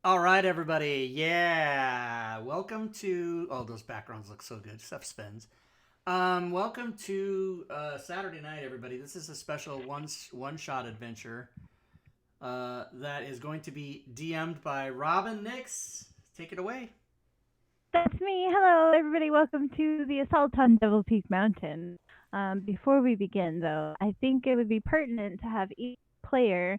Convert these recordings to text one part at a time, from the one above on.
All right, everybody. Yeah. Welcome to. Oh, those backgrounds look so good. Stuff spins. Welcome to Saturday night, everybody. This is a special one shot adventure that is going to be DM'd by Robyn Nix. Take it away. That's me. Hello, everybody. Welcome to the assault on Devil Peak Mountain. Before we begin, though, I think it would be pertinent to have each player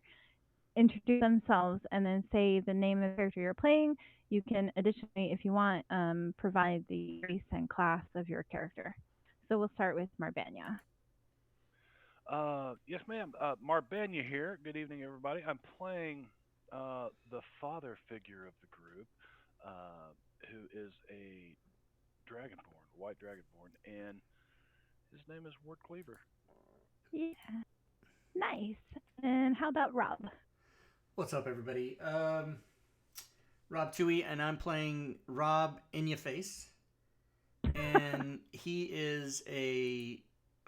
introduce themselves and then say the name of the character you're playing. You can additionally, if you want, provide the race and class of your character. So we'll start with Marbanya. Yes, ma'am. Marbanya here. Good evening, everybody. I'm playing the father figure of the group, who is a dragonborn, white dragonborn, and his name is Ward Cleaver. Yeah, nice. And how about Rob? What's up, everybody? Rob Tui, and I'm playing Rob In Your Face. And he is a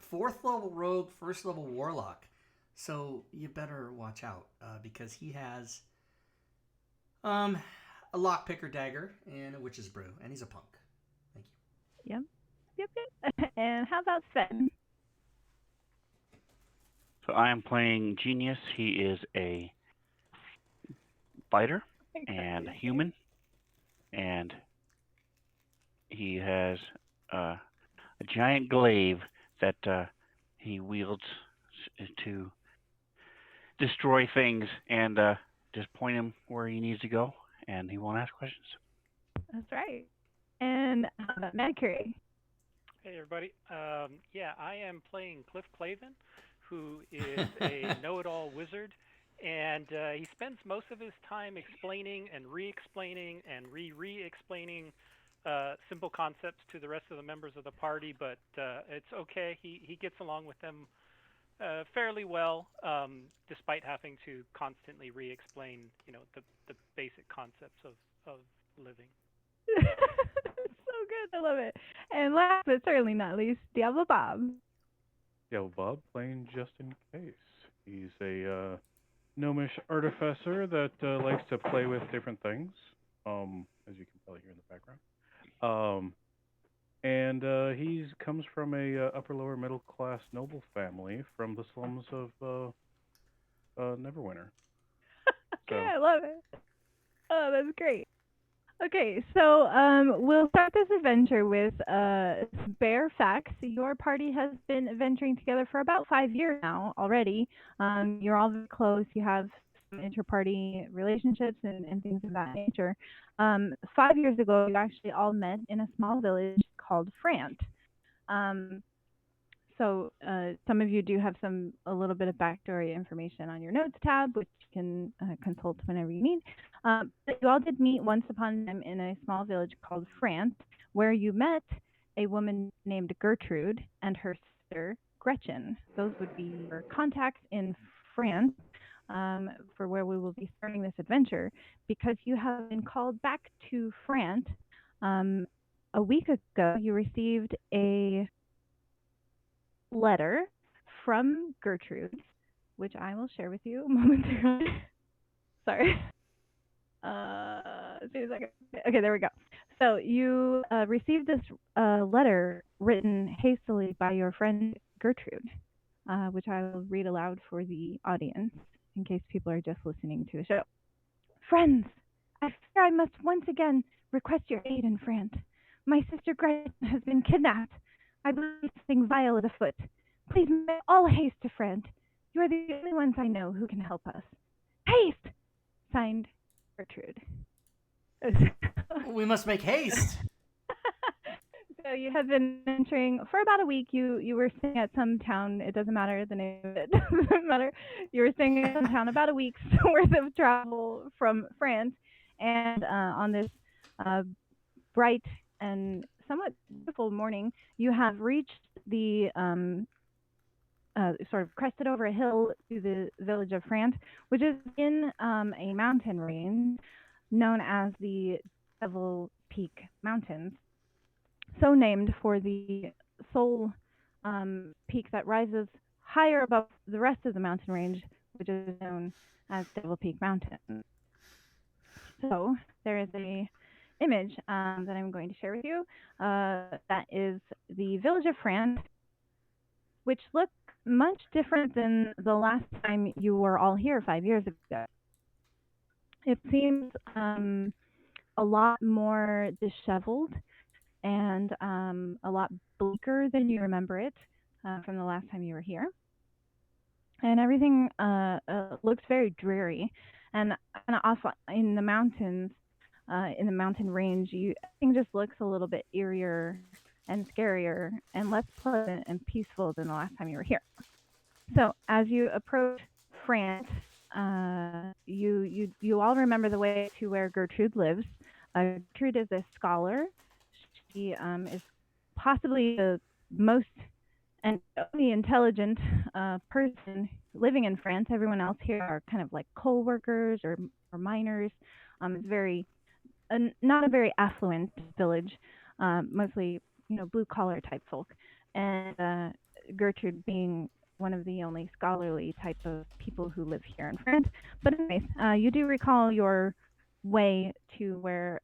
4th level rogue, 1st level warlock. So you better watch out because he has a lockpicker dagger and a witch's brew, and he's a punk. Thank Yep, yep. And how about Sven? So I am playing Genius. He is a fighter and human, and he has a giant glaive that he wields to destroy things and just point him where he needs to go, and he won't ask questions. That's right. And how about Mercury? Hey everybody. Yeah, I am playing Cliff Clavin, who is a know-it-all wizard, and he spends most of his time explaining and re-explaining and re-explaining simple concepts to the rest of the members of the party. But it's okay. He gets along with them fairly well, despite having to constantly re-explain, the basic concepts of living. So good. I love it. And last but certainly not least, Diablo Bob. Yo, Bob, playing just in case. He's a gnomish artificer that likes to play with different things, as you can probably hear in the background. And he comes from a upper lower middle class noble family from the slums of Neverwinter. Okay, I love it. Oh, that's great. Okay, so we'll start this adventure with bare facts. Your party has been adventuring together for about 5 years now already. You're all very close. You have some inter-party relationships and things of that nature. 5 years ago, you actually all met in a small village called Frant. So some of you do have a little bit of backstory information on your notes tab, which you can consult whenever you need. But you all did meet once upon a time in a small village called France, where you met a woman named Gertrude and her sister Gretchen. Those would be your contacts in France for where we will be starting this adventure, because you have been called back to France. A week ago, you received a letter from Gertrude, which I will share with you momentarily. Sorry. Okay, there we go. So you received this letter written hastily by your friend Gertrude, which I will read aloud for the audience in case people are just listening to the show. Friends, I fear I must once again request your aid in France. My sister Gretchen has been kidnapped. I believe something vile is afoot. Please make all haste to France. You are the only ones I know who can help us. Haste! Signed, Gertrude. We must make haste. So you have been entering for about a week. You were staying at some town. It doesn't matter the name of it. Doesn't matter. You were staying in some town about a week's worth of travel from France, and on this bright and somewhat beautiful morning, you have reached the sort of crested over a hill to the village of France, which is in a mountain range known as the Devil Peak Mountains, so named for the sole peak that rises higher above the rest of the mountain range, which is known as Devil Peak Mountain. So there is a image that I'm going to share with you. That is the village of France, which looks much different than the last time you were all here 5 years ago. It seems a lot more disheveled and a lot bleaker than you remember it from the last time you were here. And everything looks very dreary. And kind of off in the mountains, in the mountain range, everything just looks a little bit eerier and scarier and less pleasant and peaceful than the last time you were here. So as you approach France, you all remember the way to where Gertrude lives. Gertrude is a scholar. She is possibly the most and only intelligent person living in France. Everyone else here are kind of like co-workers or miners. It's not a very affluent village, mostly blue collar type folk, and Gertrude being one of the only scholarly type of people who live here in France. But anyways, you do recall your way to where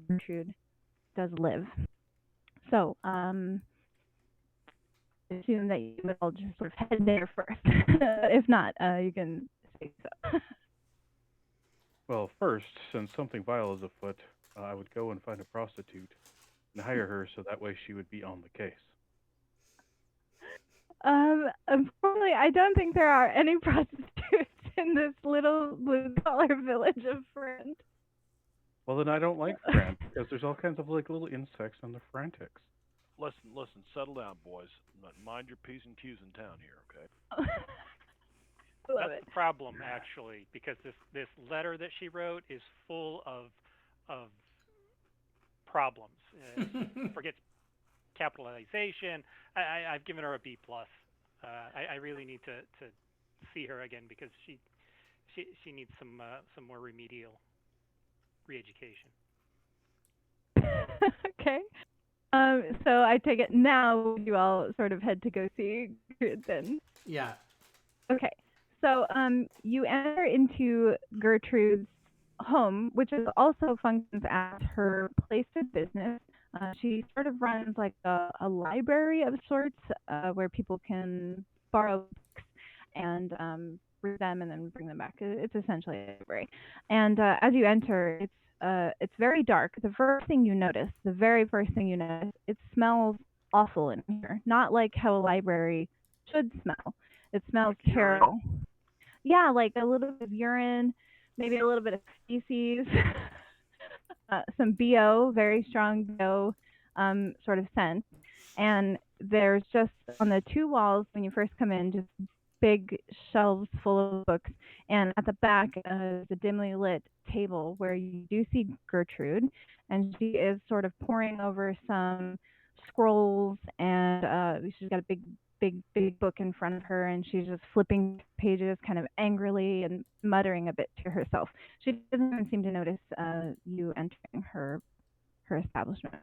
Gertrude does live. So assume that you would all just sort of head there first. If not, you can say so. Well, first, since something vile is afoot, I would go and find a prostitute and hire her so that way she would be on the case. Unfortunately, I don't think there are any prostitutes in this little blue-collar village of France. Well, then I don't like France because there's all kinds of like little insects and they're frantic. Listen, settle down, boys. Mind your P's and Q's in town here, okay? That's the problem, actually, because this letter that she wrote is full of problems. She forgets capitalization. I've given her a B+. I really need to see her again because she needs some more remedial re-education. Okay. So I take it now you all sort of head to go see Gertrude then. Yeah. Okay. So you enter into Gertrude's home, which is also functions as her place of business. She sort of runs like a library of sorts where people can borrow books and read them and then bring them back. It's essentially a library. And as you enter, it's very dark. The very first thing you notice, it smells awful in here. Not like how a library should smell. It smells like terrible. Yeah, like a little bit of urine, maybe a little bit of feces, some BO, very strong BO sort of scent. And there's just on the two walls when you first come in, just big shelves full of books. And at the back is a dimly lit table where you do see Gertrude, and she is sort of poring over some scrolls, and she's got a big book in front of her, and she's just flipping pages kind of angrily and muttering a bit to herself. She doesn't even seem to notice you entering her establishment.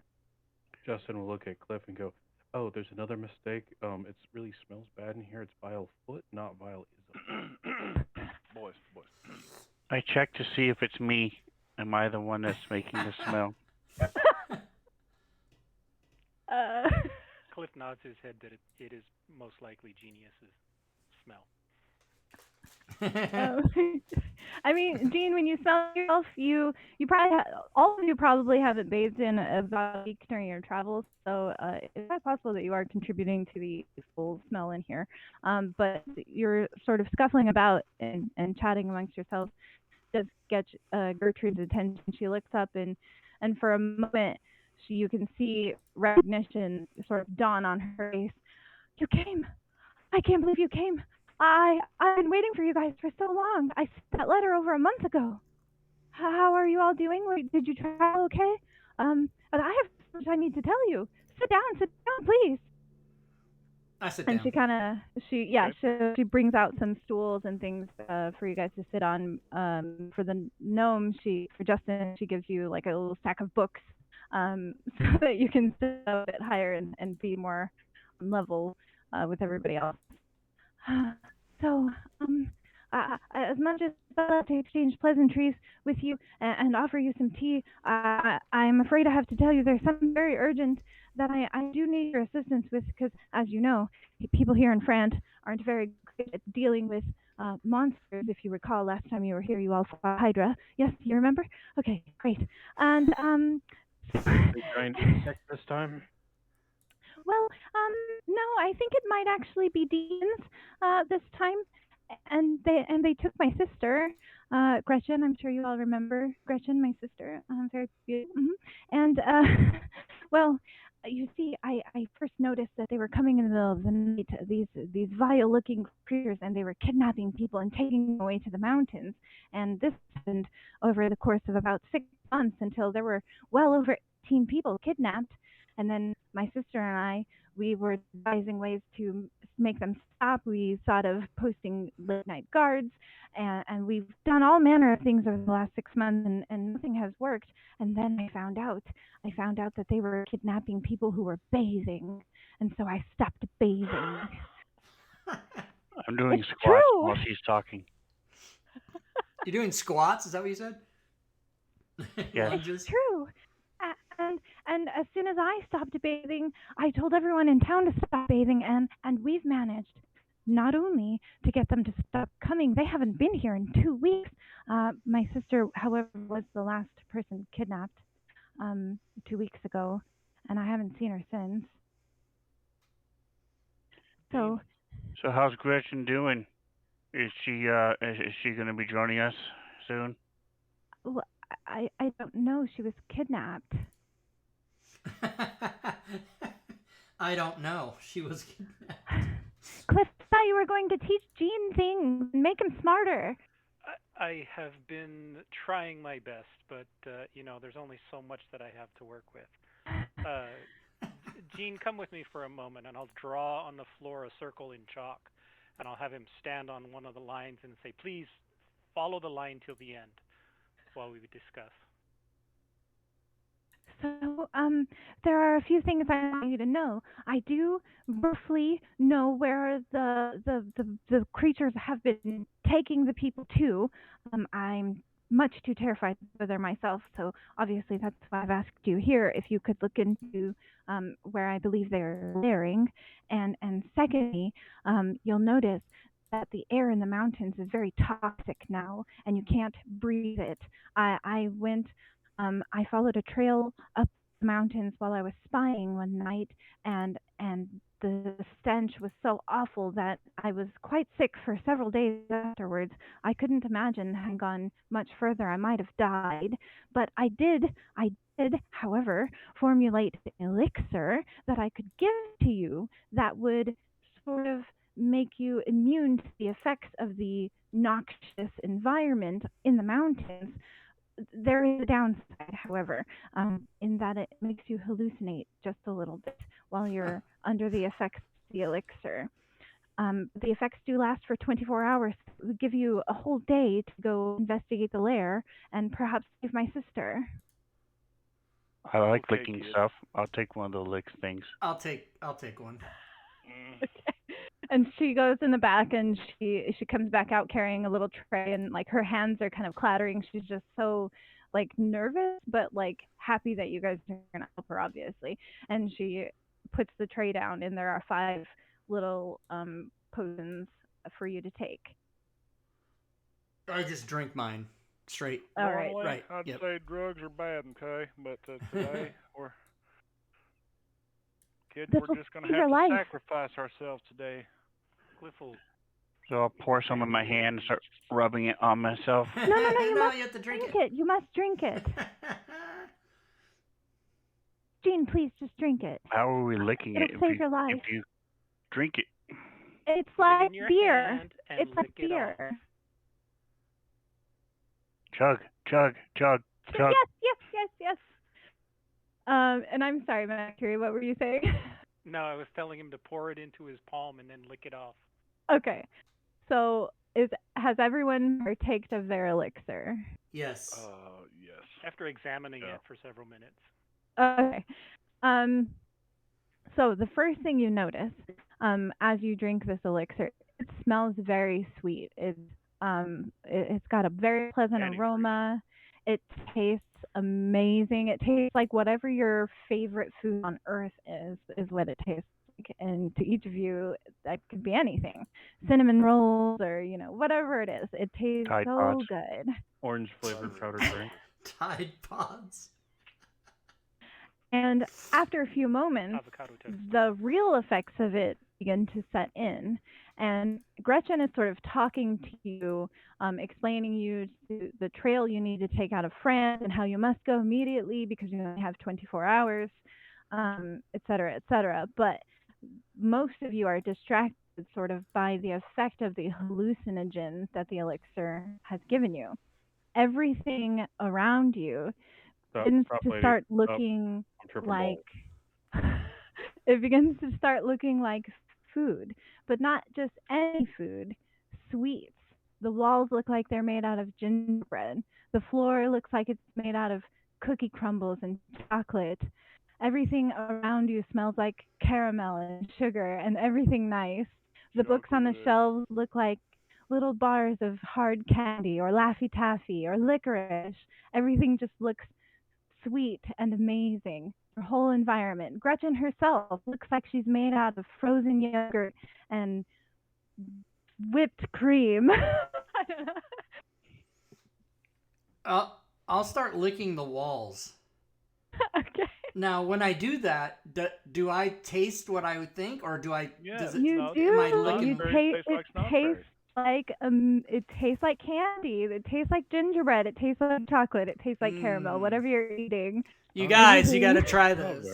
Justin will look at Cliff and go, "Oh, there's another mistake. It really smells bad in here. It's vile foot, not vile ism." Boys. I check to see if it's me. Am I the one that's making the smell? Cliff nods his head that it is most likely Genius's smell. I mean, Jean, when you smell yourself, you probably all of you probably haven't bathed in about a week during your travels, so it's not possible that you are contributing to the full smell in here. But you're sort of scuffling about and chatting amongst yourselves does get Gertrude's attention. She looks up and for a moment you can see recognition sort of dawn on her face. You came! I can't believe you came! I've been waiting for you guys for so long. I sent that letter over a month ago. How are you all doing? Did you travel okay? But I have so much I need to tell you. Sit down, please. I sit and down. she brings out some stools and things for you guys to sit on. For the gnome, for Justin, she gives you like a little stack of books, so that you can sit a bit higher and be more on level with everybody else. So, as much as I'd love to exchange pleasantries with you and offer you some tea, I'm afraid I have to tell you there's something very urgent that I do need your assistance with because, as you know, people here in France aren't very good at dealing with monsters. If you recall, last time you were here, you all fought Hydra. Yes, you remember? Okay, great. And The giant insect this time. well, no, I think it might actually be demons this time, and they took my sister, Gretchen. I'm sure you all remember Gretchen, my sister. Very beautiful. And well, you see, I first noticed that they were coming in the middle of the night. These vile-looking creatures, and they were kidnapping people and taking them away to the mountains. And this happened over the course of about 6 months until there were well over 18 people kidnapped. And then my sister and I, we were devising ways to make them stop. We thought of posting late night guards, and we've done all manner of things over the last 6 months, and nothing has worked. And then I found out that they were kidnapping people who were bathing, and so I stopped bathing. I'm doing It's squats true. while she's talking. You're doing squats? Is that what you said? Yes. Lunges? It's true. And as soon as I stopped bathing, I told everyone in town to stop bathing, and we've managed not only to get them to stop coming, they haven't been here in 2 weeks. My sister, however, was the last person kidnapped 2 weeks ago, and I haven't seen her since. So how's Gretchen doing? Is she going to be joining us soon? well, I don't know. She was kidnapped. I don't know. She was kidnapped. Cliff, I thought you were going to teach Gene things and make him smarter. I have been trying my best, but there's only so much that I have to work with. Gene, come with me for a moment, and I'll draw on the floor a circle in chalk, and I'll have him stand on one of the lines and say, "Please follow the line till the end," while we discuss. So, there are a few things I want you to know. I do roughly know where the creatures have been taking the people to. I'm much too terrified to go there myself, so obviously that's why I've asked you here if you could look into where I believe they're lairing. And secondly, you'll notice that the air in the mountains is very toxic now, and you can't breathe it. I went. I followed a trail up the mountains while I was spying one night, and the stench was so awful that I was quite sick for several days afterwards. I couldn't imagine having gone much further. I might have died, but I did, however, formulate an elixir that I could give to you that would sort of make you immune to the effects of the noxious environment in the mountains. There is a downside, however, in that it makes you hallucinate just a little bit while you're under the effects of the elixir. The effects do last for 24 hours. It would give you a whole day to go investigate the lair and perhaps save my sister. I like Okay, licking kid. stuff. I'll take one of the lick things. I'll take one. Okay. And she goes in the back, and she comes back out carrying a little tray, and like her hands are kind of clattering. She's just so like nervous, but like happy that you guys are gonna help her, obviously. And she puts the tray down, and there are 5 little potions for you to take. I just drink mine straight. All right. Normally, Right, I'd yep. say drugs are bad, okay? But today, we're just going to save have your to life. sacrifice ourselves today. Cliff will So I'll pour some in my hand and start rubbing it on myself. No, you must you have to drink drink it. You must drink it. Jean, please just drink it. How are we licking it? It'll save your life. If you drink it. It's put it like in your beer. hand and It's lick like it beer. off. Chug, chug, chug, chug. Yes. And I'm sorry, Mercury, what were you saying? No, I was telling him to pour it into his palm and then lick it off. Okay. So has everyone partaked of their elixir? Yes. Yes. After examining it for several minutes. Okay. So the first thing you notice, as you drink this elixir, it smells very sweet. It's It's got a very pleasant Candy aroma. It tastes amazing. It tastes like whatever your favorite food on earth is what it tastes like. And to each of you, that could be anything. Cinnamon rolls or, whatever it is. It tastes Tide so Pods. good. Orange flavored powdered drink. Tide Pods. And after a few moments, Avocado toast. the real effects of it begin to set in. And Gretchen is sort of talking to you, explaining you the trail you need to take out of France and how you must go immediately because you only have 24 hours, et cetera, et cetera. But most of you are distracted sort of by the effect of the hallucinogen that the elixir has given you. Everything around you begins to start looking like it begins to start looking like food, but not just any food, sweets. The walls look like they're made out of gingerbread. The floor looks like it's made out of cookie crumbles and chocolate. Everything around you smells like caramel and sugar and everything nice. The books on the shelves look like little bars of hard candy or Laffy Taffy or licorice. Everything just looks sweet and amazing. Her whole environment. Gretchen herself looks like she's made out of frozen yogurt and whipped cream. I don't know. I'll start licking the walls. Okay. Now, when I do that, do I taste what I would think, or do I? Yeah, does You no, do. Am I licking? You Snozberries taste like snozberries. it tastes like candy. It tastes like gingerbread. It tastes like chocolate. It tastes like caramel. Whatever you're eating. You guys, you got to try this.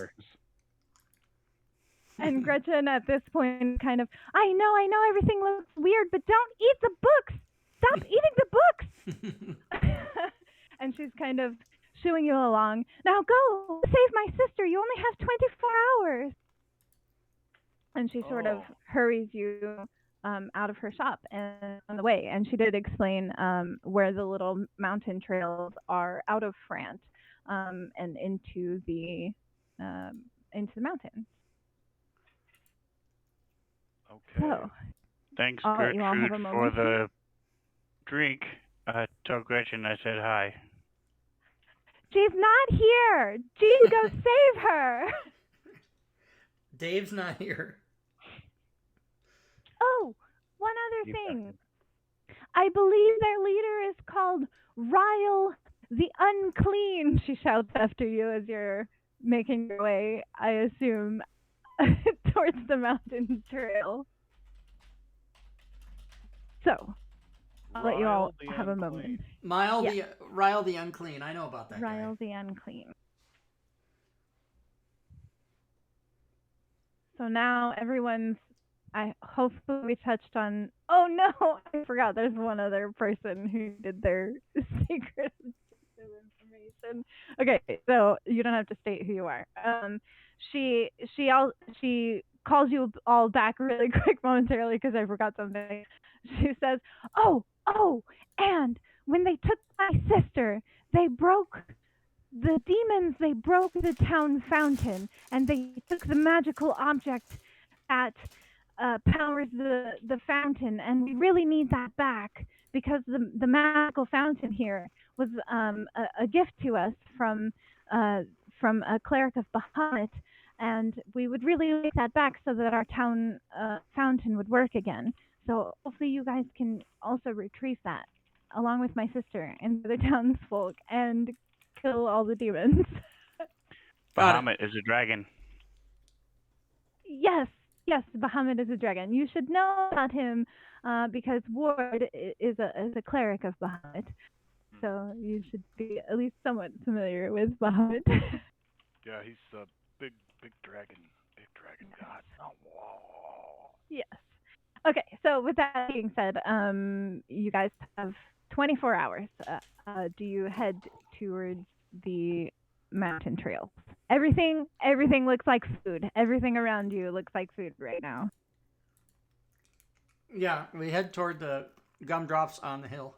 And Gretchen at this point kind of, I know everything looks weird, but don't eat the books. Stop eating the books. And she's kind of shooing you along. Now go save my sister. You only have 24 hours. And she sort of hurries you out of her shop and on the way. And she did explain where the little mountain trails are out of France and into the mountains. Okay. So, Thanks, I'll let you all have Gertrude, a for moment. the drink. Tell Gretchen I said hi. She's not here. Gene, go save her. Dave's not here. Oh, one other thing. I believe their leader is called Ryle the Unclean, she shouts after you as you're making your way, I assume, towards the mountain trail. So, I'll let you all have a moment. Ryle the Unclean. I know about that Ryle guy. the Unclean. So now everyone's, hopefully we touched on, oh no, I forgot there's one other person who did their secret information. Okay, so you don't have to state who you are. She calls you all back really quick momentarily because I forgot something. She says, oh, and when they took my sister, they broke the town fountain, and they took the magical object that powers the fountain, and we really need that back because the magical fountain here was a gift to us from a cleric of Bahamut, and we would really like that back so that our town fountain would work again. So hopefully you guys can also retrieve that along with my sister and the townsfolk and kill all the demons. Bahamut is a dragon. Yes, Bahamut is a dragon. You should know about him because Ward is a cleric of Bahamut. So you should be at least somewhat familiar with Bahamut. Yeah, he's a big dragon god. Oh, whoa. Yes. Okay, so with that being said, you guys have 24 hours. Do you head towards the mountain trails? Everything looks like food. Everything around you looks like food right now. Yeah, we head toward the gumdrops on the hill.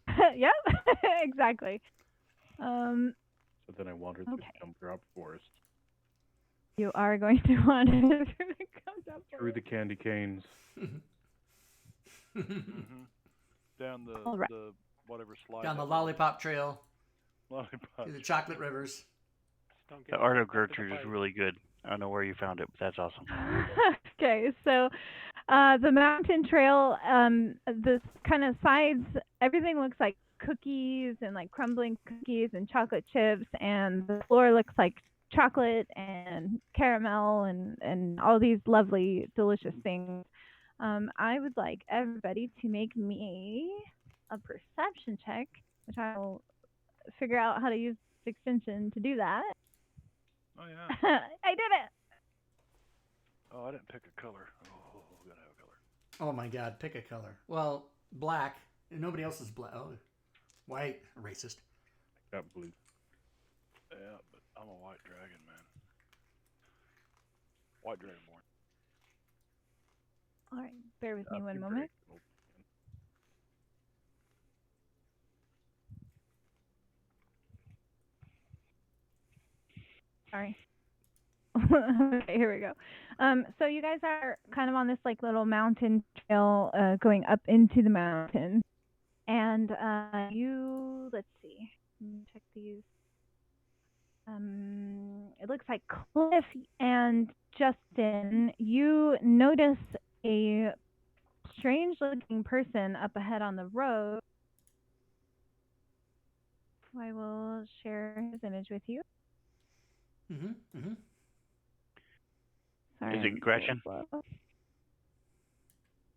Yep, exactly. So then I wandered through the gumdrop forest. You are going to wander through the gumdrop forest. Through the candy canes. Mm-hmm. down the All right. the whatever slide. Down the that was. lollipop trail, Lollipop. through the chocolate rivers. Just don't The get art of sucked into the Gertrude is fight. really good. I don't know where you found it, but that's awesome. Okay, so the mountain trail, the kind of sides, everything looks like cookies and like crumbling cookies and chocolate chips, and the floor looks like chocolate and caramel and all these lovely, delicious things. I would like everybody to make me a perception check, which I will figure out how to use this extension to do that. Oh yeah. I did it! Oh, I didn't pick a color. Oh, gotta have a color. Oh my God, pick a color. Well, black. Nobody else is black. Oh, white. Racist. Got blue. Yeah, but I'm a white dragon, man. White dragonborn. All right, bear with me Got one the moment. dragon. Sorry. Okay, here we go. So you guys are kind of on this like little mountain trail going up into the mountain. And let's see. Let me check these. It looks like Cliff and Justin, you notice a strange looking person up ahead on the road. I will share his image with you. Sorry, Is it Gretchen?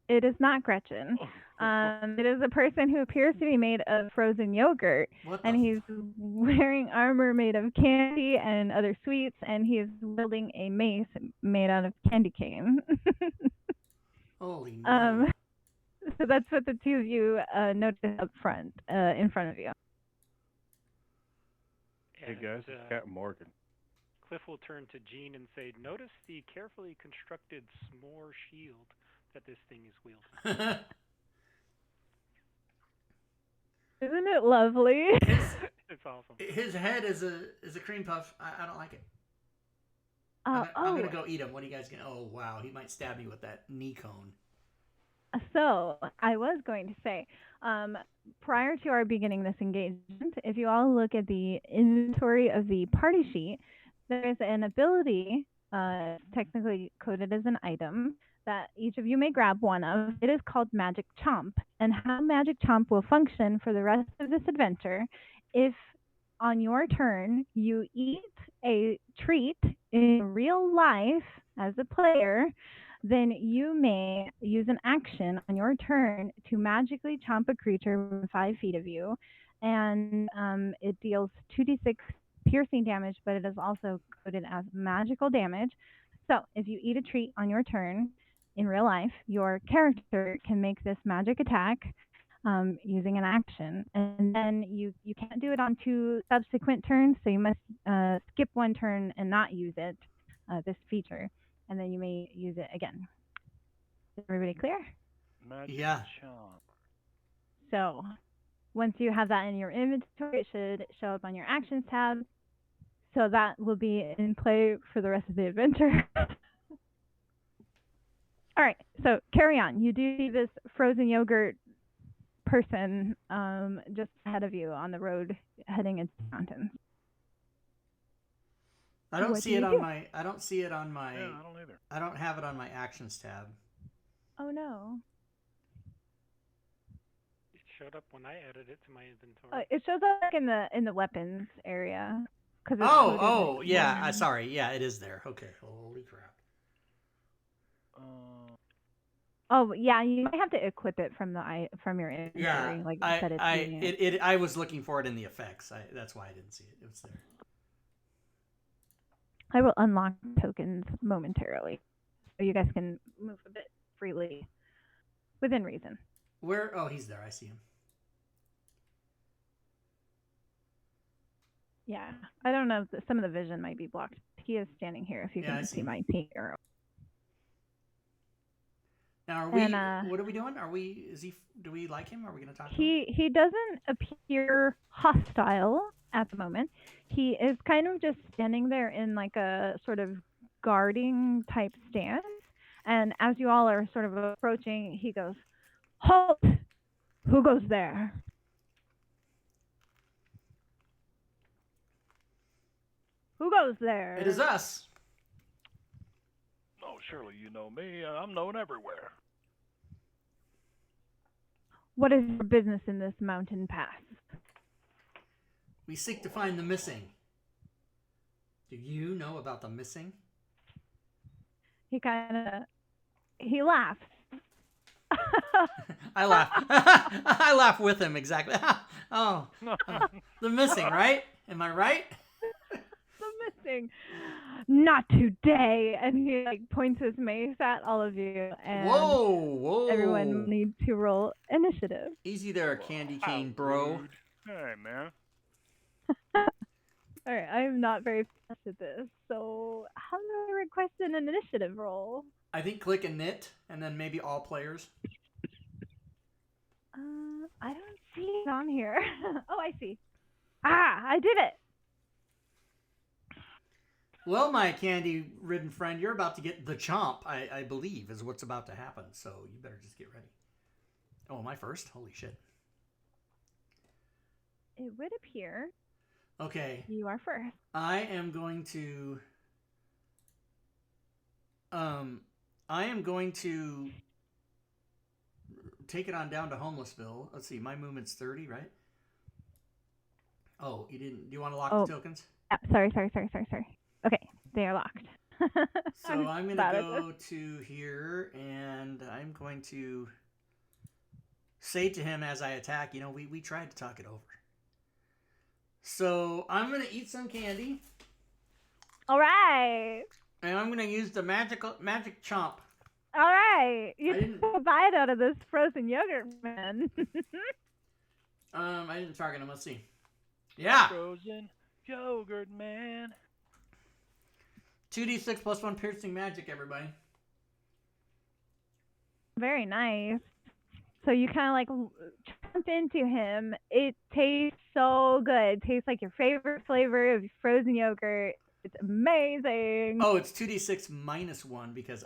It is not Gretchen. It is a person who appears to be made of frozen yogurt, and he's wearing armor made of candy and other sweets, and he is wielding a mace made out of candy cane. Holy no. So that's what the two of you notice up front, in front of you. Hey And, guys, it's Captain Morgan. Cliff will turn to Jean and say, "Notice the carefully constructed s'more shield that this thing is wielding." Isn't it lovely? It's awesome. His head is a cream puff. I don't like it. Oh, I'm gonna go eat him. What are you guys gonna? Oh wow, he might stab me with that knee cone. So I was going to say, prior to our beginning this engagement, if you all look at the inventory of the party sheet, there is an ability, technically coded as an item, that each of you may grab one of. It is called Magic Chomp, and how Magic Chomp will function for the rest of this adventure, if on your turn you eat a treat in real life as a player, then you may use an action on your turn to magically chomp a creature within 5 feet of you, and it deals 2d6 piercing damage, but it is also coded as magical damage. So if you eat a treat on your turn in real life, your character can make this magic attack using an action, and then you can't do it on 2 subsequent turns, so you must skip 1 turn and not use it, this feature, and then you may use it again. Is everybody clear? Magic Yeah. Chomp. So once you have that in your inventory, it should show up on your actions tab. So that will be in play for the rest of the adventure. All right, so carry on. You do see this frozen yogurt person just ahead of you on the road heading into the mountains. I don't What see do it you on do? my. I don't see it on my. Yeah, I don't either. I don't have it on my actions tab. Oh no. It showed up when I added it to my inventory. It shows up like in the weapons area. Cause it's Oh, coded as yeah. one. Sorry. Yeah, it is there. Okay. Holy crap. Oh yeah, you might have to equip it from your inventory, Yeah, like you said. I was looking for it in the effects. That's why I didn't see it. It was there. I will unlock tokens momentarily, so you guys can move a bit freely, within reason. Where? Oh, he's there. I see him. Yeah, I don't know. Some of the vision might be blocked. He is standing here. If you Yeah, I can see see him. my pink arrow. Now, are we? And, what are we doing? Are we? Is he? Do we like him? Are we going to talk to him? He doesn't appear hostile at the moment. He is kind of just standing there in like a sort of guarding type stance. And as you all are sort of approaching, he goes, "Halt! Who goes there? Who goes there? It is us. Oh, surely you know me. I'm known everywhere. What is your business in this mountain pass? We seek to find the missing. Do you know about the missing? He laughs. I laugh. I laugh with him, exactly. The missing, right? Am I right? The missing. Not today. And he like points his mace at all of you. And whoa. everyone needs to roll initiative. Easy there, candy cane bro. Rude. Hey, man. All right, I'm not very fast at this, so how do I request an initiative roll? I think click and knit, and then maybe all players. I don't see it on here. Oh, I see. I did it. Well, my candy-ridden friend, you're about to get the chomp, I believe, is what's about to happen, so you better just get ready. Oh, am I first? Holy shit. It would appear Okay. you are first. I am going to take it on down to Homelessville. Let's see, my movement's 30, right? Oh, you didn't. Do you want to lock the tokens? Sorry. Okay, they are locked. So I'm going to go to here, and I'm going to say to him as I attack, we tried to talk it over. So I'm going to eat some candy. All right. And I'm going to use the magic chomp. All right. You took a bite out of this frozen yogurt, man. I didn't target him. Let's see. Yeah. Frozen yogurt, man. 2d6 plus 1 piercing magic, everybody. Very nice. So you kind of like jump into him. It tastes so good. It tastes like your favorite flavor of frozen yogurt. It's amazing. Oh, it's 2d6 minus 1 because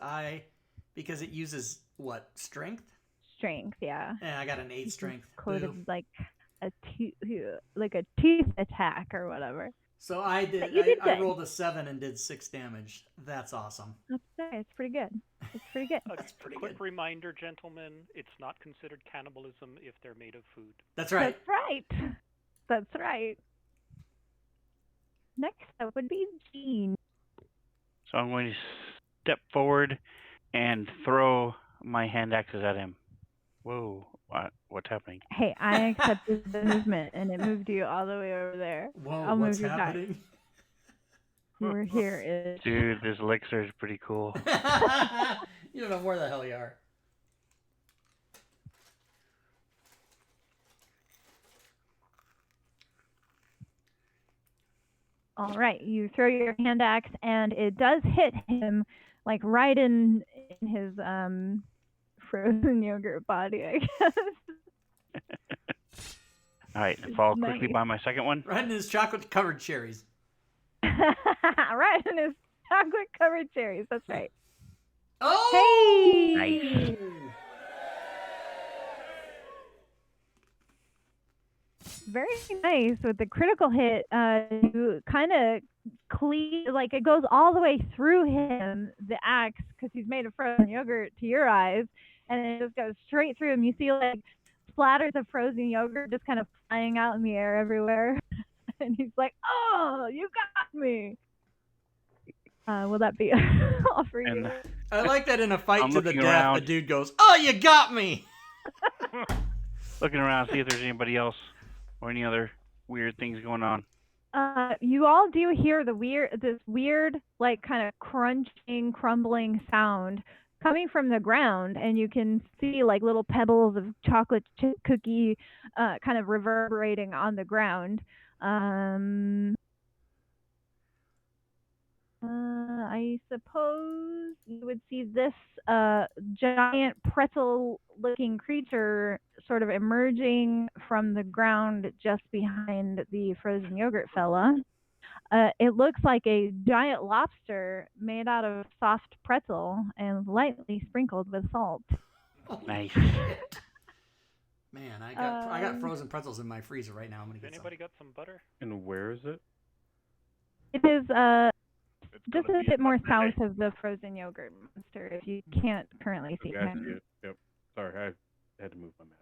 it uses what? Strength? Strength, yeah. Yeah, I got an 8 strength. Quoted like a teeth attack or whatever. So I rolled a 7 and did 6 damage. That's awesome. That's nice. It's pretty good. That's pretty quick good. reminder, gentlemen, it's not considered cannibalism if they're made of food. That's right. That's right. Next up would be Gene. So I'm going to step forward and throw my hand axes at him. Whoa, what's happening? Hey, I accepted the movement, and it moved you all the way over there. Whoa, what's happening? We're here. Dude, this elixir is pretty cool. You don't know where the hell you are. All right, you throw your hand axe, and it does hit him, like right in his frozen yogurt body, I guess. All right, and follow quickly by my second one. Right in his chocolate-covered cherries. Right in his chocolate-covered cherries. That's right. Oh! Hey! Nice. Very nice. With the critical hit, you kind of like it goes all the way through him, the axe, because he's made of frozen yogurt to your eyes, and it just goes straight through him. You see like splatters of frozen yogurt just kind of flying out in the air everywhere. And he's like, "Oh, you got me." Will that be all for you? I like that in a fight to the death, around. the dude goes, "Oh, you got me!" Looking around, see if there's anybody else or any other weird things going on. You all do hear this weird, like kind of crunching, crumbling sound coming from the ground, and you can see like little pebbles of chocolate chip cookie kind of reverberating on the ground. I suppose you would see this giant pretzel-looking creature sort of emerging from the ground just behind the frozen yogurt fella. It looks like a giant lobster made out of soft pretzel and lightly sprinkled with salt. Nice. Man, I got frozen pretzels in my freezer right now. I'm gonna Has get anybody got some butter? And where is it? It is It's just gonna a be bit in my more belly. south of the frozen yogurt monster. If you can't currently see Okay, I see him. it. Yep. Sorry, I had to move my map.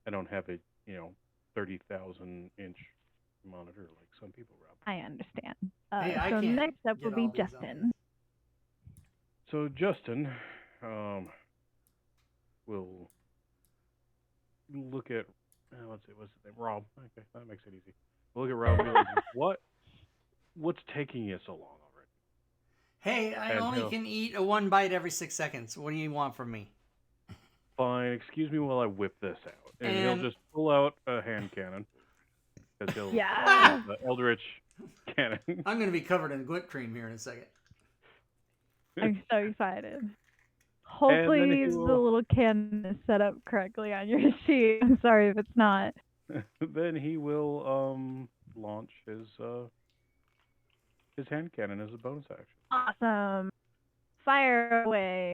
I don't have a 30,000 inch monitor like some people, Rob. I understand. Hey, I so can't next up will get be all these on Justin. So Justin, will look at what's his name? Rob. Okay, that makes it easy. We'll look at Rob and be like, what's taking you so long already? Hey, I And only he'll- can eat a 1 bite every 6 seconds. What do you want from me? Fine, excuse me while I whip this out. And And- he'll just pull out a hand cannon. Because he'll Yeah. use the Eldritch Cannon. I'm gonna be covered in whipped cream here in a second. I'm so excited. Hopefully he the will- little cannon is set up correctly on your sheet. I'm sorry if it's not. Then he will launch his hand cannon as a bonus action. Awesome. Fire away.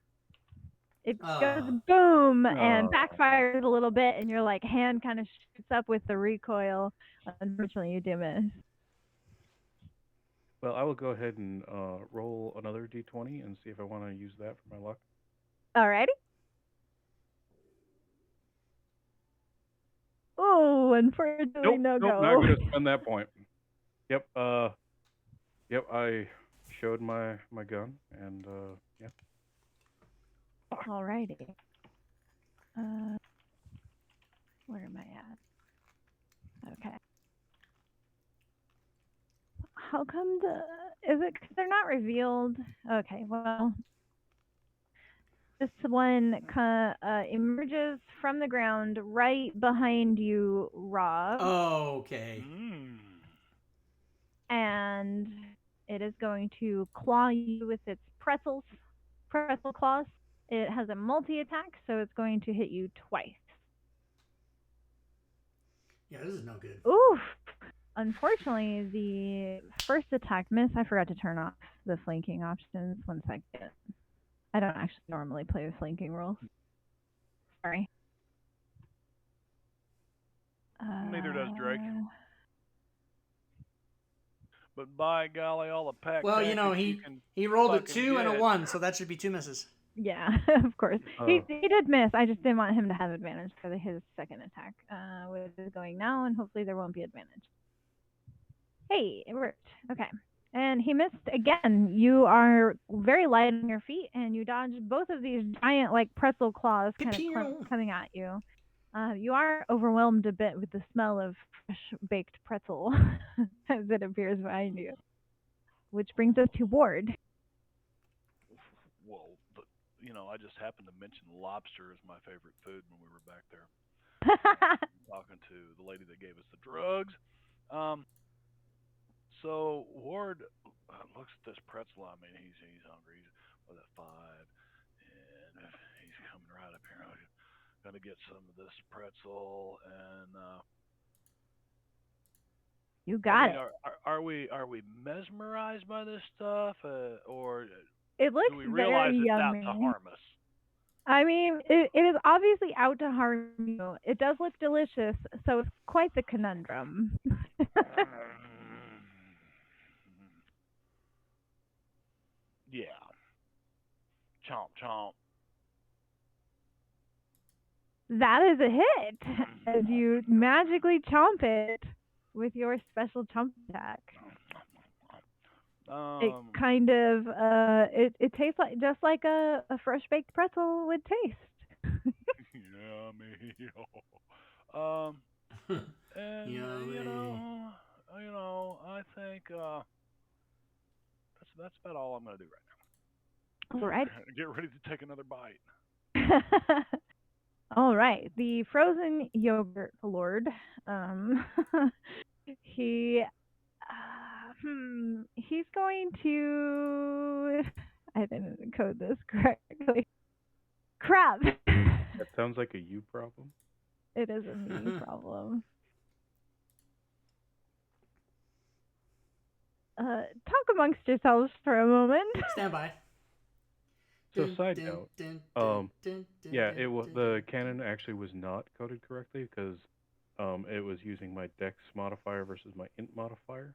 It goes Ah. boom and Oh. backfires a little bit, and your hand kind of shoots up with the recoil. Unfortunately, you do miss. Well, I will go ahead and roll another d20 and see if I want to use that for my luck. Alrighty. Oh, unfortunately, Nope, no go. not going to spend that point. Yep, I showed my gun, and yeah. Alrighty. Where am I at? Okay. How come is it 'cause they're not revealed? Okay, well, this one emerges from the ground right behind you, Rob. Okay. And it is going to claw you with its pretzel claws. It has a multi-attack, so it's going to hit you twice. Yeah, this is no good. Oof! Unfortunately, the first attack miss. I forgot to turn off the flanking options. 1 second. I don't actually normally play with flanking rules. Sorry. Neither does Drake. But by golly, all the pack. Well, he rolled a fucking 2 and a get. 1, so that should be 2 misses. Yeah, of course. He did miss. I just didn't want him to have advantage for his second attack, which is going now, and hopefully there won't be advantage. Hey, it worked. Okay. And he missed again. You are very light on your feet, and you dodge both of these giant, pretzel claws kind of coming at you. You are overwhelmed a bit with the smell of fresh baked pretzel as it appears behind you. Which brings us to Ward. Well, I just happened to mention lobster as my favorite food when we were back there talking to the lady that gave us the drugs. So Ward looks at this pretzel. I mean, he's hungry. He's with a 5, and he's coming right up here. I'm gonna get some of this pretzel, and you got it. Are we mesmerized by this stuff, or it looks do we realize very it's yummy. out to harm us? I mean, it is obviously out to harm you. It does look delicious, so it's quite the conundrum. Yeah. Chomp, chomp. That is a hit, as you magically chomp it with your special chomp attack. It kind of, it tastes just like a fresh baked pretzel would taste. Yummy. And Yummy. I think that's about all I'm gonna do right now. All right. Get ready to take another bite. All right, the frozen yogurt lord. He's going to. I didn't code this correctly. Crap. That sounds like a you problem. It is a me problem. Talk amongst yourselves for a moment. Stand by. So side note, yeah, the cannon actually was not coded correctly because it was using my Dex modifier versus my Int modifier.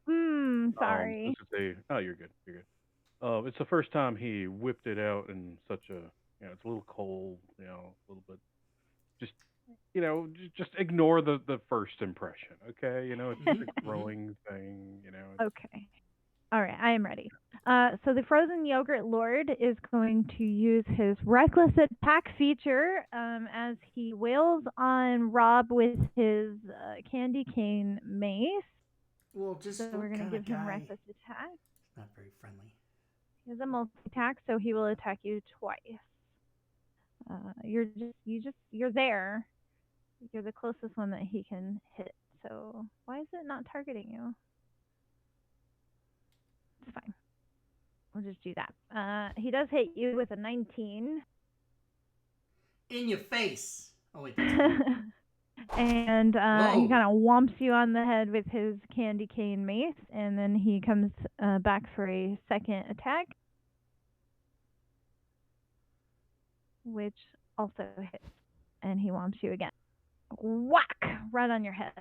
Sorry. Oh, you're good. You're good. It's the first time he whipped it out in such a, it's a little cold, a little bit. Just ignore the first impression, okay? It's a growing thing, Okay. All right, I am ready. So the Frozen Yogurt Lord is going to use his Reckless Attack feature as he wails on Rob with his candy cane mace. Well, just so we're going to give him Reckless Attack. It's not very friendly. He has a multi-attack, so he will attack you twice. You're there. You're the closest one that he can hit. So why is it not targeting you? It's fine. We'll just do that. He does hit you with a 19. In your face. Oh, wait. And he kind of whomps you on the head with his candy cane mace. And then he comes back for a second attack, which also hits. And he whomps you again. Whack! Right on your head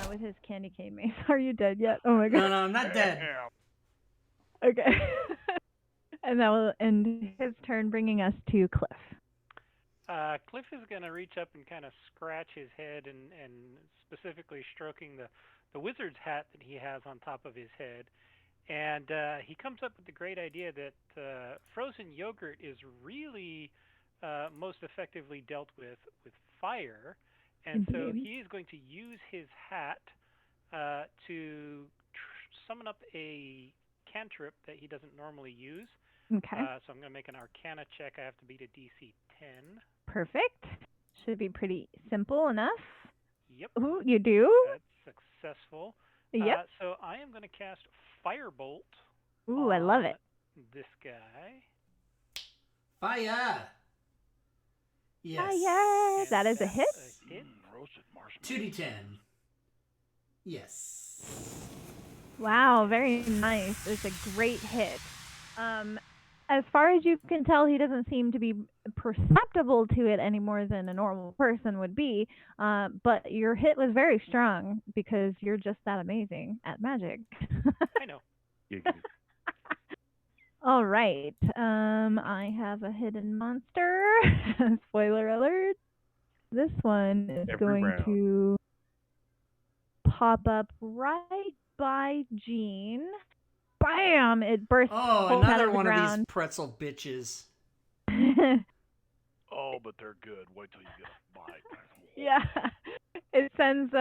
with his candy cane mace. Are you dead yet? Oh my god. No, I'm not dead. Okay. And that will end his turn, bringing us to Cliff. Cliff is going to reach up and kind of scratch his head and specifically stroking the wizard's hat that he has on top of his head. And he comes up with the great idea that frozen yogurt is really most effectively dealt with fire. And so he is going to use his hat to summon up a cantrip that he doesn't normally use. Okay. So I'm going to make an Arcana check. I have to beat a DC 10. Perfect. Should be pretty simple enough. Yep. Ooh, you do? That's successful. Yep. So I am going to cast Firebolt. Ooh, I love it. This guy. Fire! Yes. Fire! That is a hit. Roasted marshmallow. 2d10. Yes. Wow, very nice. It's a great hit. As far as you can tell, he doesn't seem to be perceptible to it any more than a normal person would be. But your hit was very strong because you're just that amazing at magic. I know. All right. I have a hidden monster. Spoiler alert. This one is going to pop up right by Jean. Bam! It bursts out another of the one ground. of these pretzel bitches. Oh, but they're good. Wait till you get a bite. Yeah. It sends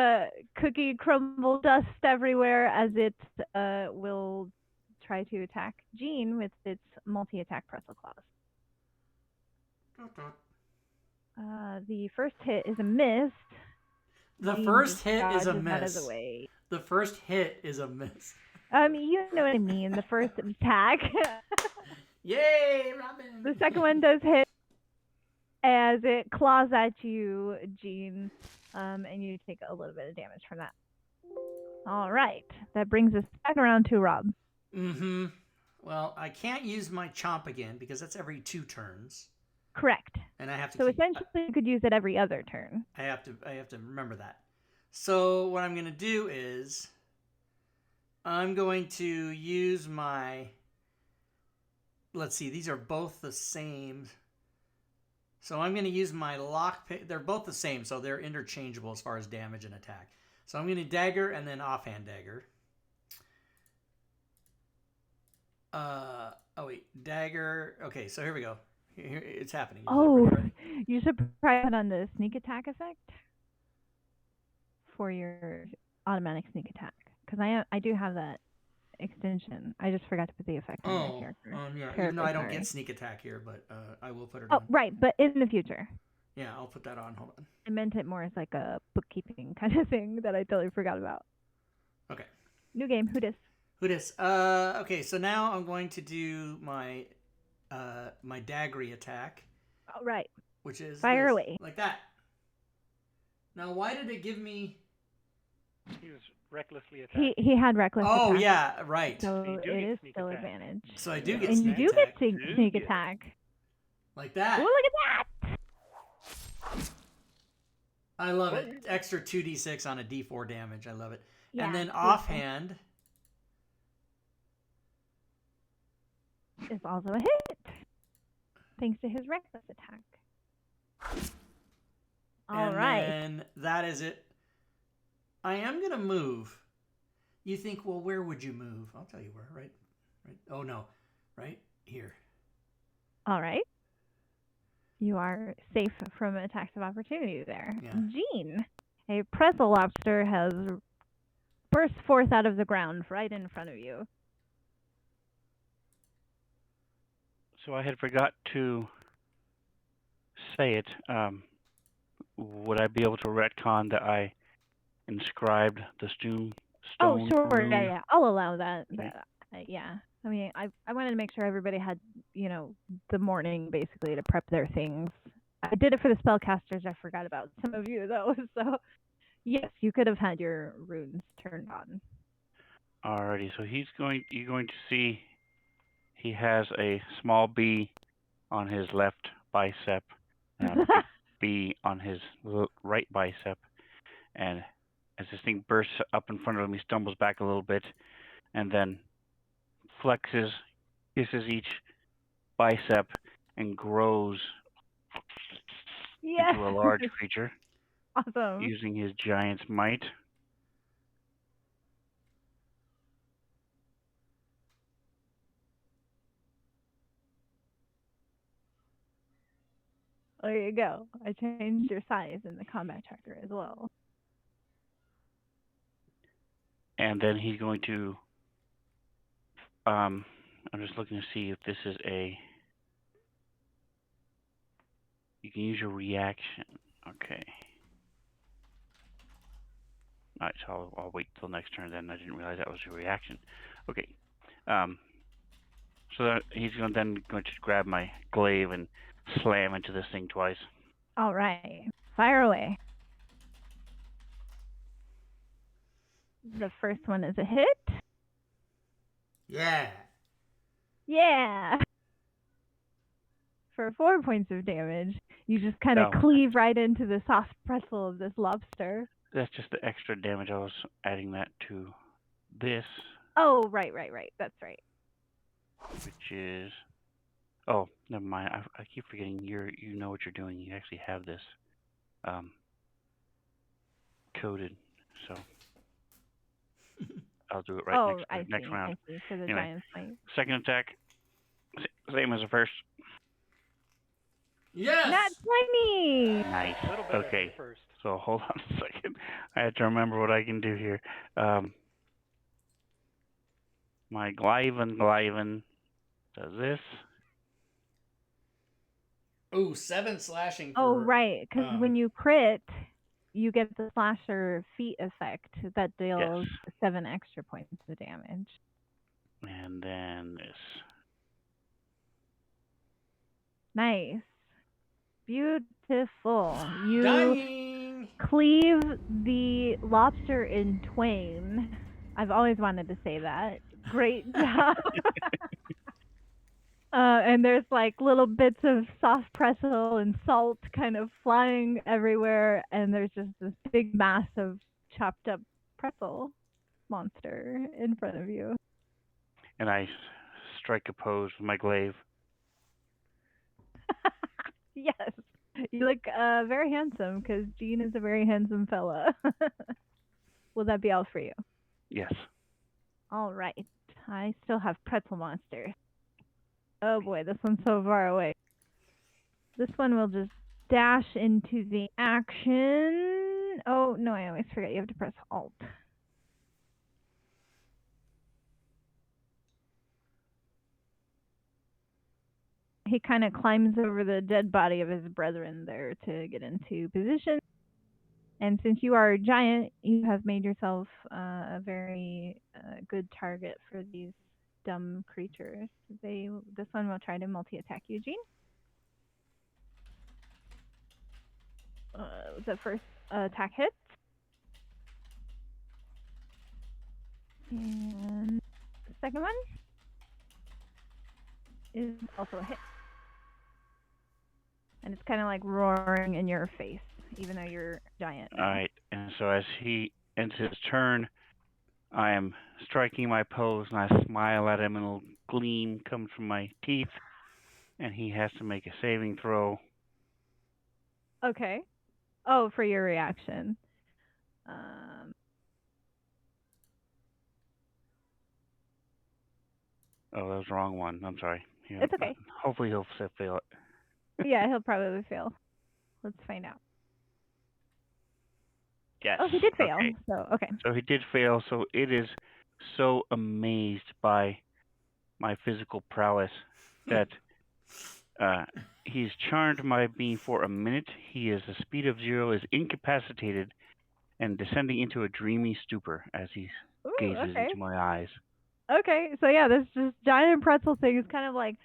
cookie crumble dust everywhere as it will try to attack Jean with its multi-attack pretzel claws. The first hit is a miss. The first hit is a miss. The first hit is a miss. You know what I mean. The first attack. Yay, Robin! The second one does hit as it claws at you, Jean, and you take a little bit of damage from that. All right. That brings us back around to Rob. Mm-hmm. Well, I can't use my Chomp again because that's every 2 turns. Correct. And I have to. So essentially, you could use it every other turn. I have to remember that. So what I'm going to do is I'm going to use my. Let's see. These are both the same. So I'm going to use my lockpick. They're both the same, so they're interchangeable as far as damage and attack. So I'm going to dagger and then offhand dagger. Oh wait, dagger. Okay, so here we go. Here it's happening. You should try it on the sneak attack effect for your automatic sneak attack, because I do have that extension. I just forgot to put the effect on my character. Yeah. Even though I don't get sneak attack here, but I will put it on. on. Oh, right, but in the future. Yeah, I'll put that on. Hold on. I meant it more as like a bookkeeping kind of thing that I totally forgot about. Okay. New game. Who dis? Okay, so now I'm going to do my my daggery attack. Oh, right. Which is fire away. Like that. Now, why did it give me? He was recklessly attacked. He had reckless attack. Oh, yeah, right. So it is still advantage. So I do get and sneak you do attack. get sneak attack. Like that. Ooh, look at that! I love it. Extra 2d6 on a d4 damage. I love it. Yeah, and then beautiful. offhand. It's also a hit. Thanks to his reckless attack. All right. And then that is it. I am going to move. You think, well, where would you move? I'll tell you where, right? Oh, no. Right here. All right. You are safe from attacks of opportunity there. Yeah. Jean, a pretzel lobster has burst forth out of the ground right in front of you. So I had forgot to say it. Would I be able to retcon that I inscribed the stone? Oh, sure. Rune? Yeah. I'll allow that. Okay. Yeah. I mean, I wanted to make sure everybody had, the morning basically to prep their things. I did it for the spellcasters. I forgot about some of you though. So, yes, you could have had your runes turned on. Alrighty. So you're going to see he has a small B on his left bicep and a big B on his right bicep. And as this thing bursts up in front of him, he stumbles back a little bit and then flexes, kisses each bicep, and grows Yeah. into a large creature Awesome. using his giant's might. There you go. I changed your size in the combat tracker as well. And then he's going to, I'm just looking to see if this is you can use your reaction. Okay. Alright, so I'll wait till next turn then. I didn't realize that was your reaction. Okay. So that he's going to grab my glaive and slam into this thing twice. All right. Fire away. The first one is a hit. Yeah. Yeah. For 4 points of damage, you just kind of No. cleave right into the soft pretzel of this lobster. That's just the extra damage. I was adding that to this, Oh, right. That's right. which is... Oh, never mind. I keep forgetting you know what you're doing. You actually have this coded, so I'll do it next round. I see. For the Anyway. giant's might. Second attack, same as the first. Yes. Not 20! Nice. A little better Okay. than first. So hold on a second. I have to remember what I can do here. My Glyven does this. Ooh, 7 slashing. Oh, for, right. Because when you crit, you get the slasher feat effect that deals 7 extra points of damage. And then this. Nice. Beautiful. You Dying. cleave the lobster in twain. I've always wanted to say that. Great job. And there's like little bits of soft pretzel and salt kind of flying everywhere, and there's just this big mass of chopped up pretzel monster in front of you. And I strike a pose with my glaive. Yes. You look very handsome, because Jean is a very handsome fella. Will that be all for you? Yes. All right. I still have pretzel monster. Oh boy, this one's so far away. This one will just dash into the action. Oh, no, I always forget you have to press Alt. He kind of climbs over the dead body of his brethren there to get into position. And since you are a giant, you have made yourself a very good target for these dumb creatures. This one will try to multi-attack Eugene. The first attack hits. And the second one is also a hit. and it's kind of like roaring in your face, even though you're giant. All right. And so as he ends his turn, I am striking my pose, and I smile at him, and a little gleam comes from my teeth, and he has to make a saving throw. Okay. Oh, for your reaction. Oh, that was the wrong one. I'm sorry. It's okay. Hopefully he'll fail it. Yeah, he'll probably fail. Let's find out. Yes. Oh, he did fail. Okay. So he did fail. So it is so amazed by my physical prowess that he's charmed by me for a minute. He is a speed of 0, is incapacitated, and descending into a dreamy stupor as he gazes into my eyes. Okay, so yeah, this giant pretzel thing is kind of like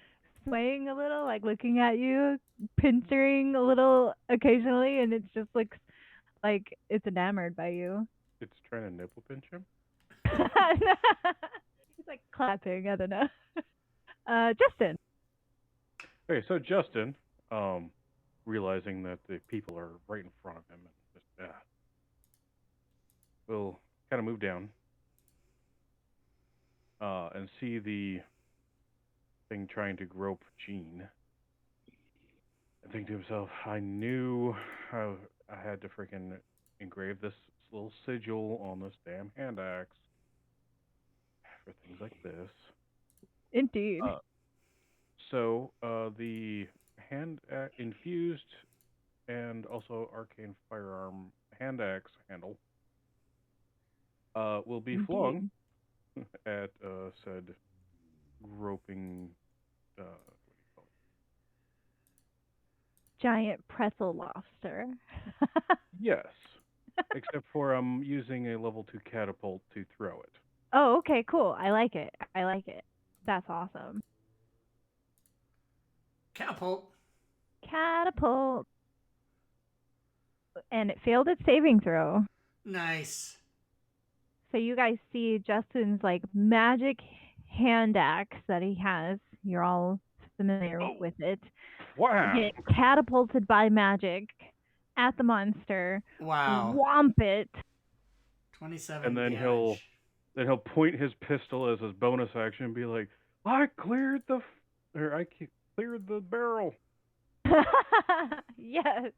swaying a little, like looking at you, pincering a little occasionally, and it's just looks like it's enamored by you. It's trying to nipple pinch him? He's like clapping, I don't know. Justin. Okay, so Justin, realizing that the people are right in front of him, and just, will kind of move down and see the thing trying to grope Jean. And think to himself, I knew I had to freaking engrave this little sigil on this damn hand axe for things like this. Indeed. So the hand infused and also arcane firearm hand axe handle will be flung at said groping. What do you call it? Giant pretzel lobster. Yes, except for I'm using a level 2 catapult to throw it. Oh, okay, cool. I like it. That's awesome. Catapult. And it failed its saving throw. Nice. So you guys see Justin's like magic hand axe that he has. You're all familiar with it. Wow. Get catapulted by magic at the monster. Wow. Whomp it. 27 and then damage. he'll point his pistol as his bonus action and be like, I cleared the barrel. Yes.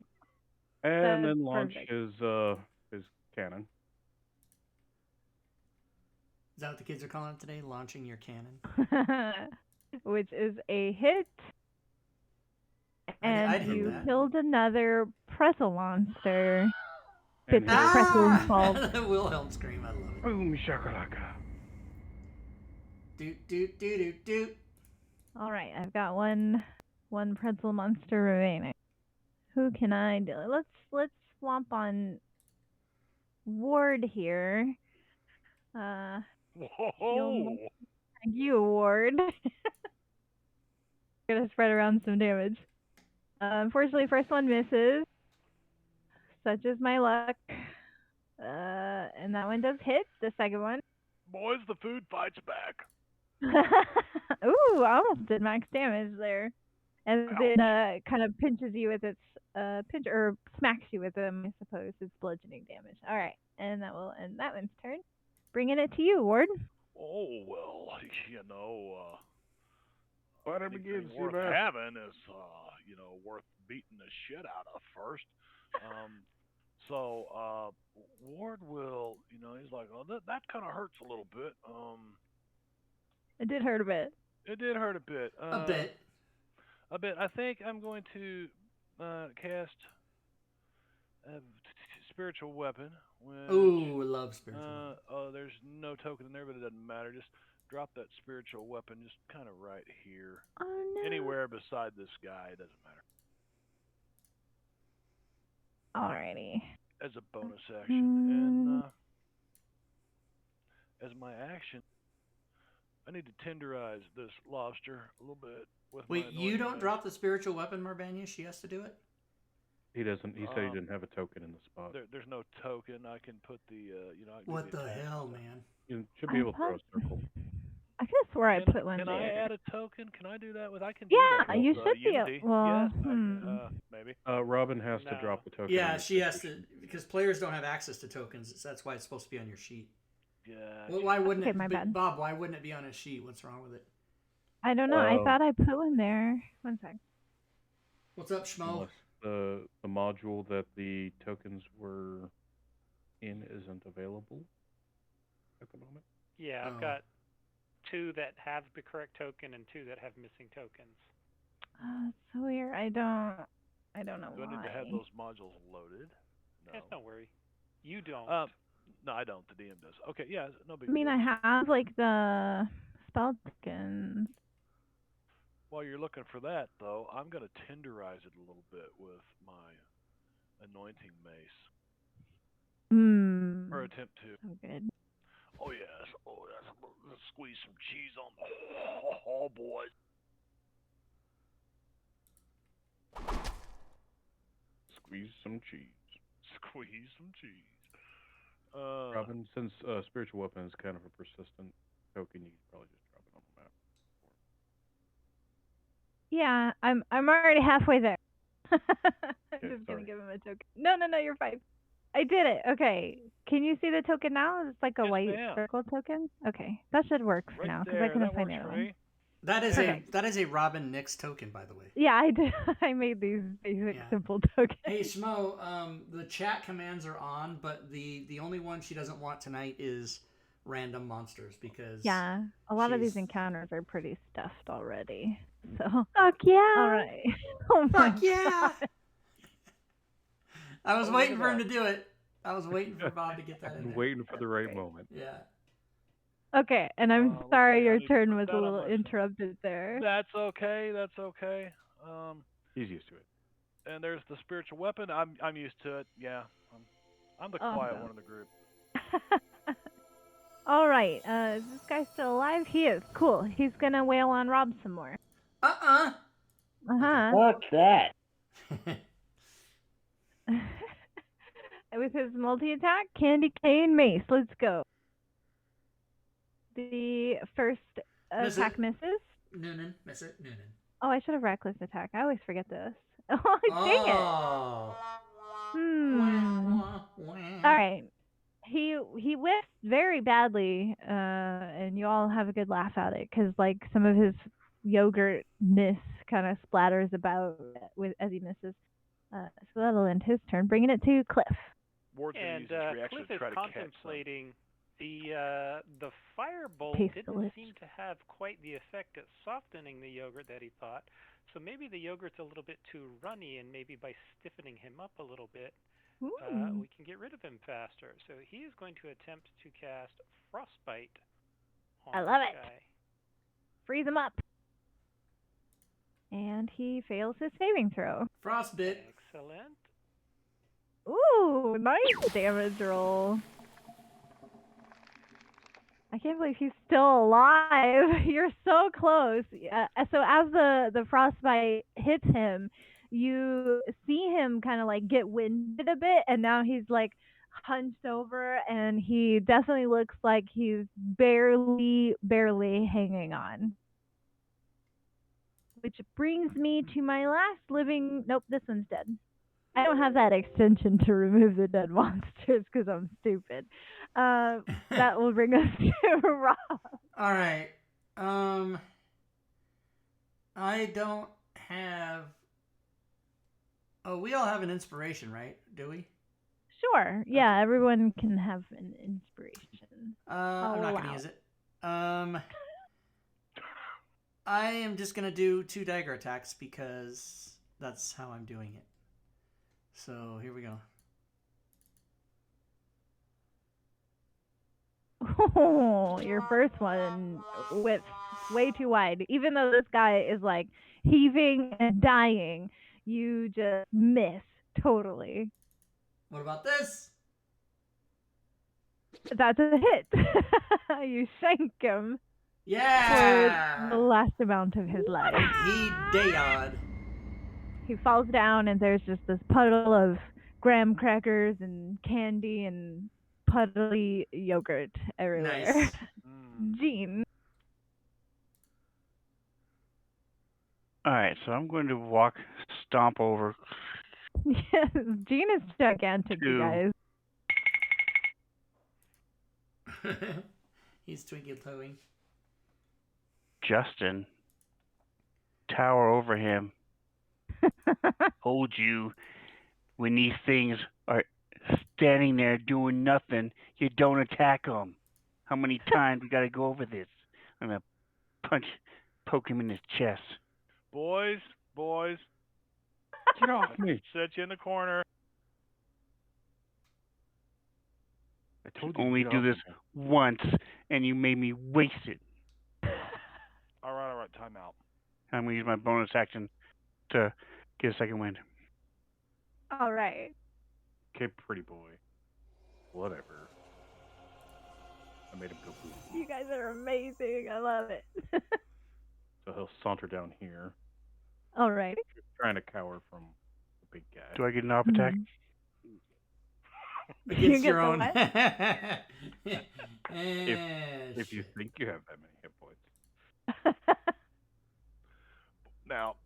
And then launch his cannon. Is that what the kids are calling it today? Launching your cannon? Which is a hit. And you killed another pretzel monster. The Wilhelm scream, I love it. Boom shakalaka. Doot. All right, I've got one pretzel monster remaining. Who can I do? Let's swamp on Ward here. Whoa! Thank you, Ward. Gonna spread around some damage. Unfortunately, first one misses. Such is my luck. And that one does hit. The second one. Boys, the food fights back. Ooh, I almost did max damage there. And it kind of pinches you with its or smacks you with them, I suppose. It's bludgeoning damage. All right, and that will end that one's turn. Bringing it to you, Ward. Oh well, you know, Fighter begins. Worth having is worth beating the shit out of first. So Ward will, he's like, oh, that kind of hurts a little bit. It did hurt a bit. It did hurt a bit. A bit. I think I'm going to cast a spiritual weapon. Ooh, love spiritual. There's no token in there, but it doesn't matter. Just drop that spiritual weapon just kind of right here. Oh, no. Anywhere beside this guy, it doesn't matter. Alrighty. As a bonus action. And as my action, I need to tenderize this lobster a little bit. Wait, you don't drop the spiritual weapon, Marbania? She has to do it? He doesn't. He said he didn't have a token in the spot. There's no token. I can put the, what the hell, man? You should be able to throw a circle. I could have where I put one Can there. I add a token? Can I do that with? I can do Yeah, that with, you should be. Unity. Well, Yes, maybe. Robin has to No. drop the token. Yeah, on she your has to, station. because players don't have access to tokens. That's why it's supposed to be on your sheet. Yeah. Well, why wouldn't Okay, it? my bad. Bob, why wouldn't it be on a sheet? What's wrong with it? I don't know. I thought I put one there. One sec. What's up, Schmo? Unless the module that the tokens were in isn't available at the moment. Yeah, I've got 2 that have the correct token and 2 that have missing tokens. It's so weird. I don't know Do I why. need to have those modules loaded? No. Yes, don't worry. You don't. No, I don't. The DM does. Okay, yeah, no big I mean, deal. I have like the spell tokens. While you're looking for that, though, I'm going to tenderize it a little bit with my anointing mace. Or attempt to. So good. Oh, yes. Oh, yes. Let's squeeze some cheese on the... Oh, boy. Squeeze some cheese. Squeeze some cheese. Robin, since spiritual weapon is kind of a persistent token, you could probably just drop it on the map. Yeah, I'm already halfway there. I'm just sorry. gonna give him a token. No, you're fine. I did it. Okay. Can you see the token now? It's like a Yes, white ma'am. circle token. Okay, that should work for Right now because there. I couldn't That find works the for other one. me. That is Okay. a Robyn Nix token, by the way. Yeah, I did. I made these basic Yeah. simple tokens. Hey Schmo, the chat commands are on, but the only one she doesn't want tonight is random monsters because Yeah, a lot of these she's- encounters are pretty stuffed already. So fuck yeah! All right. Oh my Fuck yeah! God. I was Oh, waiting look for at him that. to do it. I was waiting for Bob to get that in I'm there. waiting for the right great. moment. Yeah. Okay, and I'm Let's sorry see, I your need to turn put was that a on little my- interrupted there. That's okay. That's okay. He's used to it. And there's the spiritual weapon. I'm used to it. Yeah. I'm the quiet Awesome. one in the group. All right, is this guy still alive? He is. Cool. He's gonna wail on Rob some more. Uh-uh. Uh-huh. What's that? With his multi-attack, candy cane mace. Let's go. The first Miss it. attack misses. Noonan. Miss it. Noonan. Oh, I should have reckless attack. I always forget this. Oh, dang it. Oh. All right. He whiffs very badly, and you all have a good laugh at it because like some of his yogurtness kind of splatters about as he misses. So that'll end his turn, bringing it to Cliff. Ward's going to And use his reaction Cliff to is try to catch them. contemplating the firebolt Taste didn't delicious. seem to have quite the effect at softening the yogurt that he thought. So maybe the yogurt's a little bit too runny, and maybe by stiffening him up a little bit, we can get rid of him faster. So he is going to attempt to cast Frostbite on I love this it. guy. Freeze him up. And he fails his saving throw. Frostbit. Excellent. Ooh, nice damage roll. I can't believe he's still alive. You're so close. So as the frostbite hits him, you see him kind of like get winded a bit, and now he's like hunched over, and he definitely looks like he's barely hanging on. Which brings me to my last living. Nope, this one's dead. I don't have that extension to remove the dead monsters because I'm stupid. That will bring us to Rob. All right. I don't have. Oh, we all have an inspiration, right? Do we? Sure. Yeah, everyone can have an inspiration. I'm not gonna use it. I am just gonna do 2 dagger attacks because that's how I'm doing it. So here we go. Oh, your first one whips way too wide. Even though this guy is like heaving and dying, you just miss totally. What about this? That's a hit. You shank him Yeah. for the last amount of his life. He dayod. He falls down, and there's just this puddle of graham crackers and candy and puddly yogurt everywhere. Nice. Gene. All right, so I'm going to stomp over Yes, Gene is gigantic, you guys. He's twinkle toeing. Justin, tower over him, hold you. When these things are standing there doing nothing, you don't attack them. How many times we got to go over this? I'm going to poke him in his chest. Boys, Get off me! set you in the corner. I told you Only to get do off this me. once, and you made me waste it. All right, time out. I'm going to use my bonus action to get a second wind. All right. Okay, pretty boy. Whatever. I made him go boo. You guys are amazing. I love it. So he'll saunter down here. All right. He's trying to cower from the big guy. Do I get an off attack? Against You your get the own. what? If you think you have that many hit points. Now,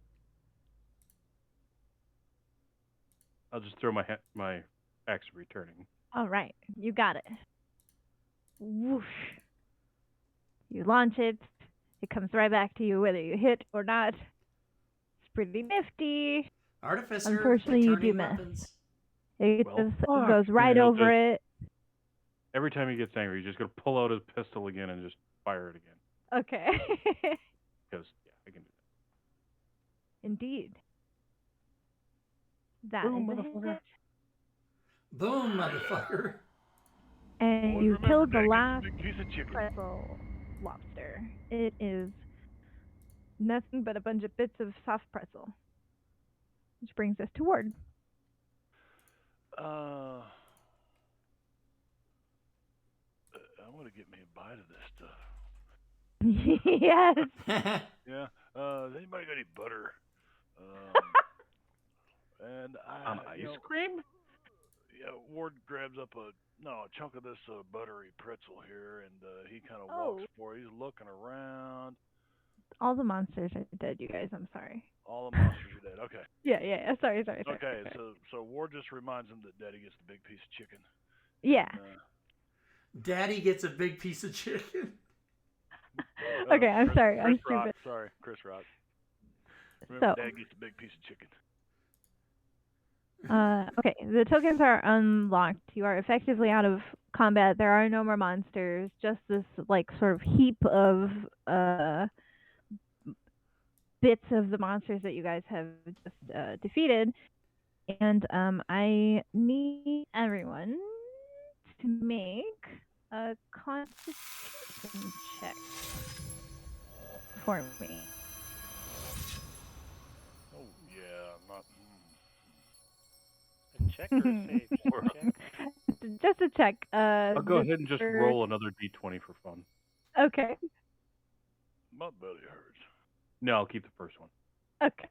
I'll just throw my axe returning. All right. You got it. Whoosh. You launch it. It comes right back to you whether you hit or not. It's pretty nifty. Artificer. Unfortunately, you do returning miss. weapons. It Well, goes right Yeah, over it. Every time he gets angry, he's just going to pull out his pistol again and just fire it again. Okay. Because, yeah, I can do that. Indeed. That Boom, is a motherfucker. hit. Boom, motherfucker. And boys, you remember, killed the Dad gets a last big piece of chicken. pretzel lobster. It is nothing but a bunch of bits of soft pretzel. Which brings us to Ward. I'm gonna get me a bite of this stuff. Yes. Yeah. Has anybody got any butter? And Ice cream? Yeah, Ward grabs up a chunk of this buttery pretzel here, and he kind of Oh. walks forward. He's looking around. All the monsters are dead, you guys. I'm sorry. All the monsters are dead. Okay. Yeah. Sorry. Okay. So Ward just reminds him that Daddy gets the big piece of chicken. Yeah. Daddy gets a big piece of chicken. Okay, I'm sorry. I'm Chris Rock. stupid. Sorry, Chris Rock. Remember, So- Dad gets the big piece of chicken. Okay, the tokens are unlocked. You are effectively out of combat. There are no more monsters. Just this like sort of heap of bits of the monsters that you guys have just defeated. And I need everyone to make a Constitution check for me. Oh yeah, not. A check or a save? Check. Just a check. I'll go ahead and just for- roll another d20 for fun. Okay. My belly hurts. No, I'll keep the first one. Okay.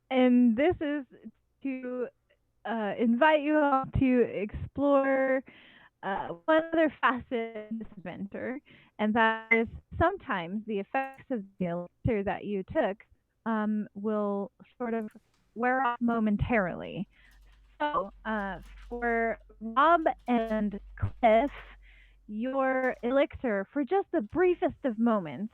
And this is to invite you all to explore one other facet of this adventure, and that is sometimes the effects of the elixir that you took will sort of wear off momentarily. So, for Rob and Cliff, your elixir, for just the briefest of moments,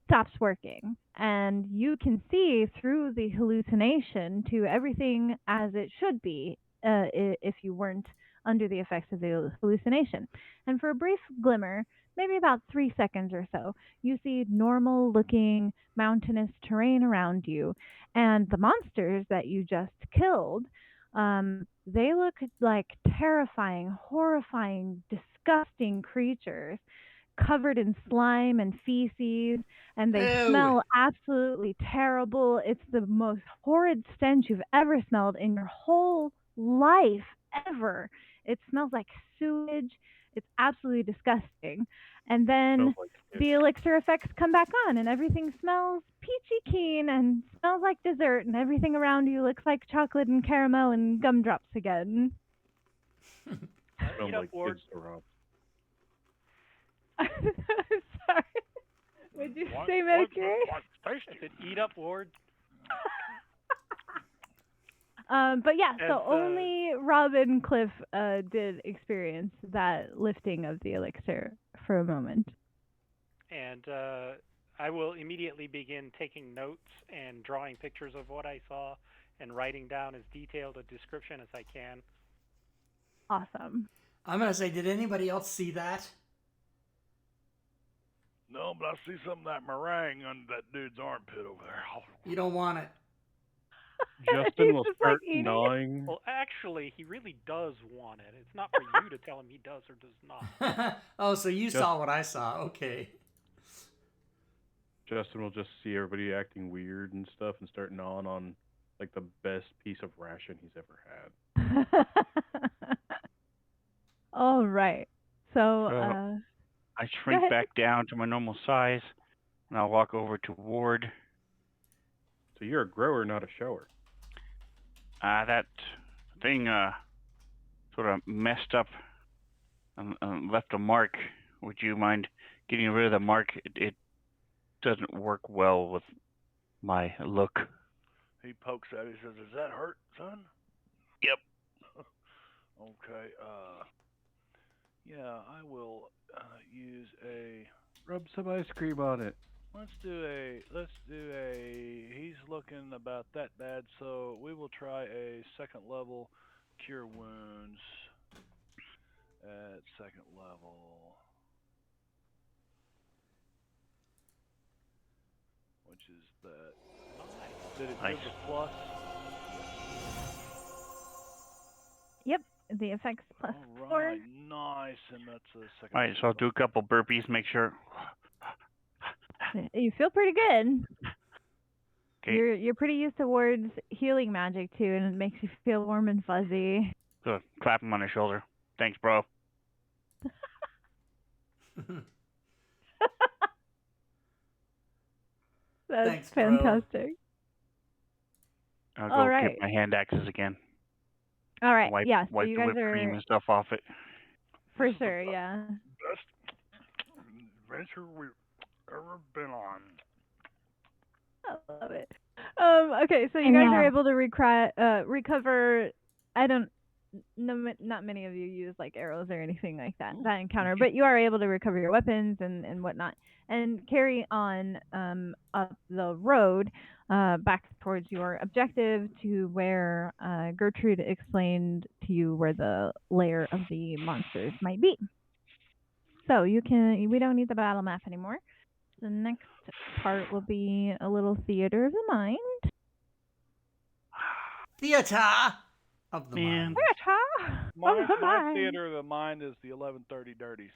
stops working, and you can see through the hallucination to everything as it should be if you weren't under the effects of the hallucination. And for a brief glimmer, maybe about 3 seconds or so, you see normal looking mountainous terrain around you, and the monsters that you just killed, they look like terrifying, horrifying, disgusting creatures covered in slime and feces, and they Ew. smell absolutely terrible. It's the most horrid stench you've ever smelled in your whole life, ever. It smells like sewage. It's absolutely disgusting. And then Smells like the fish. elixir effects come back on, and everything smells peachy keen and smells like dessert, and everything around you looks like chocolate and caramel and gumdrops again. Smells Eat up, like Ward. kids syrup. Sorry. Would you say, What? Mercury? Taste I said, eat up, Ward. But yeah, so As, only Rob and Cliff did experience that lifting of the elixir for a moment. And I will immediately begin taking notes and drawing pictures of what I saw and writing down as detailed a description as I can. Awesome. I'm going to say, did anybody else see that? No, but I see some of that meringue on that dude's armpit over there. You don't want it. Justin will Just, start eating it? gnawing. Well, actually, he really does want it. It's not for you to tell him he does or does not. Oh, so you saw what I saw. Okay. Justin will just see everybody acting weird and stuff and start gnawing on like the best piece of ration he's ever had. All right. So, I shrink ahead. back down to my normal size, and I'll walk over to Ward. So you're a grower, not a shower. That thing sort of messed up and left a mark. Would you mind getting rid of the mark? It doesn't work well with my look. He pokes at it. He says, "Does that hurt, son?" Yep. Okay. Yeah, I will use a. Rub some ice cream on it. Let's do a. He's looking about that bad, so we will try a second level cure wounds at second level, which is that. Did it Nice. give a plus? Yep, the effects plus All 4. right, nice, and that's a second. All right, so I'll do a couple burpees, make sure. You feel pretty good. Okay. You're pretty used to Ward's healing magic too, and it makes you feel warm and fuzzy. Good. Clap him on the shoulder. Thanks, bro. That's Thanks, bro. fantastic. I'll go All right. get my hand axes again. All right, Wipe, yeah. So wipe you the guys whipped cream are and stuff off it. for sure, yeah. Best adventure we've ever been on. I love it. Okay, so you guys are able to recover. I don't. No, not many of you use like arrows or anything like that encounter, but you are able to recover your weapons and whatnot, and carry on up the road back towards your objective, to where Gertrude explained to you where the lair of the monsters might be. So we don't need the battle map anymore. The next part will be a little theater of the mind. Theater of the mind. Theater My of the my mind. theater of the mind is the 11:30 Dirties.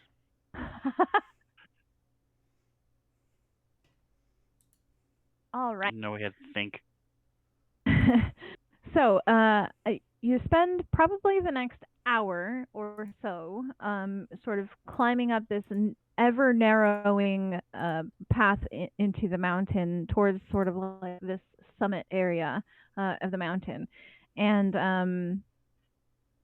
All right. No, we had to think. So, you spend probably the next hour or so, sort of climbing up this ever narrowing path into the mountain towards sort of like this summit area of the mountain, and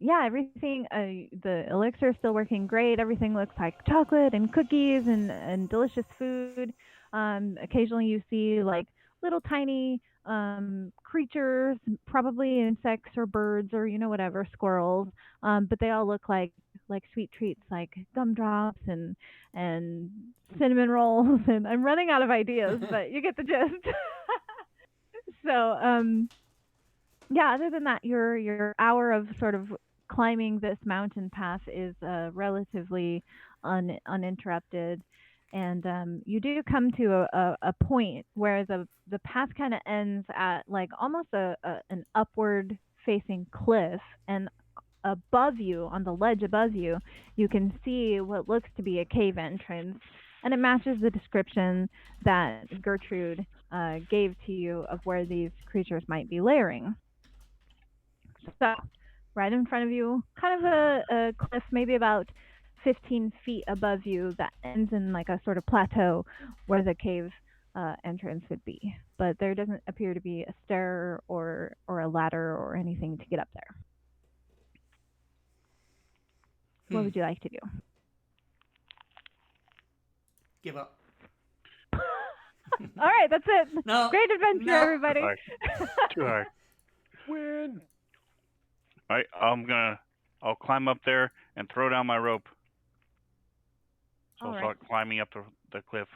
yeah, everything. The elixir is still working great. Everything looks like chocolate and cookies and delicious food. Occasionally, you see like little tiny creatures, probably insects or birds or whatever, squirrels. But they all look like sweet treats, like gumdrops and cinnamon rolls. And I'm running out of ideas, but you get the gist. So yeah, other than that, your hour of sort of climbing this mountain path is relatively uninterrupted. And you do come to a point where the path kind of ends at like almost an upward facing cliff, and above you, on the ledge above you, you can see what looks to be a cave entrance, and it matches the description that Gertrude gave to you of where these creatures might be lairing. So, right in front of you, kind of a cliff, maybe about 15 feet above you, that ends in like a sort of plateau where the cave entrance would be. But there doesn't appear to be a stair or a ladder or anything to get up there. What would you like to do? Give up. All right, that's it. No. Great adventure, No. everybody. Too hard. Win. All right, I'll climb up there and throw down my rope. So All I'll right. start climbing up the cliff.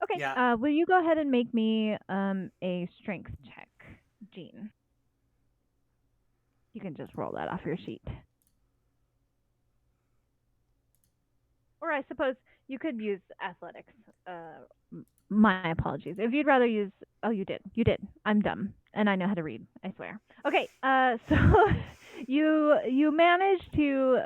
Okay. Yeah. Will you go ahead and make me a strength check, Jean? You can just roll that off your sheet. Or I suppose you could use athletics. My apologies. If you'd rather use... Oh, you did. You did. I'm dumb. And I know how to read, I swear. Okay, so you managed to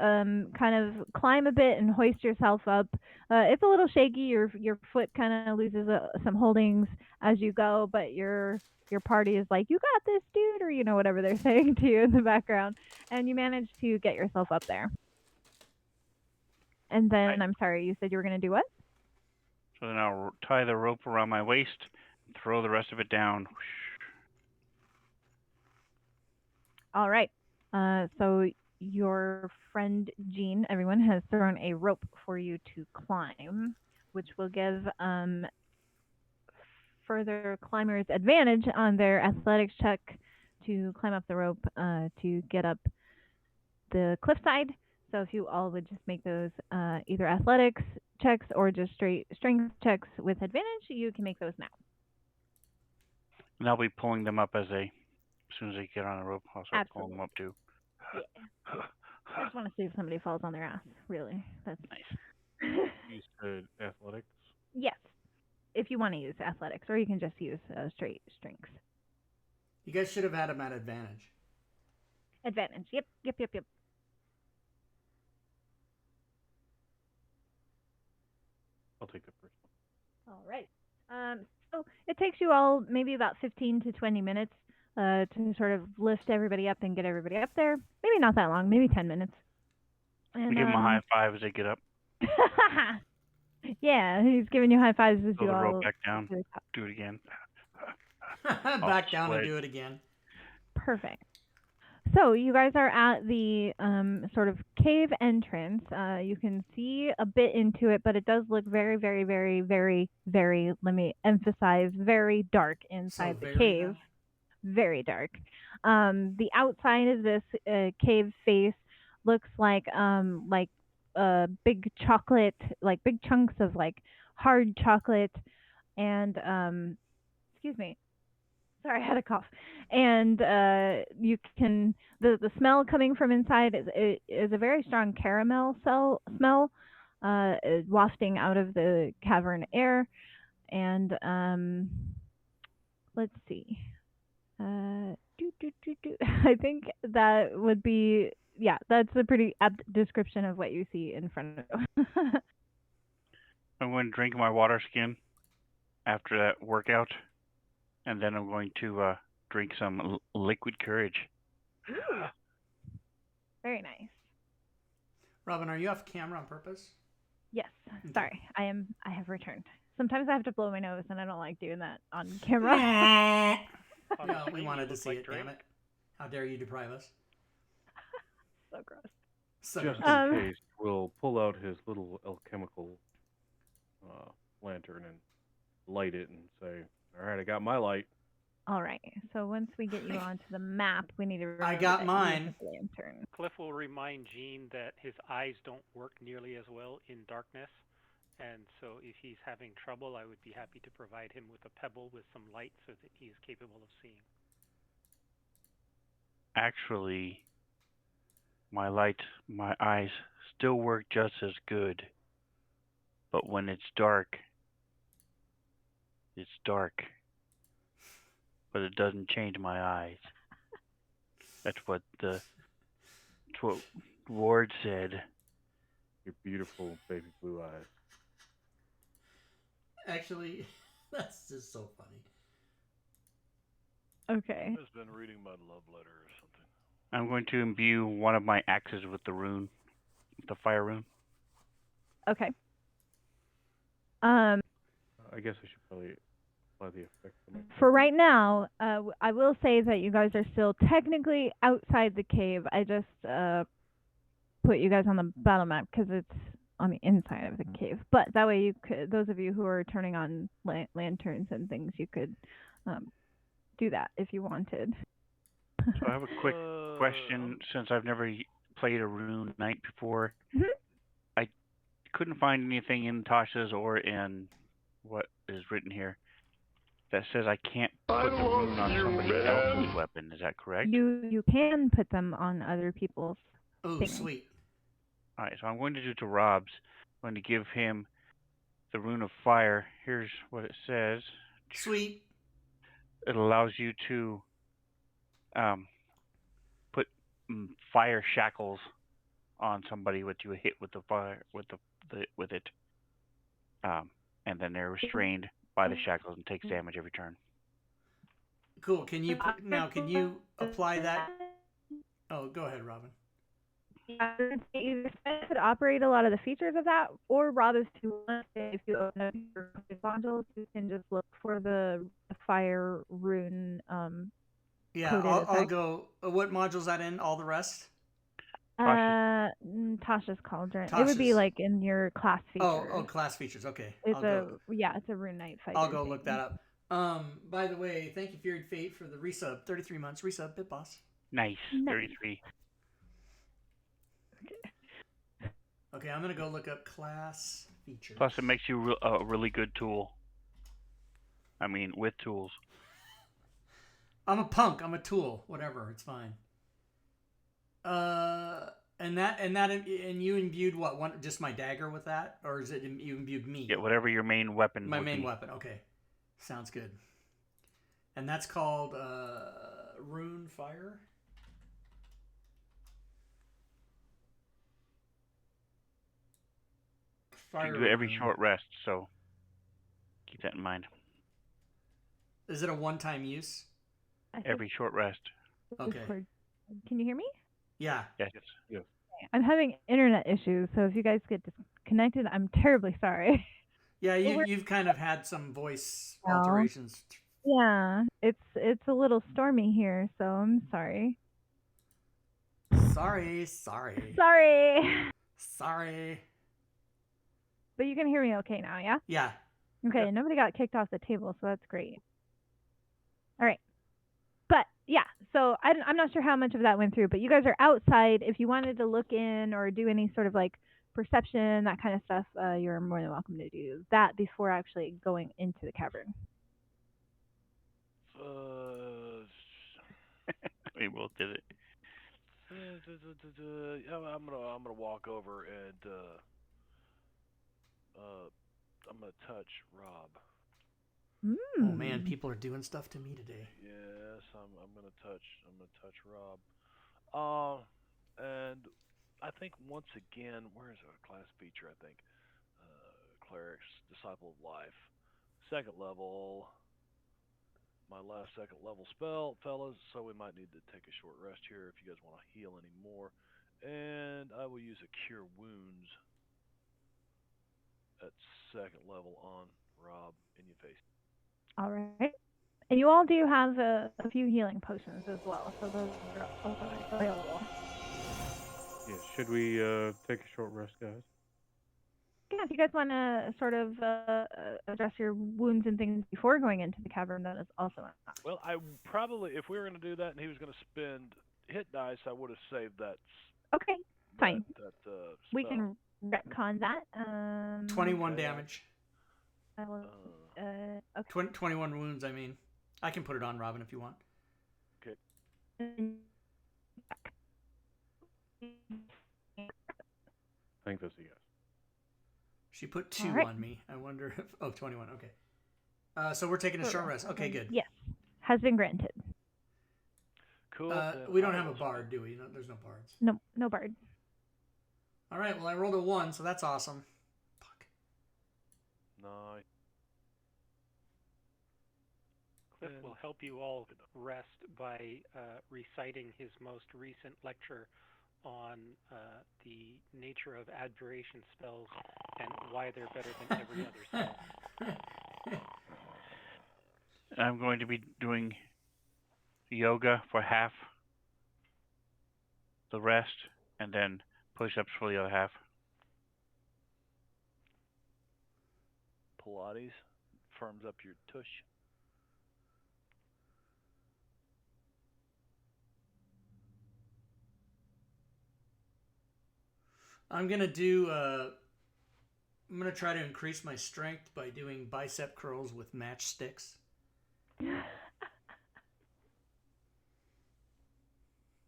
kind of climb a bit and hoist yourself up. It's a little shaky. Your foot kind of loses some holdings as you go, but your party is like, you got this, dude, or whatever they're saying to you in the background. And you manage to get yourself up there. And then, I'm sorry, you said you were going to do what? So then I'll tie the rope around my waist and throw the rest of it down. All right. So your friend Jean, everyone, has thrown a rope for you to climb, which will give further climbers advantage on their athletics check to climb up the rope to get up the cliffside. So if you all would just make those either athletics checks or just straight strength checks with advantage, you can make those now. And I'll be pulling them up as soon as they get on the rope, I'll start pulling them up too. Yeah. I just want to see if somebody falls on their ass, really. That's nice. You said athletics? Yes. If you want to use athletics, or you can just use straight strength. You guys should have had him at advantage. Advantage. Yep. I'll take the first one. All right. So it takes you all maybe about 15 to 20 minutes to sort of lift everybody up and get everybody up there. Maybe not that long, maybe 10 minutes. And give them a high five as they get up. Yeah, he's giving you high fives as Throw you the all rope back down. Do it again. Back down and do it again. Perfect. So you guys are at the sort of cave entrance. You can see a bit into it, but it does look very, very, very, very, very, let me emphasize, very dark inside the cave. Now. Very dark. The outside of this cave face looks like big chocolate, like big chunks of like hard chocolate, and excuse me. Sorry, I had a cough. And you can the smell coming from inside is a very strong caramel smell, wafting out of the cavern air. And let's see. I think that would be, yeah, that's a pretty apt description of what you see in front of you. I'm going to drink my water skin after that workout, and then I'm going to drink some liquid courage. Ooh. Very nice. Robyn, are you off camera on purpose? Yes. Sorry, I have returned. Sometimes I have to blow my nose, and I don't like doing that on camera. No, we wanted to see it, damn it. How dare you deprive us? So gross. Just in case, we'll pull out his little alchemical lantern and light it and say, all right, I got my light. All right. So once we get you onto the map, we need to remember I got that mine. you have a lantern. Cliff will remind Jean that his eyes don't work nearly as well in darkness. And so if he's having trouble, I would be happy to provide him with a pebble with some light so that he is capable of seeing. Actually, my eyes still work just as good. But when it's dark, it's dark. But it doesn't change my eyes. That's what Ward said. Your beautiful baby blue eyes. Actually, that's just so funny. Okay. I've been reading my love letter or something. I'm going to imbue one of my axes with the rune, the fire rune. Okay. I guess I should probably apply the effect. For right now, I will say that you guys are still technically outside the cave. I just put you guys on the battle map because it's on the inside of the cave. But that way, you could, those of you who are turning on lanterns and things, you could do that if you wanted. So I have a quick question, since I've never played a rune knight before. Mhm. I couldn't find anything in Tasha's or in what is written here that says I can't put the rune on somebody else's weapon. Is that correct? You can put them on other people's Oh, things. sweet. All right, so I'm going to do to Rob's. I'm going to give him the Rune of Fire. Here's what it says. Sweet. It allows you to put fire shackles on somebody that you hit with the fire with it, and then they're restrained by the shackles and takes damage every turn. Cool. Can you apply that? Oh, go ahead, Robyn. You could operate a lot of the features of that, or Rob, if you want, if you open up your modules, you can just look for the fire rune. Yeah, I'll go. What module's that in? All the rest? Tasha's Cauldron. It would be like in your class features. Oh, class features. Okay. It's it's a rune knight fighter. I'll go look that up. By the way, thank you, Feared Fate, for the resub. 33 months resub, Bit Boss. Nice. 33. Okay, I'm gonna go look up class features. Plus, it makes you a really good tool. I mean, with tools. I'm a punk. I'm a tool. Whatever. It's fine. And you imbued what? One, just my dagger with that, or is it you imbued me? Yeah, whatever your main weapon. My main weapon. Okay, sounds good. And that's called Rune Fire. You do every short rest, so keep that in mind. Is it a one-time use? Every short rest. Okay. Can you hear me? Yeah. Yes. I'm having internet issues, so if you guys get disconnected, I'm terribly sorry. Yeah, you've kind of had some voice alterations. Yeah, it's a little stormy here, so I'm sorry. Sorry. But you can hear me okay now, yeah? Yeah. Okay, Yep. Nobody got kicked off the table, so that's great. All right. But, yeah, so I'm not sure how much of that went through, but you guys are outside. If you wanted to look in or do any sort of, like, perception, that kind of stuff, you're more than welcome to do that before actually going into the cavern. We both did it. I'm gonna walk over and I'm gonna touch Rob. Oh man, people are doing stuff to me today. Yes, I'm gonna touch Rob. And I think once again, where is our class feature? I think clerics, disciple of life, 2nd level. My last 2nd level spell, fellas. So we might need to take a short rest here if you guys want to heal any more. And I will use a cure wounds at 2nd level on Rob in your face. All right. And you all do have a few healing potions as well, so those are also available. Yeah, should we take a short rest, guys? Yeah, if you guys want to sort of address your wounds and things before going into the cavern, that is also an option. Well, I probably, if we were going to do that and he was going to spend hit dice, I would have saved that. Okay, fine. We spell. can retcon that. 21 damage. I will, okay. 21 wounds, I mean. I can put it on Robyn if you want. Okay. I think that's a yes. She put 2 on me. I wonder if... Oh, 21. Okay. So we're taking a short rest. Okay, good. Yes. Has been granted. Cool. We don't have a bard, do we? No, there's no bards. No bard. All right, well, I rolled a 1, so that's awesome. Fuck. Nice. Cliff will help you all rest by reciting his most recent lecture on the nature of abjuration spells and why they're better than every other spell. I'm going to be doing yoga for half the rest, and then push-ups for the other half. Pilates. Firms up your tush. I'm gonna do. I'm gonna try to increase my strength by doing bicep curls with matchsticks.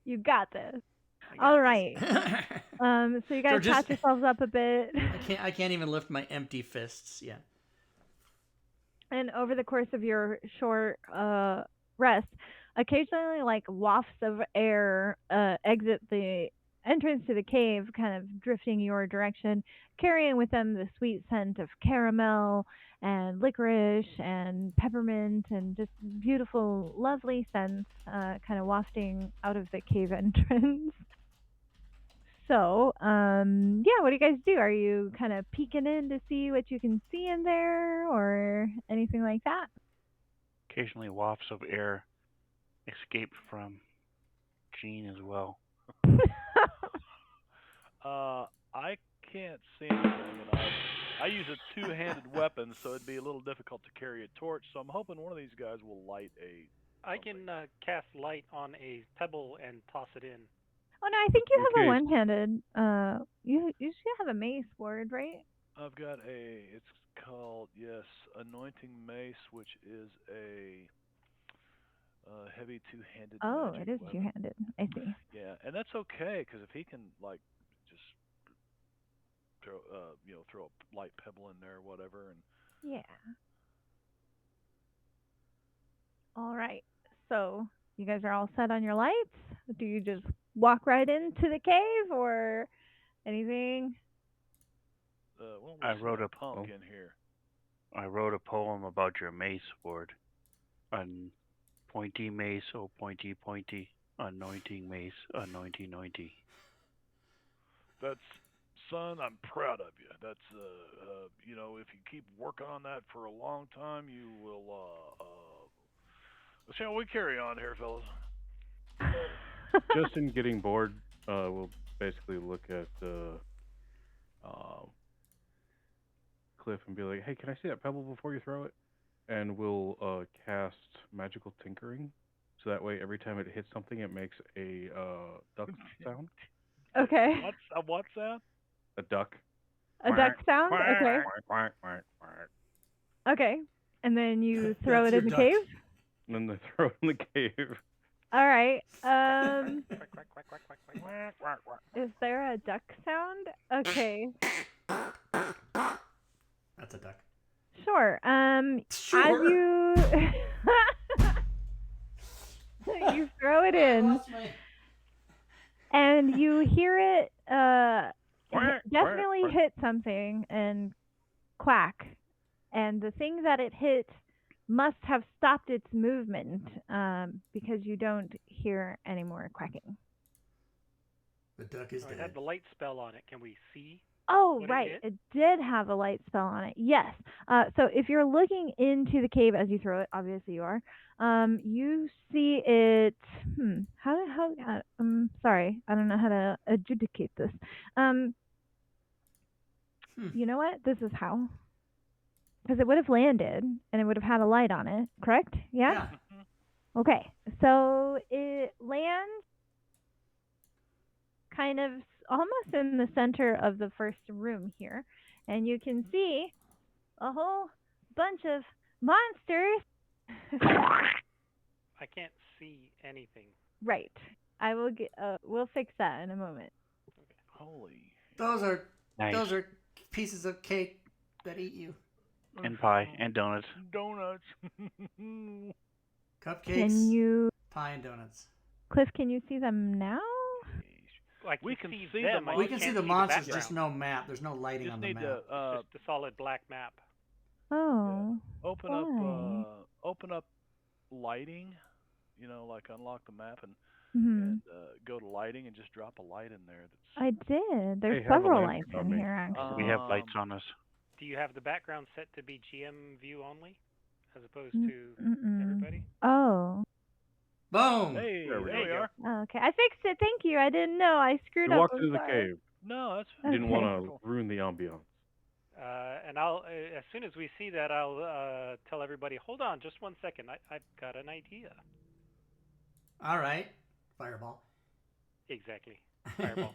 You got this. I got All this. right. So you guys patch yourselves up a bit. I can't even lift my empty fists yet. And over the course of your short rest, occasionally like wafts of air exit the entrance to the cave, kind of drifting your direction, carrying with them the sweet scent of caramel and licorice and peppermint and just beautiful, lovely scents kind of wafting out of the cave entrance. So, yeah, what do you guys do? Are you kind of peeking in to see what you can see in there or anything like that? Occasionally, wafts of air escape from Jean as well. I can't see anything, and I use a two-handed weapon, so it'd be a little difficult to carry a torch. So I'm hoping one of these guys will light a. I can cast light on a pebble and toss it in. Oh no, I think you have Okay. a one-handed. You should have a mace ward, right? I've got a. It's called anointing mace, which is a heavy two-handed. Oh, magic it is weapon. two-handed. I see. Yeah, and that's okay because if he can just throw throw a light pebble in there or whatever, and Yeah. All right. So you guys are all set on your lights. Do you just walk right into the cave or anything? I wrote a punk in here. I wrote a poem about your mace, Ward. Pointy mace, oh pointy pointy, anointing mace, anointy nointy. That's, son, I'm proud of you. That's if you keep working on that for a long time, you will. Shall we carry on here, fellas? Just in getting bored, we'll basically look at Cliff and be like, "Hey, can I see that pebble before you throw it?" And we'll cast magical tinkering, so that way every time it hits something, it makes a duck sound. Okay. A what sound? A duck. A duck sound? Okay. Okay. And then you throw it in the cave? And then they throw it in the cave. All right. Quack, quack, quack, quack, quack, quack, quack. Quack, quack. Is there a duck sound? Okay. That's a duck. Sure. Sure. As you you throw it in, and you hear it definitely hit something and quack, and the thing that it hit must have stopped its movement because you don't hear any more quacking. The duck is It dead. had the light spell on it. Can we see? Oh, What right. it It did have a light spell on it. Yes. So if you're looking into the cave as you throw it, obviously you are. You see it. Sorry, I don't know how to adjudicate this. You know what? This is how. Because it would have landed and it would have had a light on it, correct? Yeah? Okay. So it lands kind of almost in the center of the first room here. And you can see a whole bunch of monsters. I can't see anything. Right. I will get. We'll fix that in a moment. Holy. Those are Nice. those are pieces of cake that eat you. And pie and donuts. Donuts. Cupcakes, Can you, pie, and donuts. Cliff? Can you see them now? We can see them. the I We can can't see the monsters, background. just no map. There's no lighting Just on the need map. to It's just a solid black map. Oh. open why? open up lighting. Like unlock the map and go to lighting and just drop a light in there. I did. There's Hey, have a several lantern lights on in me. here actually. We have lights on us. Do you have the background set to be GM view only, as opposed Mm, to everybody? Oh. Boom! Hey, There we we go. are. Okay. I fixed it. Thank you. I didn't know. I screwed You up. walked I'm into the sorry. cave. No, that's Okay. Didn't want to ruin the ambiance. And I'll as soon as we see that, I'll tell everybody. Hold on, just 1 second. I've got an idea. All right. Fireball. Exactly. Fireball.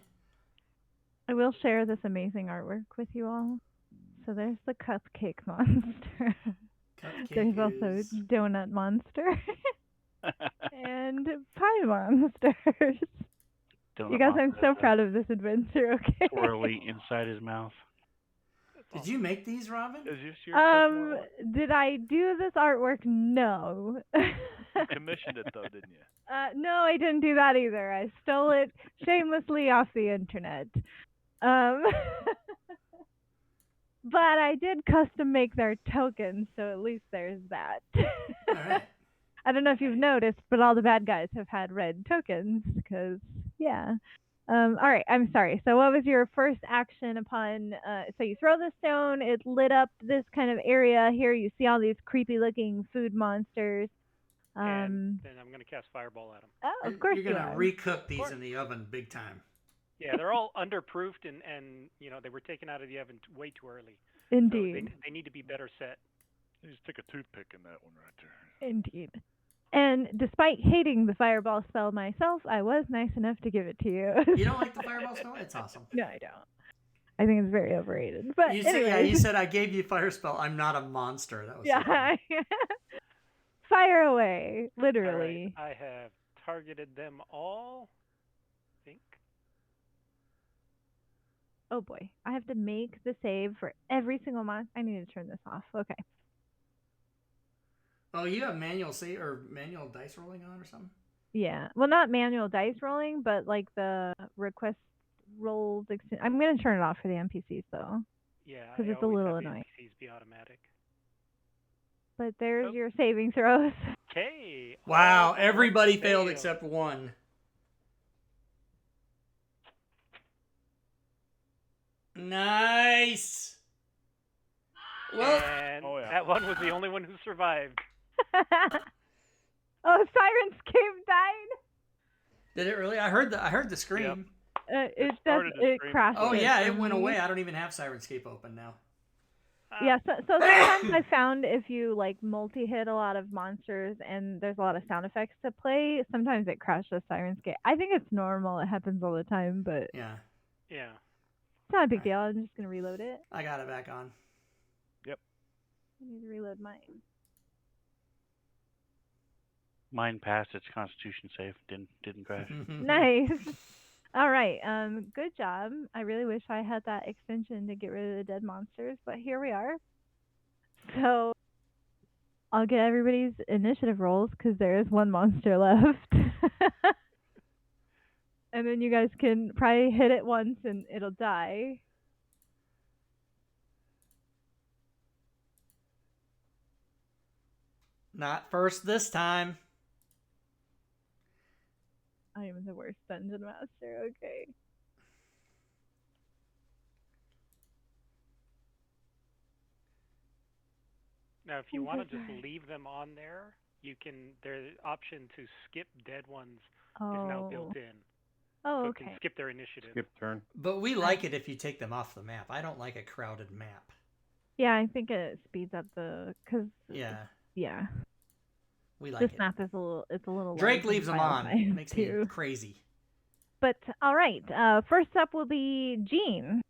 I will share this amazing artwork with you all. So there's the cupcake monster. Cupcake There's also is... donut monster and pie monsters. You guys, I'm so proud of this adventure. Okay. Swirly inside his mouth. Did you make these, Robyn? Is this your Pokemon one? Did I do this artwork? No. You commissioned it though, didn't you? No, I didn't do that either. I stole it shamelessly off the internet. But I did custom make their tokens, so at least there's that. All right. I don't know if you've noticed, but all the bad guys have had red tokens, because, yeah. All right, I'm sorry. So what was your first action upon, so you throw the stone, it lit up this kind of area here. You see all these creepy-looking food monsters. And then I'm going to cast Fireball at them. Oh, of course You're going to recook these in the oven big time. Yeah, they're all underproofed, and they were taken out of the oven way too early. Indeed. So they need to be better set. You just stick a toothpick in that one right there. Indeed. And despite hating the fireball spell myself, I was nice enough to give it to you. You don't like the fireball spell? It's awesome. No, I don't. I think it's very overrated. But you anyway. said, you said I gave you fire spell. I'm not a monster. That was so fire away, literally. All right. I have targeted them all. I think. Oh boy, I have to make the save for every single monster. I need to turn this off. Okay. Oh, you have manual save or manual dice rolling on or something? Yeah. Well, not manual dice rolling, but like the request rolls. I'm going to turn it off for the NPCs though. Yeah. Because it's a little annoying. NPCs be automatic. But there's your saving throws. Okay. Wow, everybody failed except one. Nice. Well, and that one was the only one who survived. Oh, Sirenscape died. Did it really? I heard the scream. Yep. It crashed. Oh yeah, it went away. I don't even have Sirenscape open now. Yeah, so sometimes I found if you like multi-hit a lot of monsters and there's a lot of sound effects to play, sometimes it crashes Sirenscape. I think it's normal. It happens all the time, but yeah. It's not a big deal. I'm just gonna reload it. I got it back on. Yep. I need to reload mine. Mine passed its Constitution save. Didn't crash. Nice. All right. Good job. I really wish I had that extension to get rid of the dead monsters, but here we are. So I'll get everybody's initiative rolls because there is one monster left. And then you guys can probably hit it once and it'll die. Not first this time. I am the worst dungeon master. Okay. Now, if you want to just leave them on there, you can. There's an option to skip dead ones is now built in. Oh, so okay. it can skip their initiative. Skip turn. But we like it if you take them off the map. I don't like a crowded map. Yeah, I think it speeds up cause yeah. We like this it. map is a little. Drake leaves them on. It makes me crazy. But all right, first up will be Gene.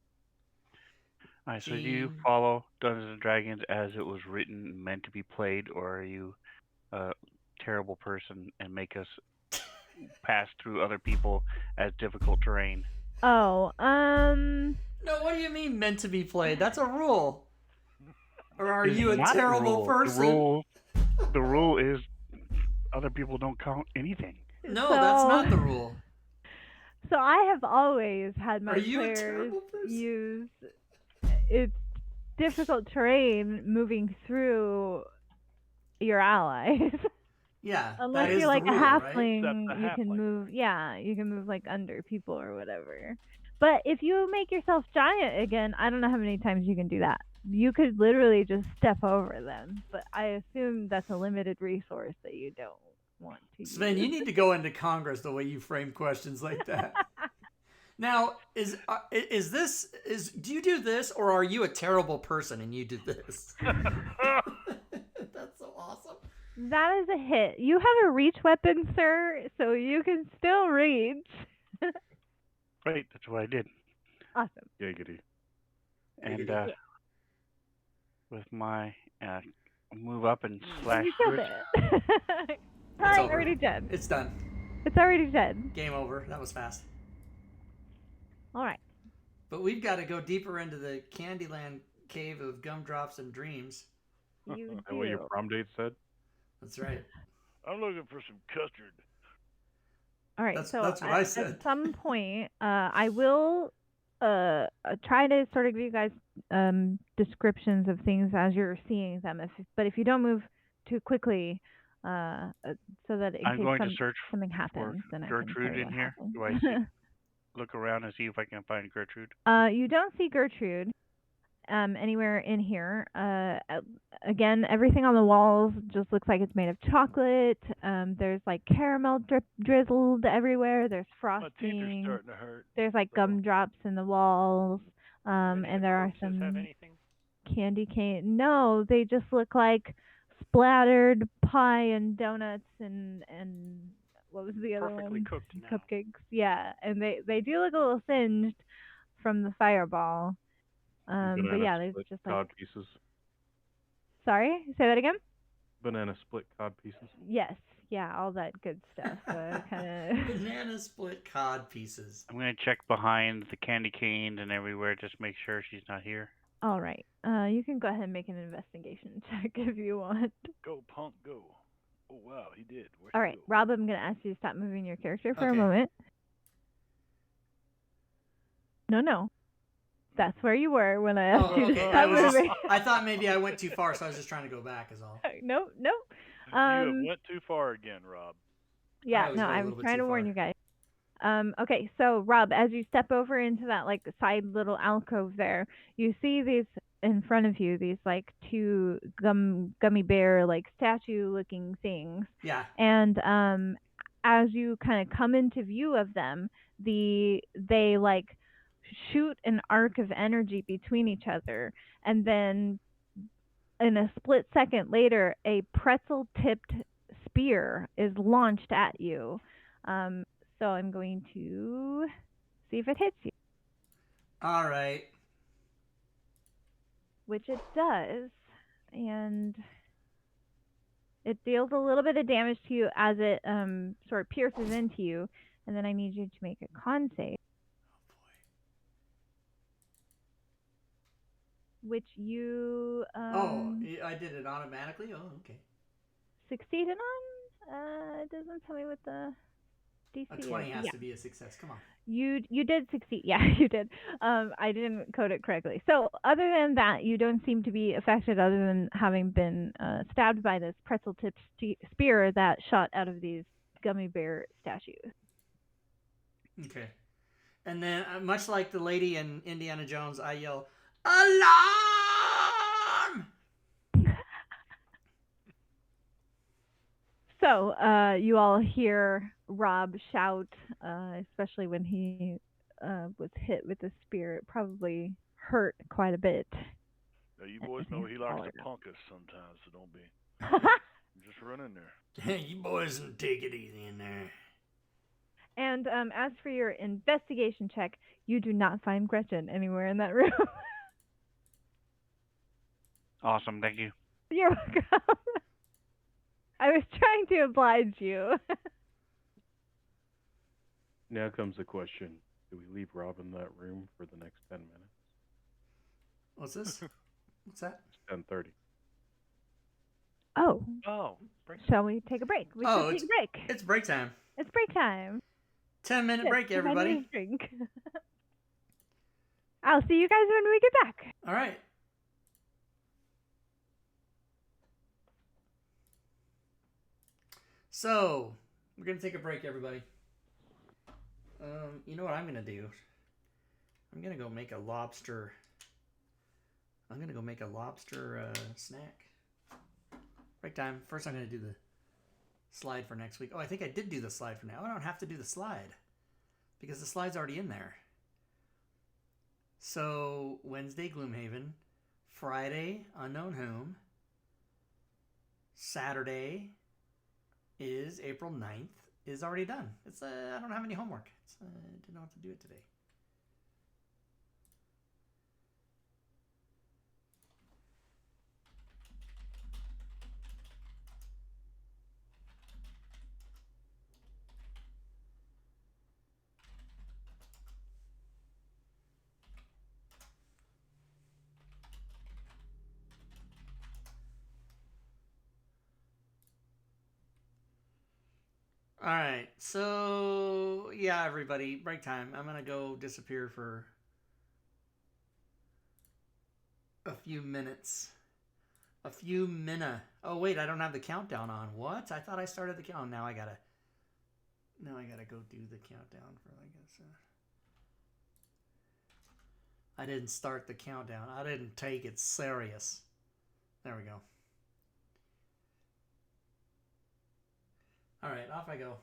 All right, so do you follow Dungeons and Dragons as it was written, meant to be played, or are you a terrible person and make us pass through other people as difficult terrain? Oh, No, what do you mean meant to be played? That's a rule. Or are you a terrible person? The rule is other people don't count anything. No, that's not the rule. So I have always had my Are you a players terrible person? use it's difficult terrain moving through your allies. Yeah, Unless that is you're like the rule, a halfling, right? you can move. Yeah, you can move like under people or whatever. But if you make yourself giant again, I don't know how many times you can do that. You could literally just step over them, but I assume that's a limited resource that you don't want to Sven, use. you need to go into Congress the way you frame questions like that. Now, is this do you do this, or are you a terrible person and you do this? That's so awesome. That is a hit. You have a reach weapon, sir, so you can still reach. Right, that's what I did. Awesome. Giggity. And with my move up and slash You through killed it. it. Alright, over. already dead. It's done. It's already dead. Game over. That was fast. Alright. But we've got to go deeper into the Candyland cave of gumdrops and dreams. You Is that what your do. prom date said? That's right. I'm looking for some custard. Alright, That's so what I said. at some point, I will try to sort of give you guys descriptions of things as you're seeing them. But if you don't move too quickly, so that in I'm case going to search something for happens, then I can Gertrude tell you in what here. happened. Do I see, look around and see if I can find Gertrude? You don't see Gertrude anywhere in here. Again, everything on the walls just looks like it's made of chocolate. There's like caramel drizzled everywhere. There's My teeth are frosting. starting to hurt. There's like So- gumdrops in the walls. Do any of And the there are corpses have some anything? candy cane. No, they just look like splattered pie and donuts and what was the other Perfectly one? cooked now. Cupcakes. Yeah, and they do look a little singed from the fireball. But Banana yeah, there's split just cod like. pieces. Sorry, say that again. Banana split cod pieces. Yes, yeah, all that good stuff. Kind of. Banana split cod pieces. I'm going to check behind the candy cane and everywhere, just make sure she's not here. All right. You can go ahead and make an investigation check if you want. Go, punk, go. Oh, wow, he did. Where'd All he right, go? Rob, I'm gonna ask you to stop moving your character for a Okay. moment. No. That's where you were when I asked Oh, you to okay. stop moving. I thought maybe I went too far, so I was just trying to go back, is all. Nope. You have went too far again, Rob. Yeah, always no, go a I'm little bit trying too to warn far. you guys. Okay, so Rob, as you step over into that like side little alcove there, you see these in front of you, these like two gummy bear like statue looking things. Yeah. And as you kind of come into view of them, they like shoot an arc of energy between each other, and then in a split second later, a pretzel-tipped spear is launched at you. So I'm going to see if it hits you, All right. which it does, and it deals a little bit of damage to you as it sort of pierces into you, and then I need you to make a con save, which you I did it automatically? Oh, okay. succeeded on. It doesn't tell me what the DC A 20 is. has Yeah. to be a success. Come on. You did succeed. Yeah, you did. I didn't code it correctly. So other than that, you don't seem to be affected other than having been stabbed by this pretzel-tipped spear that shot out of these gummy bear statues. Okay. And then, much like the lady in Indiana Jones, I yell, "Alarm!" So you all hear Rob shout, especially when he was hit with the spear. It probably hurt quite a bit. Now, you boys know he likes to punk us sometimes, so don't be. Just run in there. You boys can take it easy in there. And as for your investigation check, you do not find Gretchen anywhere in that room. Awesome, thank you. You're welcome. I was trying to oblige you. Now comes the question: do we leave Rob in that room for the next 10 minutes? What's this? What's that? It's 10:30. Oh, Oh, bring shall we take a break? We should take a break. It's break time. It's break time. 10-minute Yes, break, if I need everybody. a drink. I'll see you guys when we get back. All right. So, we're going to take a break, everybody. You know what I'm going to do? I'm going to go make a lobster. I'm going to go make a lobster snack. Break time. First, I'm going to do the slide for next week. Oh, I think I did do the slide for now. I don't have to do the slide because the slide's already in there. So Wednesday, Gloomhaven. Friday, Unknown Whom. Saturday is April 9th. Is already done. It's I don't have any homework. I didn't have to do it today. All right, so yeah, everybody, break time. I'm gonna go disappear for a few minutes. A few minutes. Oh wait, I don't have the countdown on. What? I thought I started the count. Now I gotta go do the countdown for I guess. I didn't start the countdown. I didn't take it serious. There we go. All right, off I go.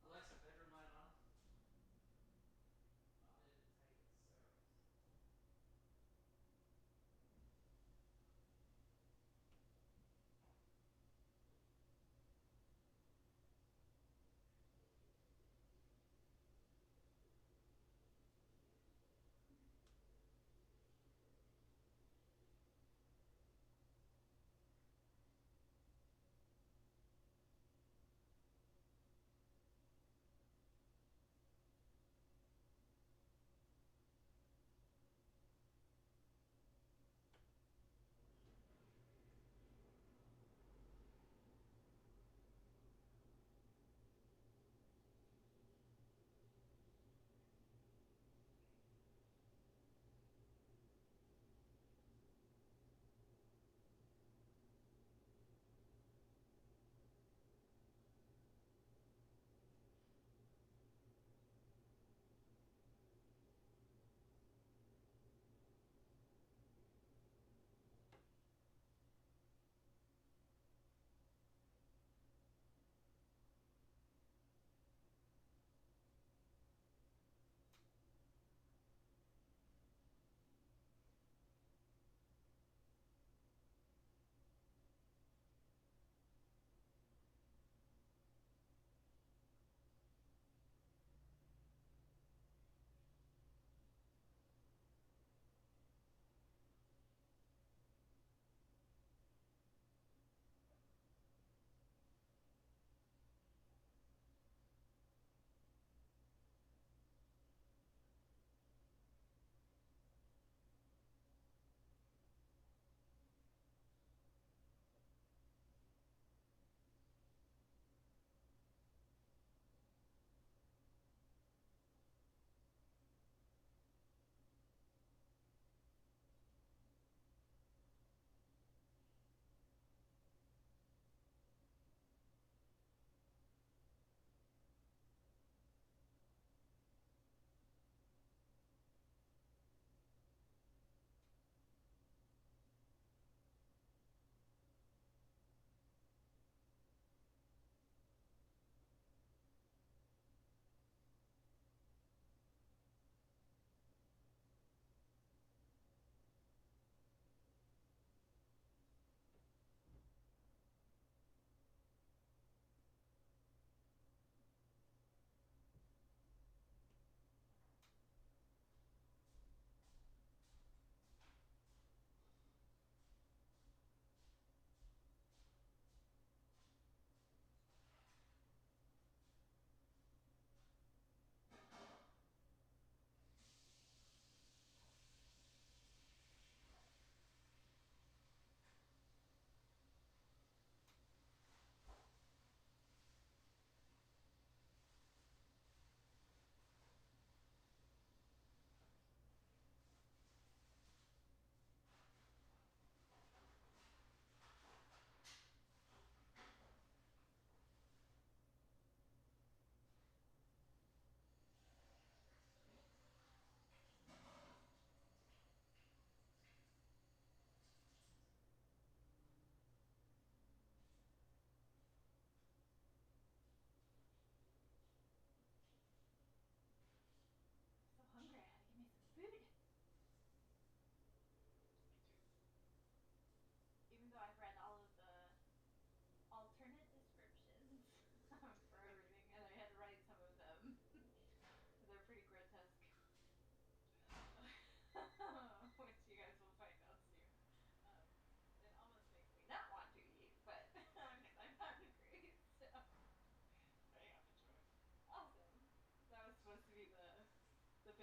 Alexa, bedroom light on.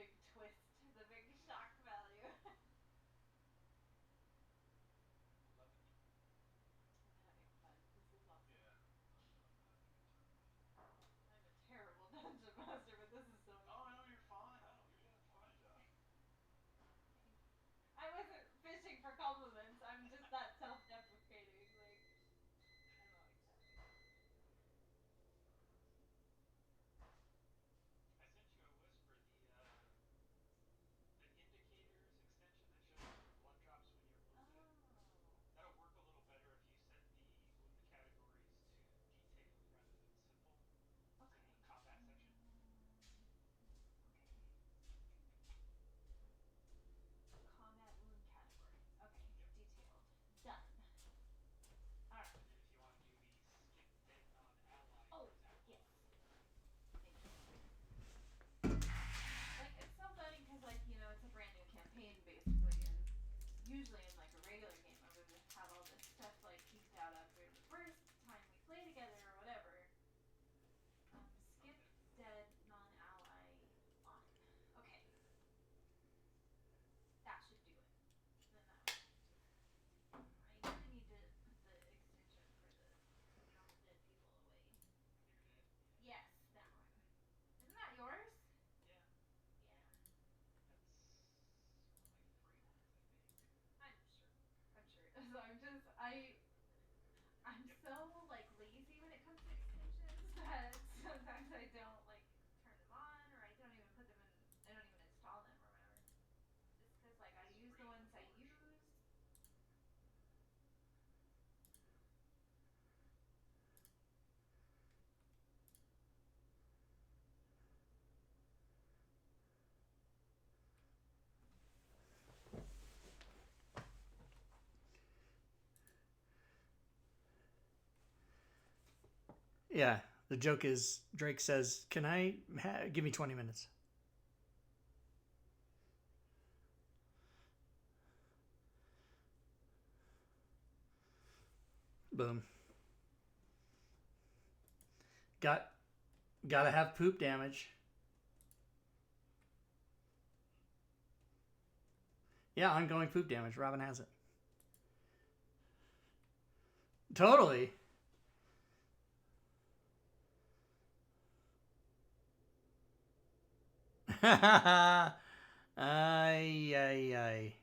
big twist, the big shock value. 11. I'm having fun. This is awesome. Yeah, I'm having a good time. I'm a terrible dungeon master, but this is so much Oh fun. no, you're fine. I don't. You're doing a fine job. I wasn't fishing for compliments. I'm just that self-deprecating. Like, I'm always joking. I sent you a whisper, the indicators extension that shows your blood drops when you're wounded. Oh. That'll work a little better if you set the wound categories to detailed rather than simple. It's in the combat section. Okay. Combat wound categories. Okay. Yep. Detailed. Done. Alright. And then if you want to do the skip dead non-ally, Oh, for example. yes. Thank you. Like, it's so funny because, like, you know, it's a brand new campaign, basically, and usually in, like, a regular game, I would have all this stuff, like, geeked out after the first time we play together or whatever. Skip dead non-ally on. Okay. That should do it. Then that will do. I really need to put the extension for the putting all the dead people away. Clear dead? Yes, that one. Isn't that yours? Yeah. Yeah. That's one of my free ones, I think. I'm sure. I'm sure it is. I'm Yep. so, like, lazy when it comes to extensions that sometimes I don't, like, turn them on, or I don't even put them in, I don't even install them or whatever. Just because, like, I use the ones I use. Yeah, the joke is Drake says, "Can I give me 20 minutes?" Boom. Gotta have poop damage. Yeah, ongoing poop damage. Robin has it. Totally. Ay, ay, ay.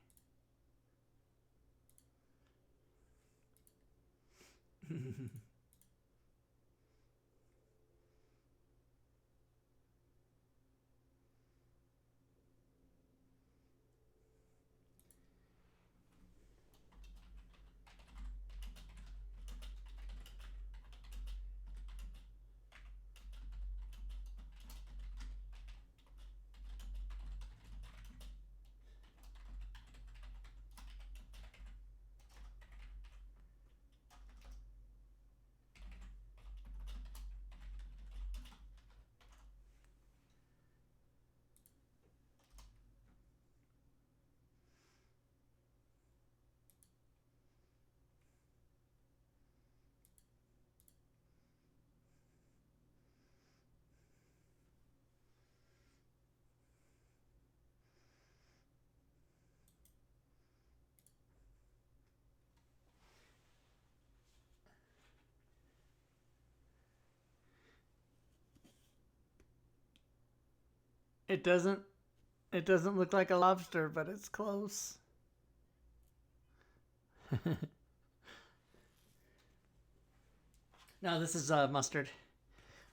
It doesn't look like a lobster, but it's close. No, this is mustard.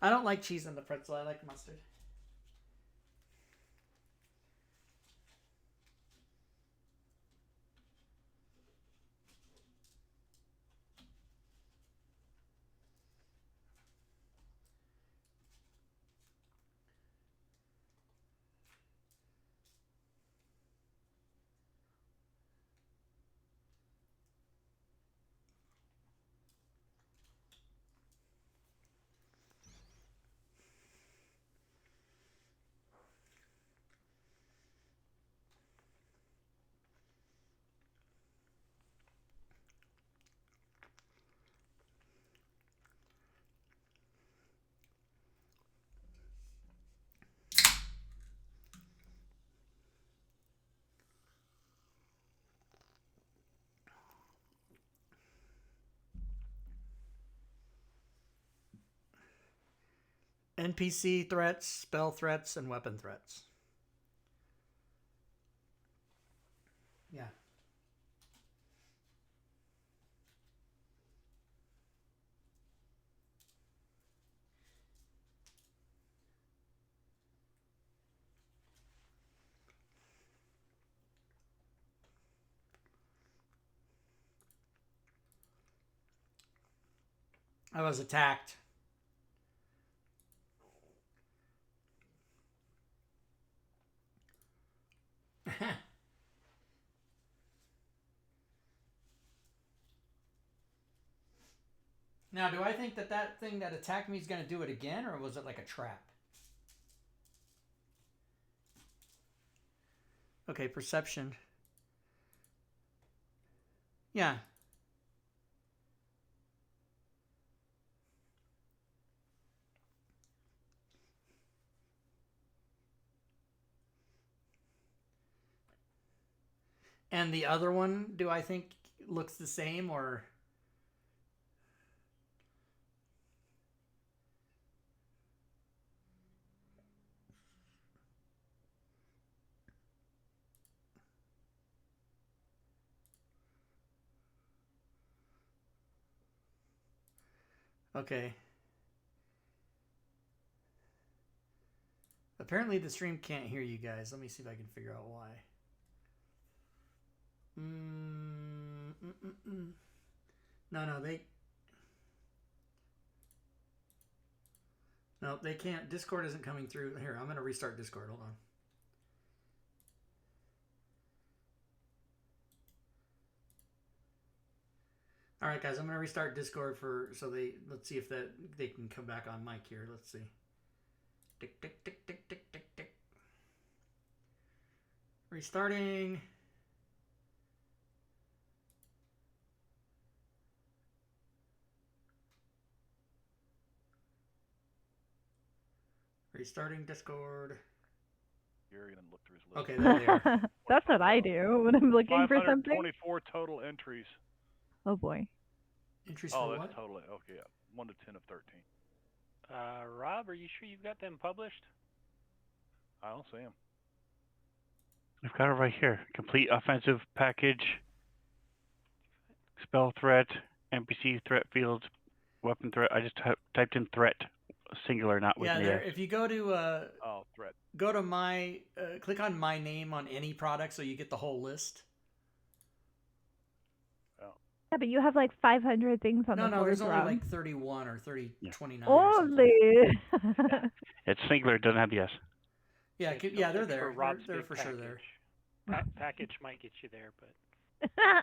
I don't like cheese on the pretzel. I like mustard. NPC threats, spell threats, and weapon threats. Yeah. I was attacked. Now, do I think that thing that attacked me is going to do it again, or was it like a trap? Okay, perception. Yeah. And the other one, do I think looks the same, or... Okay. Apparently the stream can't hear you guys. Let me see if I can figure out why. No, they can't. Discord isn't coming through. Here, I'm going to restart Discord. Hold on. All right, guys, I'm going to restart Discord let's see if they can come back on mic here. Let's see. Tick, tick, tick, tick, tick, tick, tick. Restarting. Restarting Discord. Gary then look through his list. Okay, there they are. That's what I do when I'm looking for something. 524 total entries. Oh boy. Entries Oh, for that's what? totally okay. Yeah, 1 to 10 of 13. Rob, are you sure you've got them published? I don't see them. I've got it right here. Complete offensive package, spell threat, NPC threat field, weapon threat. I just typed in threat, singular, not with Yeah, an there. S. If you go to Threat. go to my click on my name on any product, so you get the whole list. Yeah, but you have like 500 things on the No, board, there's only Rob. like 31 or 29. Only. It's singular. It doesn't have the S. Yeah, Okay, yeah, so they're look there. For Rob's they're big for package. sure there. Package might get you there, but I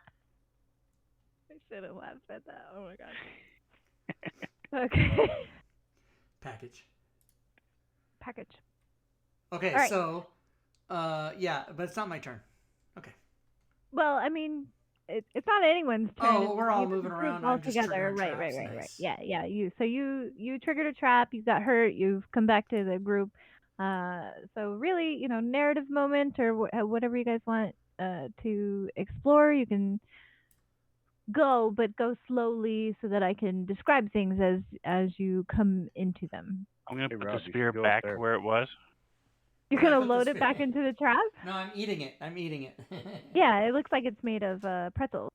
should have laughed at that. Oh my god. Okay. Package. Package. Okay, All right. so, yeah, but it's not my turn. Okay. Well, I mean, it's not anyone's turn. Oh, well, we're all You moving group around. all I'm just together. triggering Right. traps. Right. Nice. Yeah. You triggered a trap. You got hurt. You've come back to the group. So really, narrative moment or whatever you guys want to explore, you can go, but go slowly so that I can describe things as you come into them. I'm going to put Rob, the you spear should go back up there. where it was. You're Yeah, gonna put the load it spear- back into the trap? No, I'm eating it. Yeah, it looks like it's made of pretzels.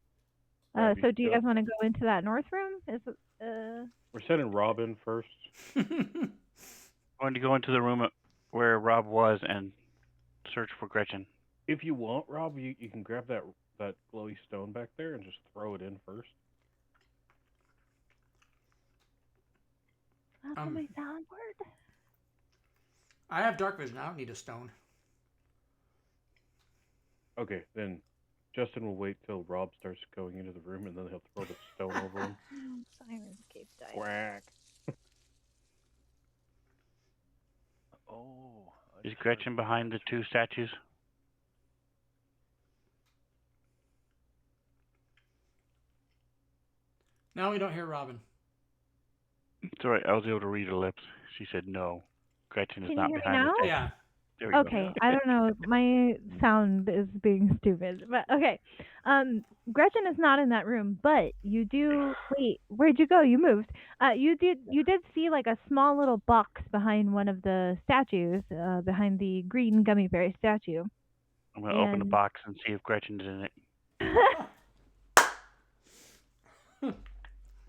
Rob, So should do you go guys want to go into that north room? We're sending Robin first. I'm going to go into the room where Rob was and search for Gretchen. If you want, Rob, you can grab that glowy stone back there and just throw it in first. That's my sound word. I have dark vision. I don't need a stone. Okay, then Justin will wait till Rob starts going into the room, and then he'll throw the stone over him. Simon's cave died. Quack. Oh. Is Gretchen behind the two statues? Now we don't hear Robin. It's all right. I was able to read her lips. She said no. Gretchen is Can not you hear me behind the now? statue. Yeah. There we go. Okay, I don't know. My sound is being stupid, but okay. Gretchen is not in that room, but you do. Wait, where'd you go? You moved. You did see like a small little box behind one of the statues, behind the green gummy bear statue. I'm going to open the And- box and see if Gretchen's in it.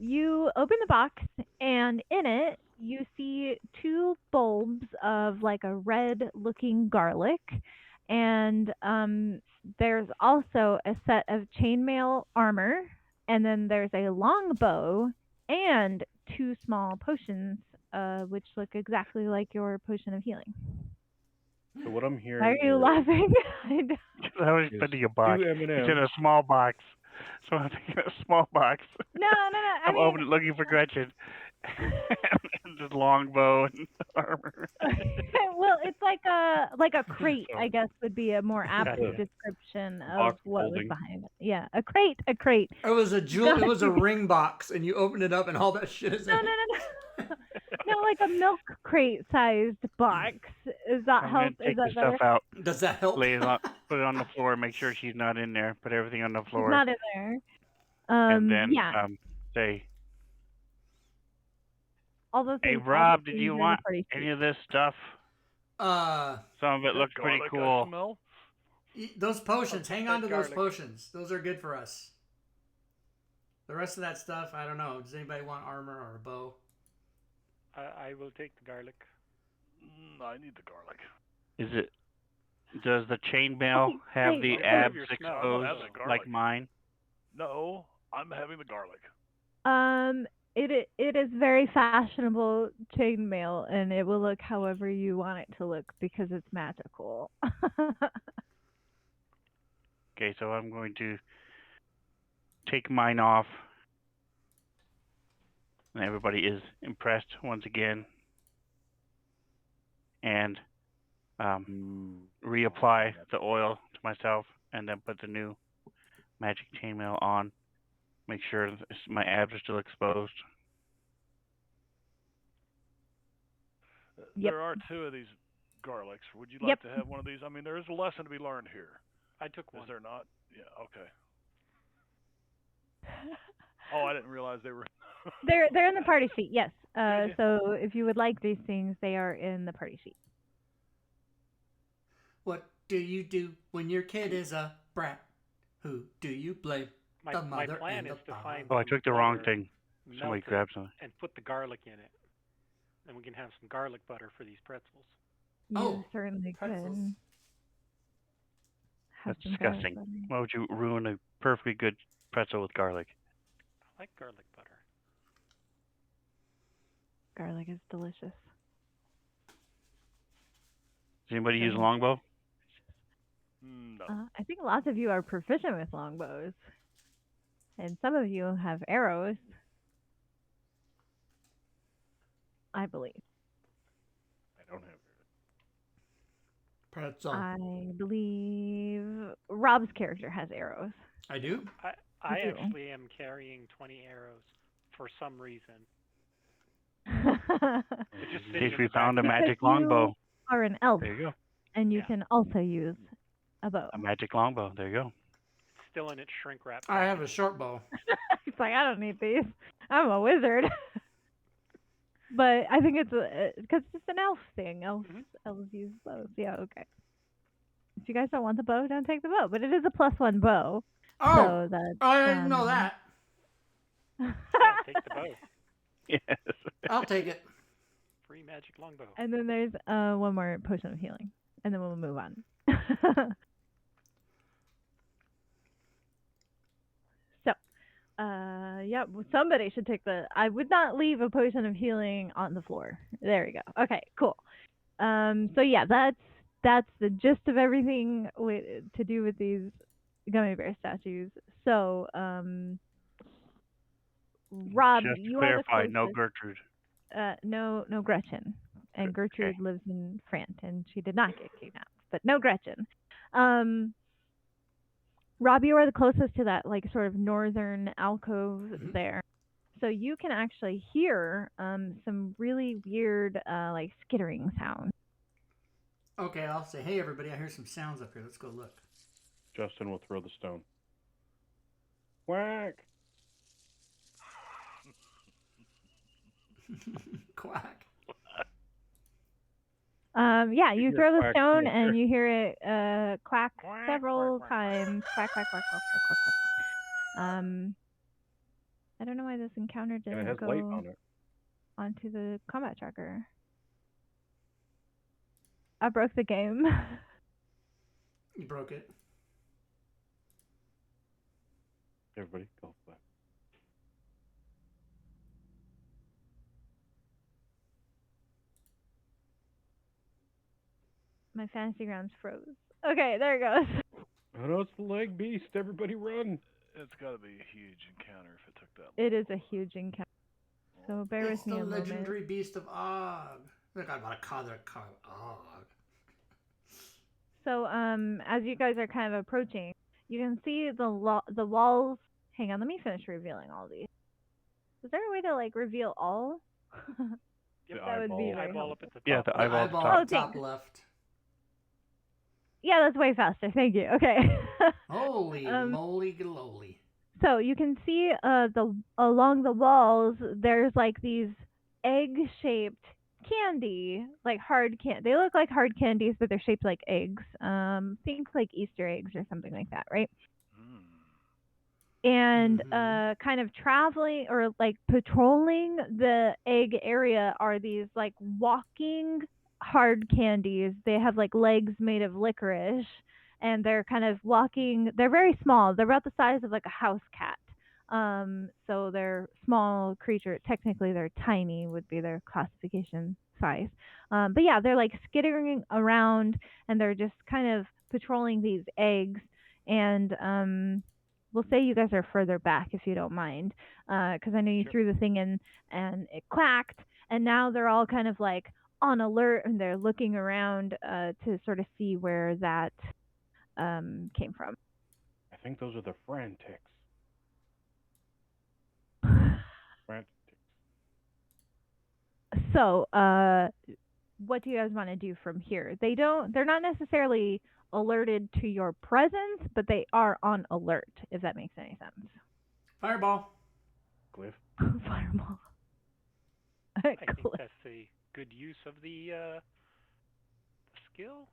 You open the box, and in it, you see 2 bulbs of like a red-looking garlic, and there's also a set of chainmail armor, and then there's a long bow and 2 small potions, which look exactly like your potion of healing. So what I'm hearing Why are you is laughing? I was expecting a box. 2 It's in M&Ms. a small box. So I'm thinking a small box. No. I'm opening it looking for Gretchen. And this long bow and armor. Well, it's like a crate, So- I guess, would be a more apt Gotcha. description of Box what was holding. behind it. Yeah, a crate. It was a jewel. It was a ring box, and you open it up, and all that shit is in No. it. No, like a milk crate sized box. Is that I'm going help? to Is take the that better? stuff out, Does that help? lay it on, put it on the floor, make sure she's not in there, put everything on the She's floor, not in there. and then Yeah, say, all those hey, things. all Rob, the did things you are in the want party any sheet. of this stuff? Some of it That looked pretty garlic I cool. smell? Those potions. Hang on to that those garlic. potions. Those are good for us. The rest of that stuff, I don't know. Does anybody want armor or a bow? I will take the garlic. I need the garlic. Is it? Does the chainmail have wait. the Well, part of abs your smell. exposed Have the garlic. like mine? No, I'm having the garlic. It is very fashionable chainmail, and it will look however you want it to look because it's magical. Okay, so I'm going to take mine off. And everybody is impressed once again. And reapply the oil to myself, and then put the new magic chainmail on. Make sure my abs are still exposed. Yep. There are 2 of these garlics. Would you Yep. like to have one of these? I mean, there is a lesson to be learned here. I took one. Is there not? Yeah, okay. Oh, I didn't realize they were. They're in the party sheet, yes. Yeah. So if you would like these things, they are in the party sheet. What do you do when your kid is a brat? Who do you blame? My The mother plan and is the to find. Oh, I some took the wrong butter, thing. melt Somebody it, grabbed something. and put the garlic in it. And we can have some garlic butter for these pretzels. You Oh, certainly pretzels. could. Have That's some garlic disgusting. butter. Why would you ruin a perfectly good pretzel with garlic? I like garlic butter. Garlic is delicious. Does anybody use a Very longbow? No. I think lots of you are proficient with longbows, and some of you have arrows. I believe. I don't have it. Pretzel. I believe Rob's character has arrows. I do? I You do. actually am carrying 20 arrows for some reason. Because They're just In sitting case in we the found a back. magic you longbow. are an elf, There you go. and you Yeah. can also use a bow. A magic longbow. There you go. It's still in its shrink wrap. I have a package. short bow. He's like, I don't need these. I'm a wizard. But I think it's because it's an elf thing. Elves use bows. Yeah, okay. If you guys don't want the bow, don't take the bow. But it is a +1 bow. Oh, So that, I didn't know that. Yeah, take the bow. Yes. I'll take it. Free magic longbow. And then there's one more potion of healing. And then we'll move on. So, yeah, somebody should take I would not leave a potion of healing on the floor. There we go. Okay, cool. So yeah, that's the gist of everything to do with these gummy bear statues. So, Rob, Just to you are the clarify, closest. no Gertrude. No Gretchen. And Gertrude lives in France, and she did not get kidnapped. But no Gretchen. Rob, you are the closest to that like sort of northern alcove there. So you can actually hear some really weird like skittering sounds. Okay, I'll say, hey everybody, I hear some sounds up here. Let's go look. Justin will throw the stone. Whack! Quack. Yeah, you hear throw the quack stone right and there. you hear it quack Quack, several quack, quack. times. Quack, quack, quack, quack, quack, quack, quack, quack. I don't know why this encounter And it didn't has light go on it. onto the combat tracker. I broke the game. You broke it. Everybody, go for that. My fantasy grounds froze. Okay, there it goes. Oh no, it's the leg beast. Everybody run. It's got to be a huge encounter if it took that long. It is a huge encounter. So bear It's with me the a moment. legendary beast of Og. Look, I got a call that called Og. So as you guys are kind of approaching, you can see the walls. Hang on, let me finish revealing all these. Is there a way to like reveal all? Yep, that would be eyeball. very Eyeball up at the top. Yeah, the The eyeball. eyeball Oh, at the top thanks. left. Yeah, that's way faster. Thank you. Okay. Holy moly galoli. So you can see along the walls there's like these egg-shaped candy, like hard candy. They look like hard candies, but they're shaped like eggs. Think like Easter eggs or something like that, right? Mm. And Mhm. kind of traveling or like patrolling the egg area are these like walking hard candies. They have like legs made of licorice, and they're kind of walking. They're very small. They're about the size of like a house cat. So they're small creature. Technically, they're tiny would be their classification size. But yeah, they're like skittering around, and they're just kind of patrolling these eggs. And we'll say you guys are further back if you don't mind, because I know you Sure. threw the thing in and it clacked, and now they're all kind of like on alert and they're looking around to sort of see where that came from. I think those are the frantics. Frantics. So, what do you guys want to do from here? They're not necessarily alerted to your presence, but they are on alert, if that makes any sense. Fireball. Glyph. Fireball. I think that's a good use of the skill.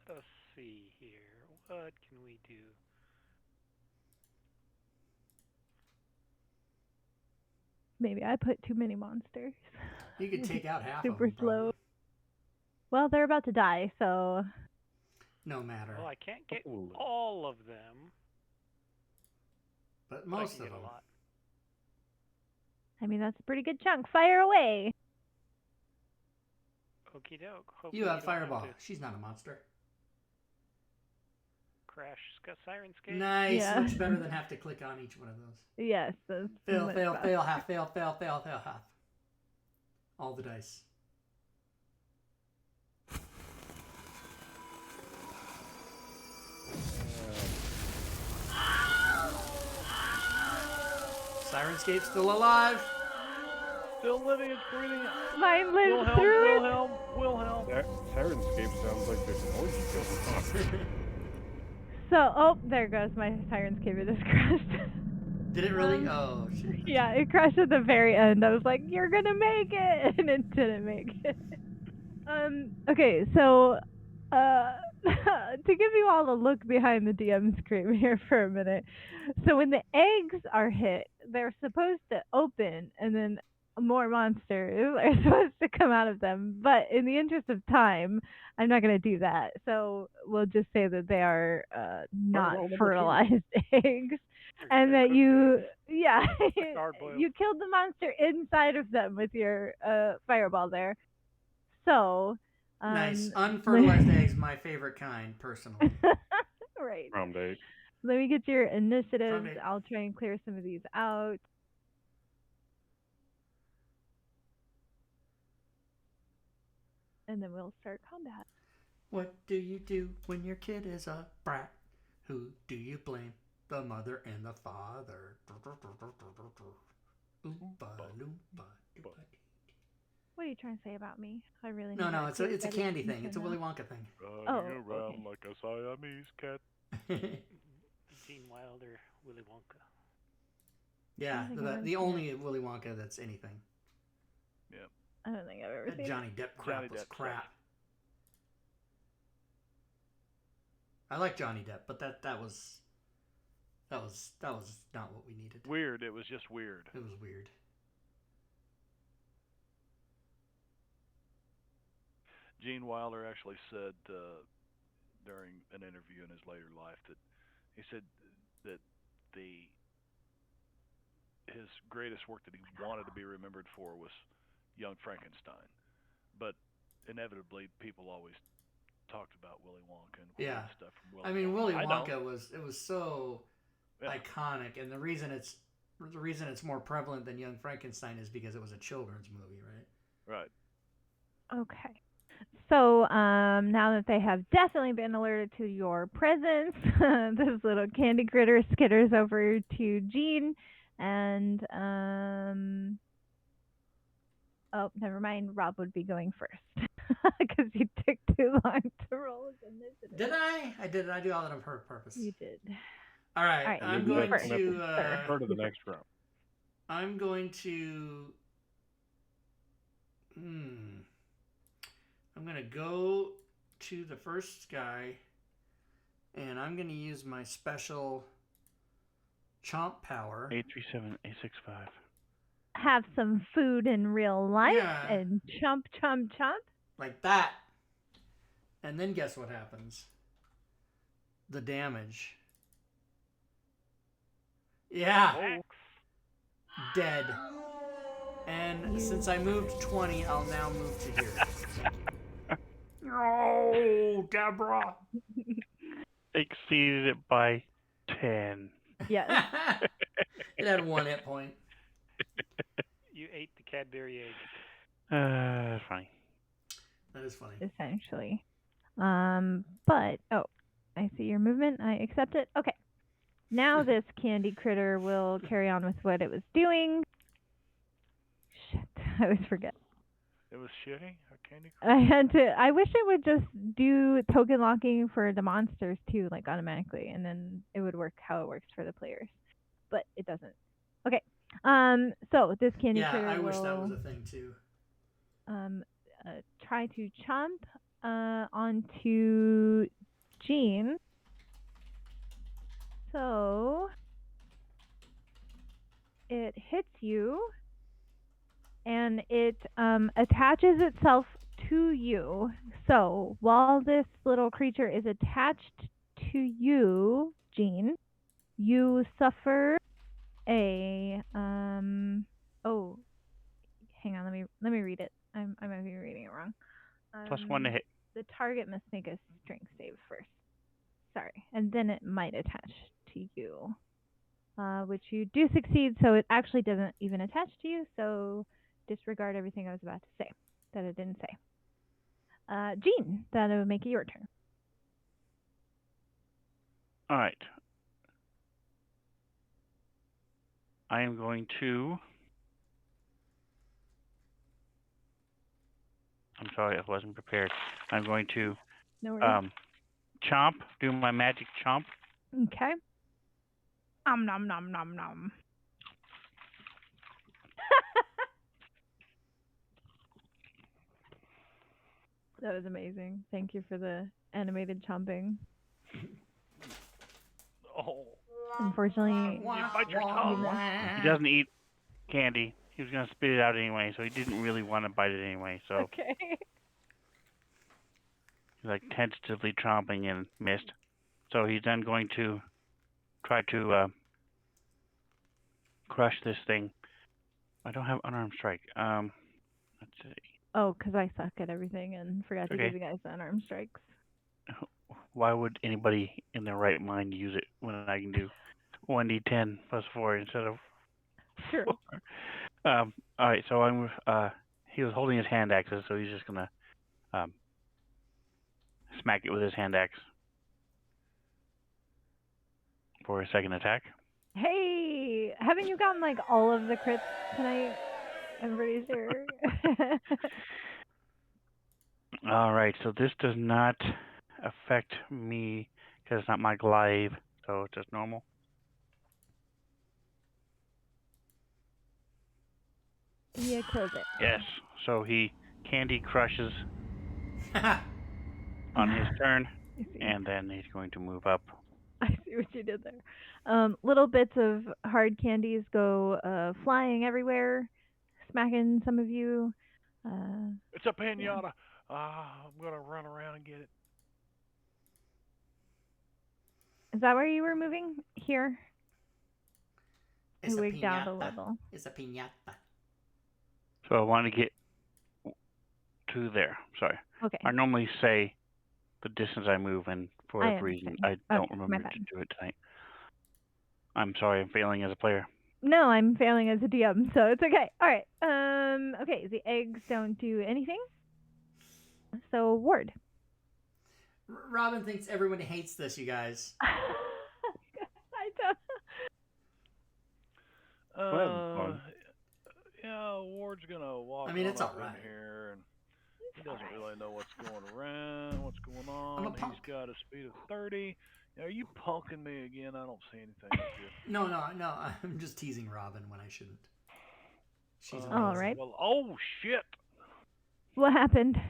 Let us see here. What can we do? Maybe I put too many monsters. You could take out half Super of them. slow. Probably. Well, they're about to die, so No matter. Well, I can't get Ooh. all of them. But but I most can of get them. a lot. I mean that's a pretty good chunk. Fire away. Okie doke. You have don't fireball. to She's not a monster. crash Siren's Nice. Yeah. Much better than have to click on each one of those. Yes. That's Fail, much fail, faster. fail, half, fail, fail, fail, fail, half. All the dice. Sirenscape's still alive. Still living and breathing. Mine lives Wilhelm, through it. Wilhelm. Sirenscape sounds like there's an orgy going on. So, there goes my Siren's Cave. It just crashed. Did it really? Oh, shit. Yeah, it crashed at the very end. I was like, "You're gonna make it," and it didn't make it. Okay, so, to give you all a look behind the DM screen here for a minute. So when the eggs are hit, they're supposed to open, and then more monsters are supposed to come out of them. But in the interest of time, I'm not going to do that. So we'll just say that they are not Fireball number 2. fertilized eggs, They're and that cooked you, eggs. yeah, Hard-boiled. you killed the monster inside of them with your fireball there. So. Nice. Unfertilized eggs, my favorite kind, personally. Right. Round 8. Let me get your initiatives. Round 8. I'll try and clear some of these out. And then we'll start combat. What do you do when your kid is a brat? Who do you blame? The mother and the father. Oompa loompa doompa dee. What you trying to say about me? I really No, need no, that it's a clear candy thing. definition It's a now. Willy Wonka thing. Running Oh, around okay. like a Siamese cat. Gene Wilder, Willy Wonka. Yeah, think I've ever the seen only Willy Wonka that's anything. I don't think I've ever That seen Johnny Depp crap Johnny was Depp crap. stuff. I like Johnny Depp, but that was not what we needed. Weird. It was just weird. It was weird. Gene Wilder actually said during an interview in his later life that he said that his greatest work that he wanted to be remembered for was Young Frankenstein, but inevitably people always talked about Willy Wonka and Yeah. stuff from Willy I mean, Wonka. Willy I Wonka know. was so iconic, and the reason it's more prevalent than Young Frankenstein is because it was a children's movie, right? Right. Okay. So now that they have definitely been alerted to your presence, this little candy critter skitters over to Jean, and oh, never mind. Rob would be going first because you took too long to roll his initiative. Did I? I did. I do all that on purpose. You did. All right. All right, I'm you going first, to. sir. Start of the next round. I'm going to. I'm going to go to the first guy, and I'm going to use my special Chomp power. 837-865. Have some food in real life Yeah. and chomp, chomp, chomp. Like that. And then guess what happens? The damage. Yeah. Max. Dead. And since I moved 20, I'll now move to here. Oh, Deborah. Exceeded it by 10. Yes. It had 1 hit point. You ate the Cadbury egg. That's funny. That is funny. Essentially. But, oh, I see your movement. I accept it. Okay. Now this candy critter will carry on with what it was doing. Shit, I always forget. It was shitty. A candy. I wish it would just do token locking for the monsters too, like automatically, and then it would work how it works for the players. But it doesn't. Okay. So this candy critter I will wish that was a thing too. try to chomp onto Jean. So it hits you, and it attaches itself to you. So while this little creature is attached to you, Jean, you suffer a oh, hang on, let me read it. I might be reading it wrong. +1 to hit. The target must make a strength save first. Sorry, and then it might attach to you, which you do succeed. So it actually doesn't even attach to you. So disregard everything I was about to say that it didn't say. Jean, that would make it your turn. All right. I am going to. I'm sorry, I wasn't prepared. I'm going to No worries. chomp, do my magic chomp. Okay. Nom nom nom nom. That was amazing. Thank you for the animated chomping. Oh. Unfortunately, bite your tongue. He doesn't eat candy. He was going to spit it out anyway, so he didn't really want to bite it anyway. So okay. he's like tentatively chomping and missed. So he's then going to try to crush this thing. I don't have unarmed strike. Let's see. Oh, because I suck at everything and forgot to Okay. give you guys the unarmed strikes. Why would anybody in their right mind use it when I can do 1d10 +4 instead of Sure. 4? All right, so I'm. He was holding his hand axes, so he's just gonna smack it with his hand axe for a second attack. Hey, haven't you gotten like all of the crits tonight? I'm pretty sure. All right, so this does not affect me because it's not my glaive, so it's just normal. Yeah, kills it. Yes, so he candy crushes on his turn, I see. and then he's going to move up. I see what you did there. Little bits of hard candies go flying everywhere, smacking some of you. It's a pinata. I'm gonna run around and get it. Is that where you were moving? Here? It's I a wigged out a piñata. little. It's a piñata. So I want to get to there. Sorry. Okay. I normally say the distance I move, and for I whatever reason, I understand. don't Okay, my remember bad. to do it tonight. I'm sorry, I'm failing as a player. No, I'm failing as a DM, so it's okay. All right. Okay, the eggs don't do anything. So Ward. Robin thinks everyone hates this, you guys. I don't. Fun. Yeah, Ward's gonna walk I mean, on it's up all right. in here, and he doesn't really know what's going around, what's going on. I'm a punk. He's got a speed of 30. Are you punking me again? I don't see anything up here. No. I'm just teasing Robin when I shouldn't. She's amazing. All right. Well, oh shit! What happened?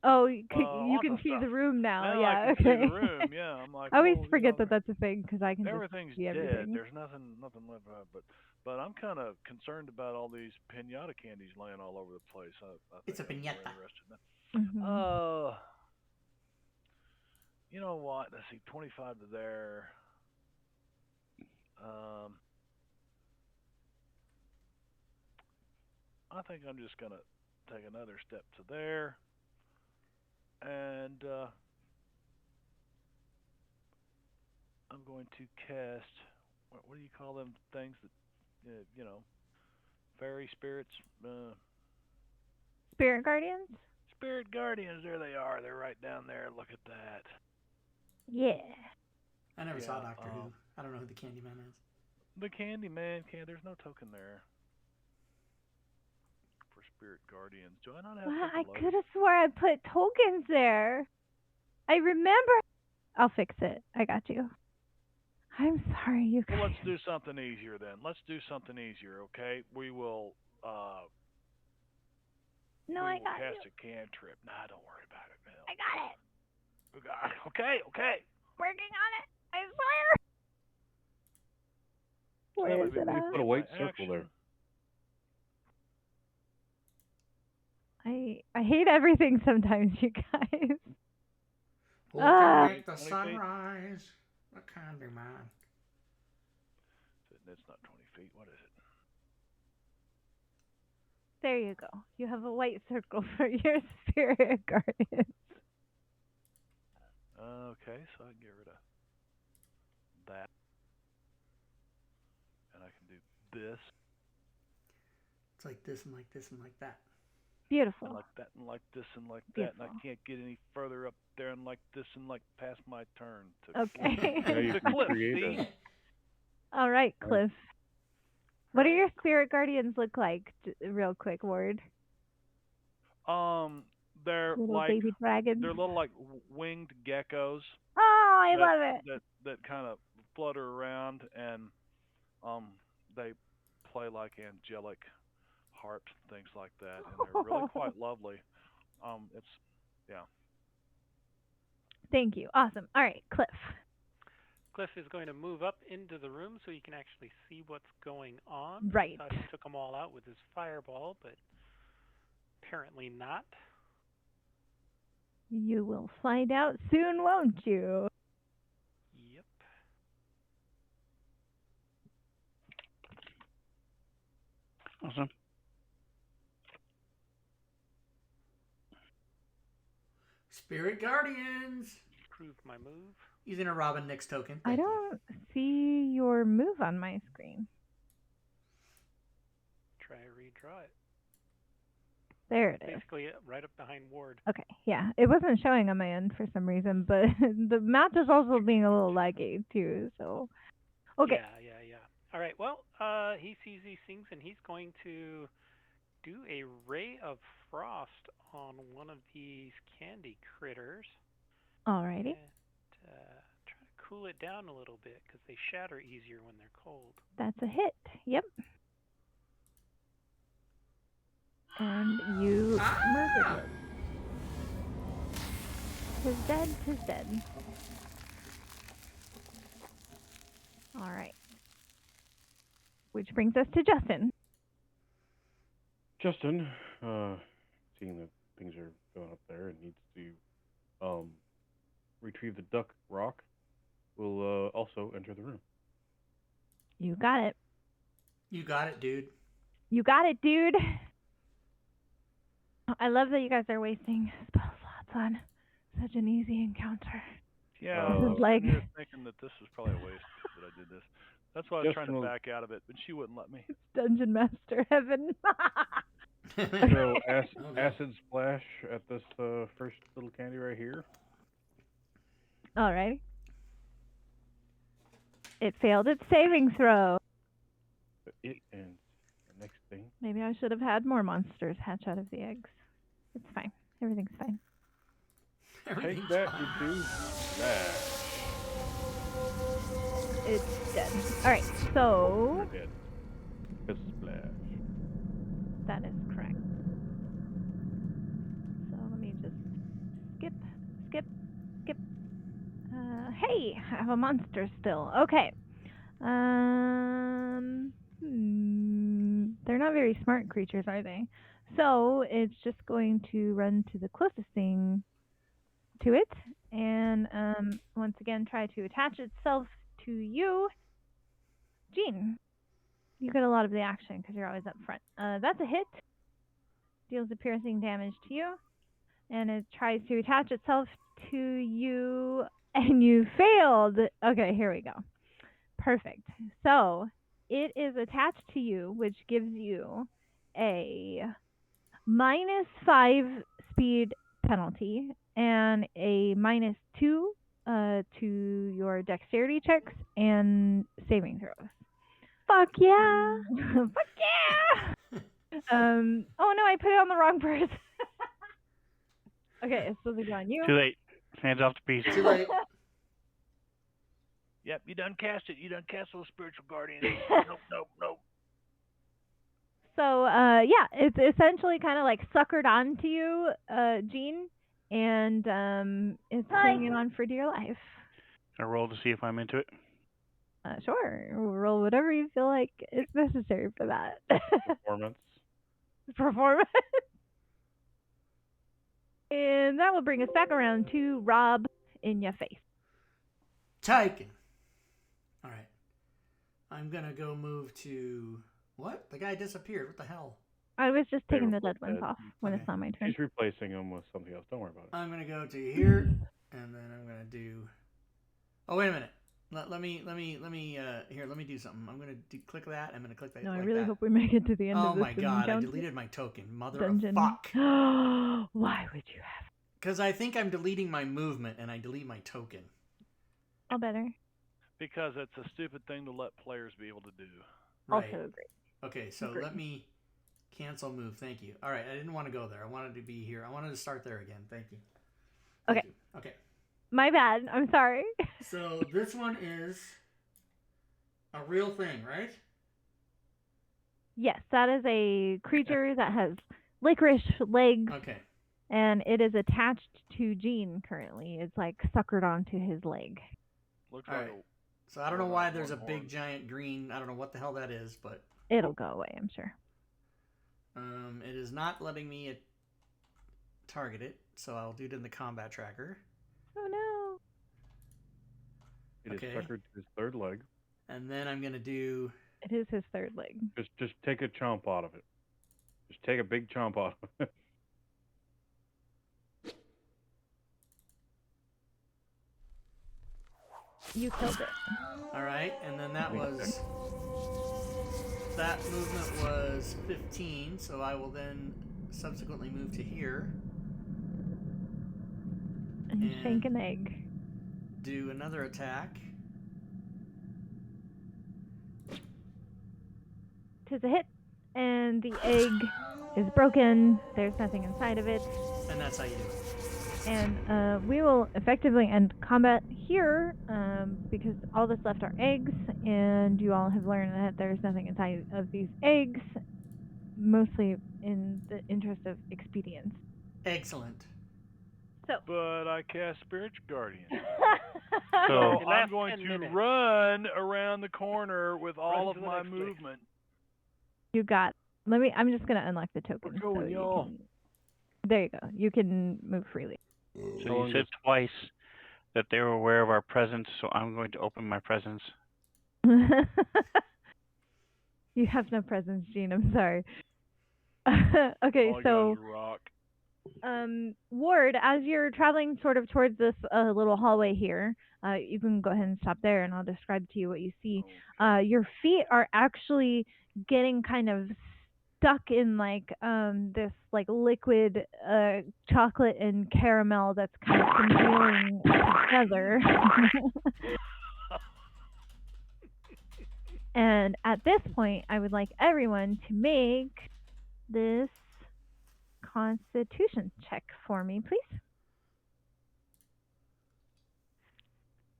Oh, you Lots can of see stuff. the room now. Now yeah, I can okay. see the room. Yeah, I'm like. I always well, forget you know, that that's a thing because I can everything's just see dead. everything. There's nothing left behind. But I'm kind of concerned about all these pinata candies laying all over the place. I think It's a I'm more piñata. interested in that. Mhm. You know what? Let's see, 25 to there. I think I'm just gonna take another step to there, and I'm going to cast. What do you call them things that fairy spirits? Spirit guardians? Spirit guardians. There they are. They're right down there. Look at that. Yeah. I never saw Doctor Who. I don't know who the Candyman is. The Candyman. There's no token there for spirit guardians. Do I not have? Well, I token could have swore I put tokens there. I remember. I'll fix it. I got you. I'm sorry, you guys. Well, let's do something easier then. Let's do something easier, okay? We will. No, we I will got cast you. a cantrip. Nah, don't worry about it, man. I got it. Okay. Working on it. I swear. Where is it You at? put a white circle there. I hate everything sometimes, you guys. Who can make the sunrise? The Candyman. That's not 20 feet. What is it? There you go. You have a white circle for your spirit guardians. Okay, so I can get rid of that. And I can do this. It's like this and like this and like that. Beautiful. And like that and like this and like Beautiful. that. And I can't get any further up there and like this and like past my turn. Okay. The cliff, see? All right, Cliff. What do your spirit guardians look like, real quick, Ward? They're little like baby dragons. they're little like winged geckos. Oh, I love it. That kind of flutter around, and they play like angelic harps, things like that, and they're really quite lovely. It's yeah. Thank you. Awesome. All right, Cliff. Cliff is going to move up into the room so you can actually see what's going on. Right. Thought he took them all out with his fireball, but apparently not. You will find out soon, won't you? Yep. Awesome. Spirit Guardians. Prove my move. Using a Robyn Nix token. I don't see your move on my screen. Try redraw it. There it is. Basically, right up behind Ward. Okay, yeah. It wasn't showing on my end for some reason, but the map is also being a little laggy too, so. Okay. Yeah. All right, well, he sees these things, and he's going to do a ray of frost on one of these candy critters. Alrighty. And try to cool it down a little bit because they shatter easier when they're cold. That's a hit. Yep. And you murdered it. 'Tis dead, 'tis dead. Alright. Which brings us to Justin. Justin, seeing that things are going up there and needs to retrieve the duck rock, will also enter the room. You got it. You got it, dude. You got it, dude. I love that you guys are wasting spell slots on such an easy encounter. Yeah, This I is was like- sitting here thinking that this was probably a waste that I did this. That's why I was Just trying to will- back out of it, but she wouldn't let me. Dungeon Master Heaven. So Okay. acid splash at this first little candy right here. Alright. It failed its saving throw. But it and the next thing. Maybe I should have had more monsters hatch out of the eggs. It's fine. Everything's fine. Take Everything's that, fine. you two. That. It's dead. Alright, so You're dead. It's splash. that is correct. So let me just skip. Hey, I have a monster still. Okay. They're not very smart creatures, are they? So it's just going to run to the closest thing to it, and once again try to attach itself to you. Jean, you get a lot of the action because you're always up front. That's a hit. Deals a piercing damage to you, and it tries to attach itself to you, and you failed. Okay, here we go. Perfect. So it is attached to you, which gives you a -5 speed penalty and a -2 to your dexterity checks and saving throws. Fuck yeah! Fuck yeah! Oh no, I put it on the wrong person. Okay, it's supposed to go on you. Too late. Hands off the piece. Too late. Yep, you done cast it. You done cast those spiritual guardians. Nope. So, yeah, it's essentially kind of like suckered onto you, Jean, and it's hanging on for dear life. Can I roll to see if I'm into it? Sure, roll whatever you feel like is necessary for that. Performance. Performance. And that will bring us back around to Rob in your face. Taken. All right. I'm gonna go move to what? The guy disappeared. What the hell? I was just They taking were the dead both ones dead. off when Okay. it's not my turn. She's replacing them with something else. Don't worry about it. I'm gonna go to here, and then I'm gonna do. Oh wait a minute. Let me here. Let me do something. I'm gonna click that. I'm gonna click that. No, I like really that. hope we make it to the end Oh of this my god! I encounter. deleted my token. Mother Dungeon. of fuck. Why would you have? Because I think I'm deleting my movement, and I delete my token. All better. Because it's a stupid thing to let players be able to do. Right. Also agree. Okay, so Agreed. let me cancel move. Thank you. All right, I didn't want to go there. I wanted to be here. I wanted to start there again. Thank you. Okay. You. Okay. My bad. I'm sorry. So this one is a real thing, right? Yes, that is a creature that has licorice legs, Okay. and it is attached to Gene currently. It's like suckered onto his leg. Looks All like right. So I don't know Hold why on, there's a one big horn. giant green. I don't know what the hell that is, but It'll go away, I'm sure. it is not letting me target it. So I'll do it in the combat tracker. Oh no. It is Okay. suckered to his third leg. And then I'm gonna do. It is his third leg. Just take a chomp out of it. Just take a big chomp out of it. You killed it. All right, and then that movement was 15. So I will then subsequently move to here. And you And- shank an egg. Do another attack. 'Tis a hit. and the egg is broken. There's nothing inside of it. And that's how you do it. And we will effectively end combat here because all that's left are eggs, and you all have learned that there's nothing inside of these eggs, mostly in the interest of expedience. Excellent. So, But I cast Spirit Guardian. So So Your I'm last going 10 to minutes. run around the corner with all Run of to the my next place. movement. you got. I'm just gonna unlock the token. We're going, so you y'all. can, there you go. You can move freely. So How you long said does- twice that they were aware of our presence, so I'm going to open my presence. You have no presence, Gene. I'm sorry. Okay, All I got so is a rock. Ward, as you're traveling sort of towards this little hallway here, you can go ahead and stop there, and I'll describe to you what you see. Okay. Your feet are actually getting kind of stuck in like this like liquid chocolate and caramel that's kind of congealing together. And at this point, I would like everyone to make this Constitution check for me, please.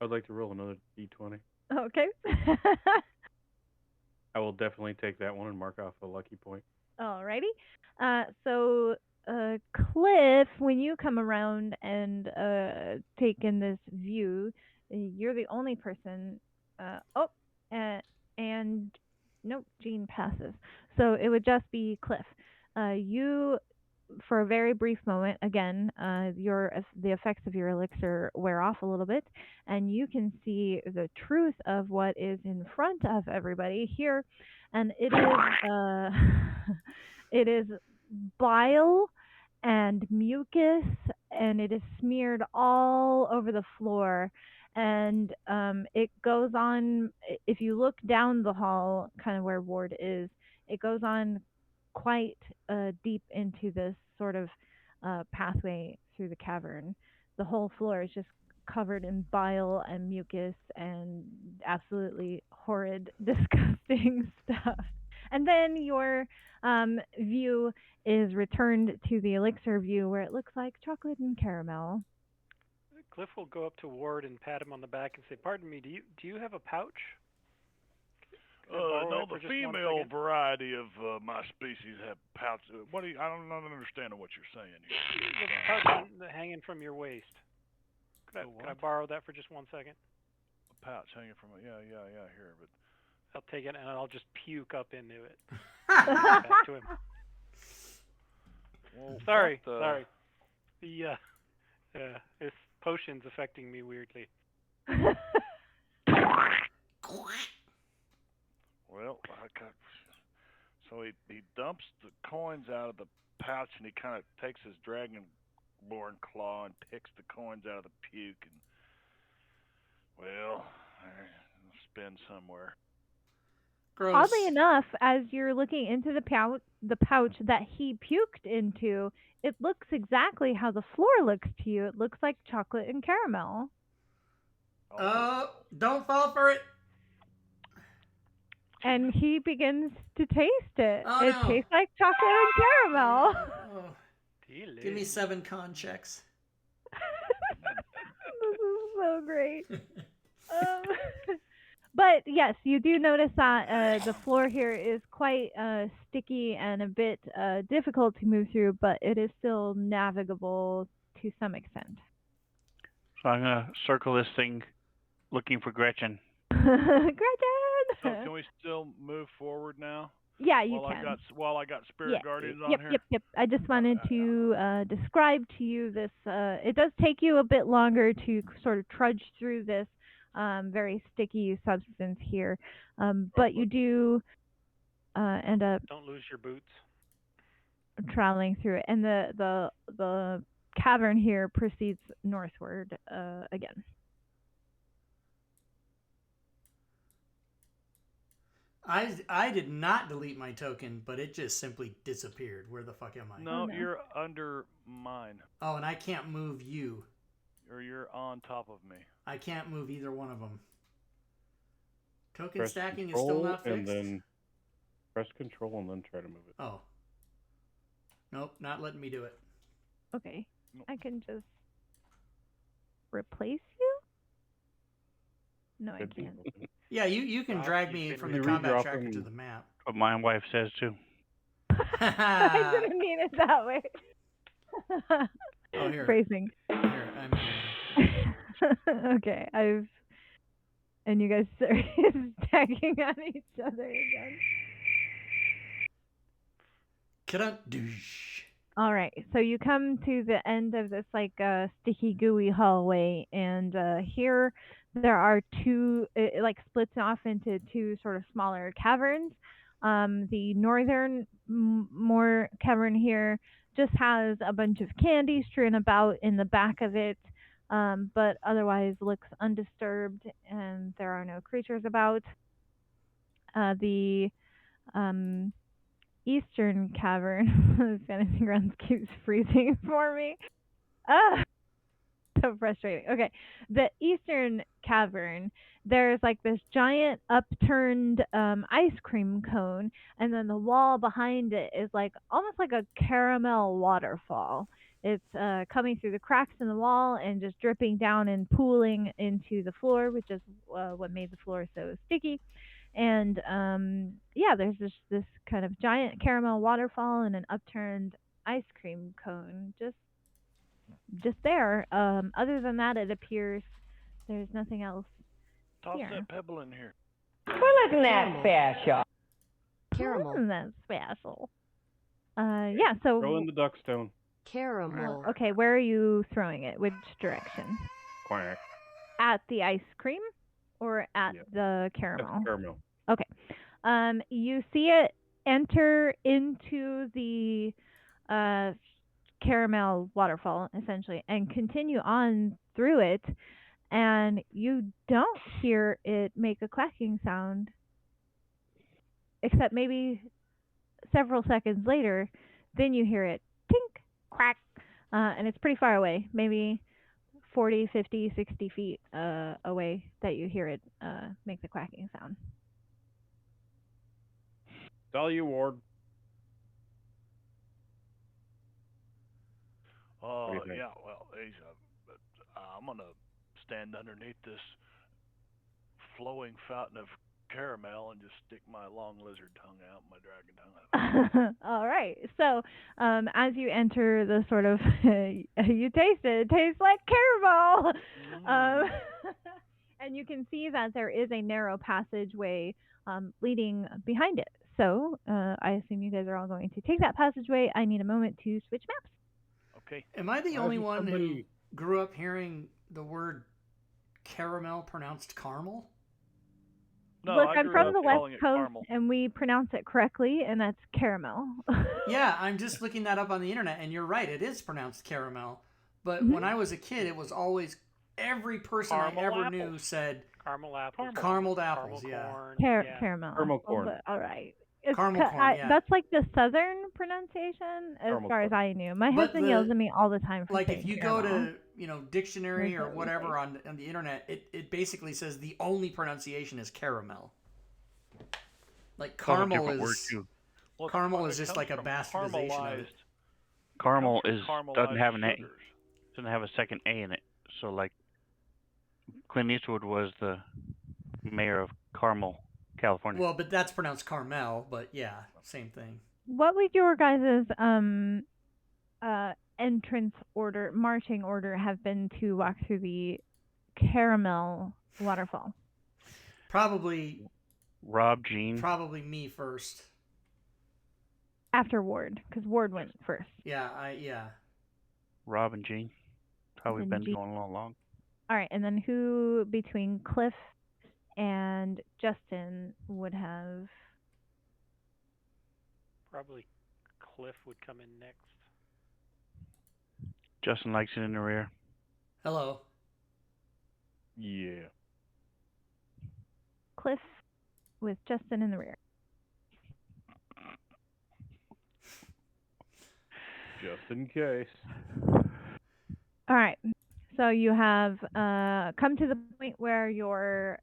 I'd like to roll another d20. Okay. I will definitely take that one and mark off a lucky point. Alrighty. So, Cliff, when you come around and take in this view, you're the only person. And nope, Jean passes. So it would just be Cliff. You, for a very brief moment, again, the effects of your elixir wear off a little bit, and you can see the truth of what is in front of everybody here, and it is it is bile and mucus, and it is smeared all over the floor. And it goes on, if you look down the hall, kind of where Ward is, it goes on quite deep into this sort of pathway through the cavern. The whole floor is just covered in bile and mucus and absolutely horrid, disgusting stuff. And then your view is returned to the elixir view where it looks like chocolate and caramel. Cliff will go up to Ward and pat him on the back and say, "Pardon me, do you have a pouch?" Can I borrow No, it for the just 1 female second? variety of my species have pouches. What do you? I'm not understanding what you're saying here. The pouch hanging from your waist. The Can I what? borrow that for just 1 second? A pouch hanging from it. Yeah, here, but I'll take it and I'll just puke up into it. Back to him. well, Sorry. what the- Sorry. This potion's affecting me weirdly. Well, so he dumps the coins out of the pouch and he kind of takes his dragonborn claw and picks the coins out of the puke and well, I'll spin somewhere. Gross. Oddly enough, as you're looking into the pouch that he puked into, it looks exactly how the floor looks to you. It looks like chocolate and caramel. Don't fall for it. And he begins to taste it. Oh, It no. tastes like chocolate and caramel. Oh, Delicious. give me 7 con checks. This is so great. But yes, you do notice that the floor here is quite sticky and a bit difficult to move through, but it is still navigable to some extent. So I'm going to circle this thing looking for Gretchen. Gretchen! So can we still move forward now? Yeah, you while can. While I got Spirit Guardians on Yep, here? yep. I just wanted to describe to you this. It does take you a bit longer to sort of trudge through this very sticky substance here, but you do end up Don't lose your boots. traveling through it, and the cavern here proceeds northward again. I did not delete my token, but it just simply disappeared. Where the fuck am I? No, Oh, no. you're under mine. Oh, and I can't move you. Or you're on top of me. I can't move either one of them. Token Press stacking is still control not fixed. And then Press control and then try to move it. Oh. Nope, not letting me do it. Okay. Nope. I can just replace you? No, I Could be. can't. Yeah, you can Rob, drag you've me been from the You combat redrop tracker to him. the map. What my wife says too. I didn't mean it that way. Oh, here. Phrasing. Here, I'm here. Okay, and you guys are stacking on each other again. Ka-dun-douche. All right, so you come to the end of this sticky gooey hallway, and here there are two. It splits off into two sort of smaller caverns. The northern more cavern here just has a bunch of candy strewn about in the back of it, but otherwise looks undisturbed, and there are no creatures about. The eastern cavern, Fantasy Grounds keeps freezing for me. Ah, so frustrating. Okay, the eastern cavern, there's this giant upturned ice cream cone, and then the wall behind it is almost like a caramel waterfall. It's coming through the cracks in the wall and just dripping down and pooling into the floor, which is what made the floor so sticky. And yeah, there's this kind of giant caramel waterfall and an upturned ice cream cone just there. Other than that, it appears there's nothing else Toss here. that pebble in here. Isn't that special? Caramel. Isn't that special? Yeah. So Throw in the duck stone. Caramel. okay, where are you throwing it? Which direction? Quack. At the ice cream or at Yeah. the That's caramel? caramel. Okay. You see it enter into the caramel waterfall, essentially, and continue on through it, and you don't hear it make a quacking sound, except maybe several seconds later, then you hear it tink, quack, and it's pretty far away, maybe 40, 50, 60 feet away that you hear it make the quacking sound. It's all you, Ward. Oh, do you think? yeah, well, I'm going to stand underneath this flowing fountain of caramel and just stick my long lizard tongue out, my dragon tongue out. All right. So, as you enter the sort of, you taste it. It tastes like caramel. And you can see that there is a narrow passageway leading behind it. So, I assume you guys are all going to take that passageway. I need a moment to switch maps. Okay. Am I the only one who somebody- grew up hearing the word caramel pronounced caramel? No, Look, I I'm grew from up the West calling it Coast, caramel. and we pronounce it correctly, and that's caramel. Yeah, I'm just looking that up on the internet, and you're right, it is pronounced caramel. But Mhm. when I was a kid, it was always every person Caramel I ever apples. knew said Caramel apples. caramelled apples. Caramel Yeah, corn. yeah. Caramel. Caramel corn. But, all right. It's Caramel corn, yeah. That's like the southern pronunciation, as Caramel far as corn. I knew. My But husband the- yells at me all the time for like saying if you caramel. go to dictionary That's or what we whatever say. on the internet, it basically says the only pronunciation is caramel. Like Call it a caramel different word is too. Well, it's caramel it is just comes like a from bastardization of it. caramelized- Caramel comes is from doesn't have caramelized an A. sugars. Doesn't have a second A in it. So like Clint Eastwood was the mayor of Carmel, California. well, but that's pronounced Carmel. But yeah, same thing. What would your guys' entrance order, marching order, have been to walk through the caramel waterfall? Probably Rob, Jean, probably me first. After Ward, because Ward went first. Yeah. Rob and Jean. How we've And been Jean. going along. All right, and then who between Cliff and Justin would have? Probably Cliff would come in next. Justin likes it in the rear. Hello. Yeah. Cliff with Justin in the rear. Just in case. All right. So you have come to the point where your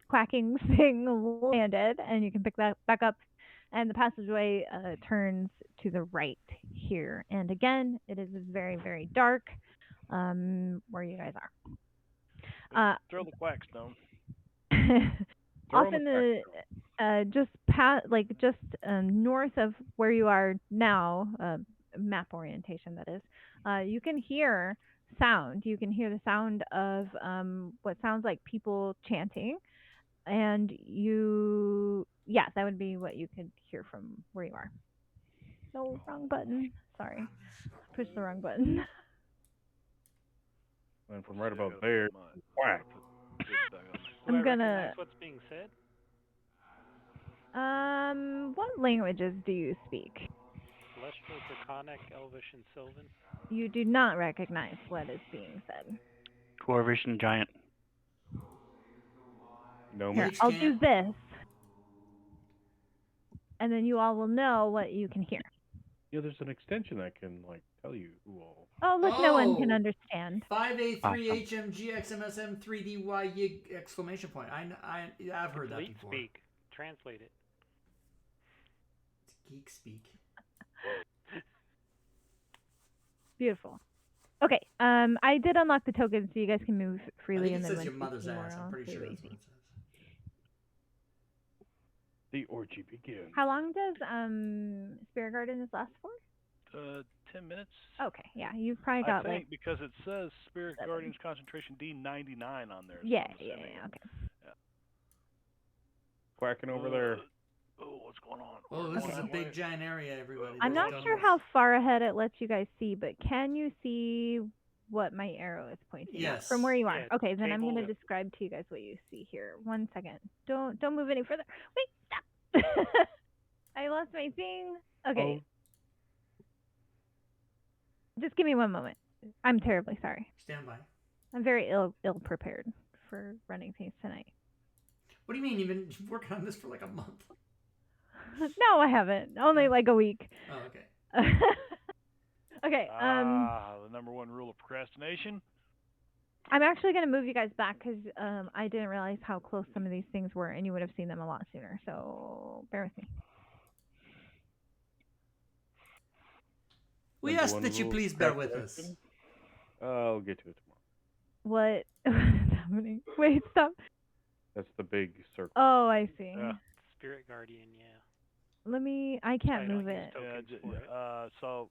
quacking thing landed, and you can pick that back up. And the passageway turns to the right here. And again, it is very, very dark where you guys are. Throw the quack stone. Off in the just north of where you are now, map orientation that is, you can hear sound. You can hear the sound of what sounds like people chanting, and that would be what you could hear from where you are. No, wrong button. Sorry, pushed the wrong button. And from right about there, quack. I'm gonna. What's being said? What languages do you speak? Celestial, Draconic, Elvish, and Sylvan. You do not recognize what is being said. Dwarvish and Giant. No, Here, I'll do this, and then you all will know what you can hear. Yeah, there's an extension that can tell you who all. Oh, look, no one can understand. 5A3HMGXMSM3DY exclamation point. I've heard that before. Speak. Translate it. It's geek speak. Beautiful. Okay, I did unlock the token, so you guys can move freely. I think and it then says your mother's ass. I'm pretty sure that's what it says. The orgy begins. How long does Spirit Gardens last for? 10 minutes. Okay, yeah, you've probably got I think because it says Spirit Guardians concentration D99 on there. Yeah, okay. Yeah. Quacking over there. Oh, what's going on? Oh, this is a big giant area, everybody. I'm not sure how far ahead it lets you guys see, but can you see what my arrow is pointing at from where you are? Yeah, okay, then I'm going to describe to you guys what you see here. 1 second. Don't move any further. Wait, stop. I lost my thing. Okay. Oh. Just give me 1 moment. I'm terribly sorry. Stand by. I'm very ill prepared for running things tonight. What do you mean? You've been working on this for like a month? No, I haven't. Only a week. Oh, okay. Okay. The number one rule of procrastination. I'm actually going to move you guys back because I didn't realize how close some of these things were, and you would have seen them a lot sooner. So bear with me. We ask that you please bear with us. I'll get to it tomorrow. What is happening? Wait, stop. That's the big circle. Oh, I see. Spirit Guardian, yeah. I can't move it. So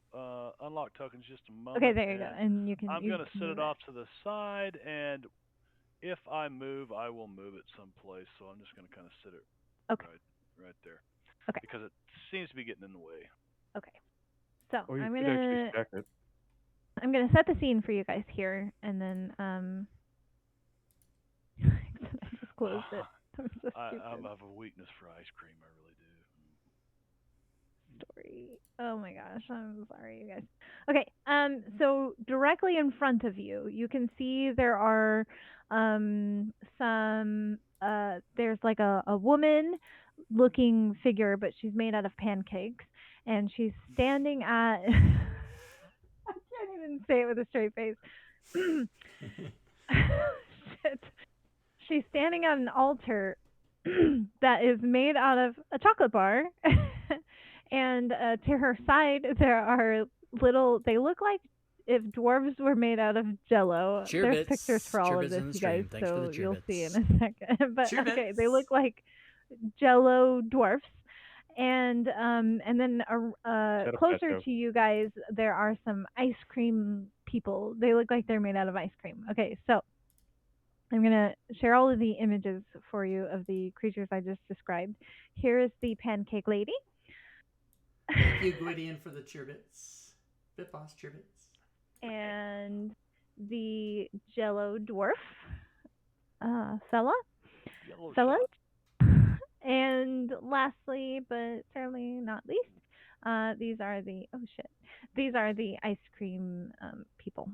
unlock tokens just a moment. Okay, there you go. And you can. I'm going to set it off to the side, and if I move, I will move it someplace. So I'm just going to kind of sit it right there. Okay. Because it seems to be getting in the way. Okay. So Or you I'm could gonna actually stack it. I'm gonna set the scene for you guys here, and then I just closed it. I have a weakness for ice cream. I really do. Story. Oh my gosh, I'm sorry, you guys. Okay, so directly in front of you, you can see there are there's like a woman looking figure, but she's made out of pancakes, and she's standing at I can't even say it with a straight face. Shit. She's standing at an altar that is made out of a chocolate bar. And to her side, there are they look like if dwarves were made out of Jello. There's pictures for all of this, you guys, so you'll see in a second. But okay, they look like Jello dwarfs. And then closer to you guys, there are some ice cream people. They look like they're made out of ice cream. Okay, so I'm going to share all of the images for you of the creatures I just described. Here is the pancake lady. Thank you, Gwydion, for the cheerbits. Bit boss cheerbits. And the Jello dwarf fella. And lastly, but certainly not least, these are the ice cream people.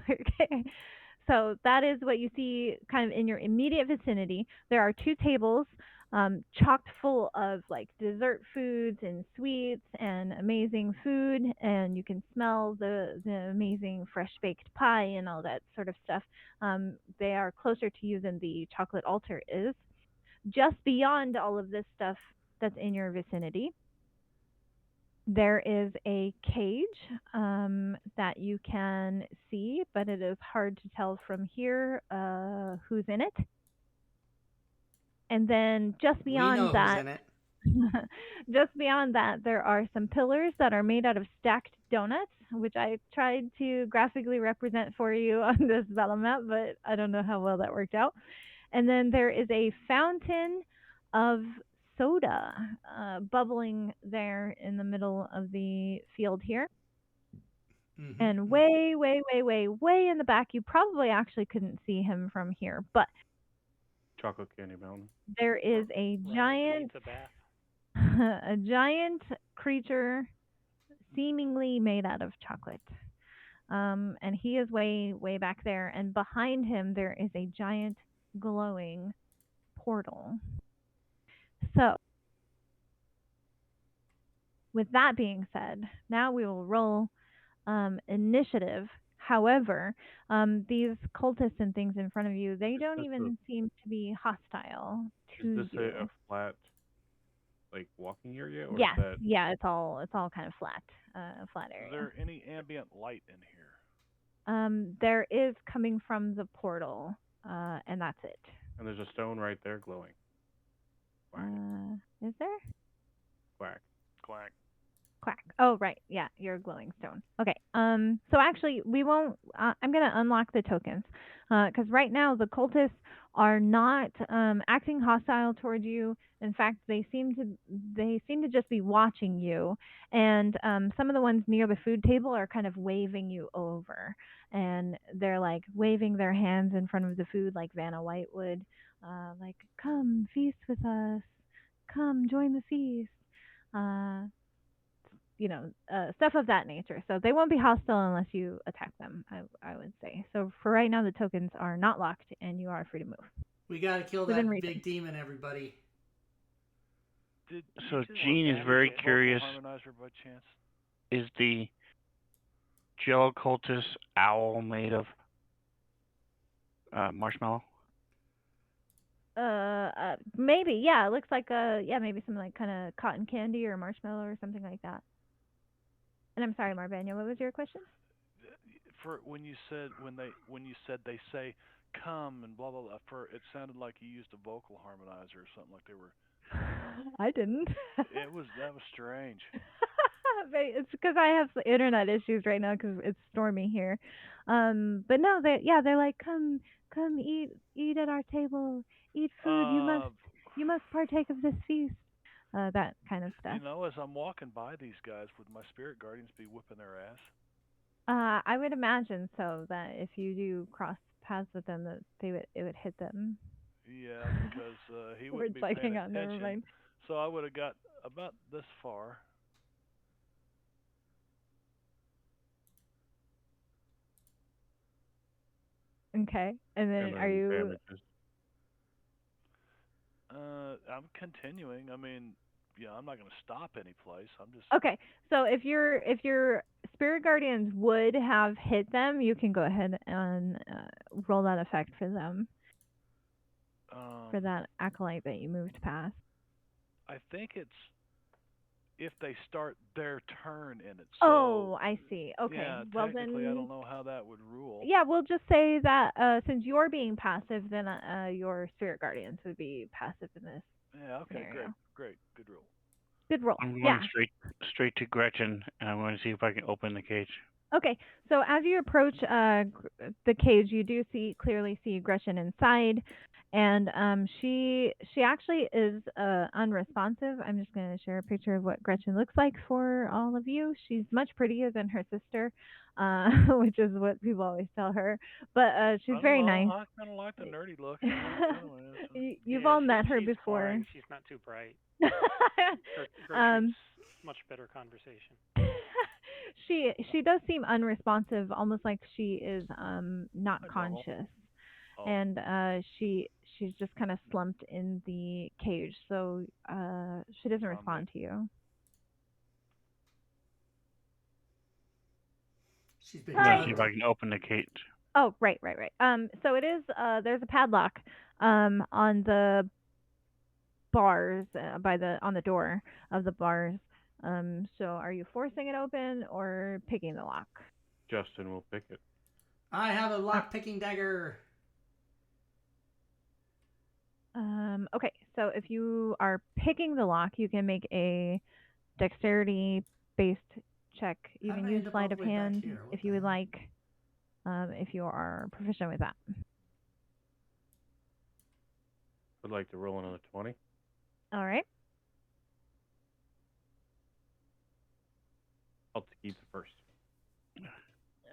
Okay. So that is what you see kind of in your immediate vicinity. There are 2 tables chocked full of like dessert foods and sweets and amazing food, and you can smell the amazing fresh baked pie and all that sort of stuff. They are closer to you than the chocolate altar is. just beyond all of this stuff that's in your vicinity, there is a cage that you can see, but it is hard to tell from here who's in it. And then just We know beyond who's that, in it. just beyond that, there are some pillars that are made out of stacked donuts, which I tried to graphically represent for you on this battle map, but I don't know how well that worked out. And then there is a fountain of soda bubbling there in the middle of the field here. Mhm. And way, way, way, way, way in the back, you probably actually couldn't see him from here, but Chocolate candy mountain. there is a Robyn giant, needs a bath. a giant creature seemingly made out of chocolate. And he is way, way back there. And behind him, there is a giant glowing portal. So, with that being said, now we will roll initiative. However, these cultists and things in front of you, they don't this even seem to be hostile to Is this you. a flat, like, walking area? Or Yeah, is that... yeah, it's all kind of flat, flat area. Is there any ambient light in here? There is coming from the portal, and that's it. And there's a stone right there glowing. Quack. Is there? Quack. Quack. Quack. Oh, right. Yeah, you're a glowing stone. Okay. So actually, we won't. I'm gonna unlock the tokens, because right now the cultists are not acting hostile toward you. In fact, they seem to just be watching you. And some of the ones near the food table are kind of waving you over, and they're like waving their hands in front of the food, like Vanna White would, like, "Come feast with us. Come join the feast." Stuff of that nature. So they won't be hostile unless you attack them, I would say. So for right now, the tokens are not locked, and you are free to move. We gotta kill Within that reason. big demon, everybody. So Gene is very curious. Harmonizer by chance? Is the gel cultist owl made of marshmallow? Maybe, yeah. It looks like maybe some like kind of cotton candy or marshmallow or something like that. And I'm sorry, Marbanya, what was your question? For when you said they say come and blah blah blah, it sounded like you used a vocal harmonizer or something, like they were. I didn't. That was strange. It's because I have internet issues right now because it's stormy here. But no, they're like, come eat at our table, eat food. You must partake of this feast. That kind of stuff. You know, as I'm walking by these guys, would my spirit guardians be whipping their ass? I would imagine so. That if you do cross paths with them, that it would hit them. Yeah, because he wouldn't be paying attention. Never mind. So I would have got about this far. Okay, and then are you? Damages. I'm continuing. I mean, yeah, I'm not going to stop any place. I'm just. Okay, so if your spirit guardians would have hit them, you can go ahead and roll that effect for them. For that acolyte that you moved past. I think it's if they start their turn in it. So, oh, I see. Okay. Yeah, well technically, then, I don't know how that would rule. Yeah, we'll just say that since you're being passive, then your spirit guardians would be passive in this. Yeah. Okay. scenario. Great. Good rule. Good roll. I'm going straight to Gretchen, and I'm going to see if I can open the cage. Okay, so as you approach the cage, you do clearly see Gretchen inside, and she actually is unresponsive. I'm just going to share a picture of what Gretchen looks like for all of you. She's much prettier than her sister, which is what people always tell her. But she's very nice. I kind of like the nerdy look. You've all met her before. Boring. She's not too bright. Gertrude's much better conversation. She does seem unresponsive, almost like she is not conscious, and she's just kind of slumped in the cage, so she doesn't respond to you. She's been. Let's see if I can open the cage. Oh, right. So it is. There's a padlock on the bars on the door of the bars. So are you forcing it open or picking the lock? Justin will pick it. I have a lock-picking dagger. Okay, so if you are picking the lock, you can make a dexterity-based check. You How can did I use end up sleight all of the way back hand here? What if the you would hell? like, if you are proficient with that. Would like to roll another 20. All right. I'll keep the first.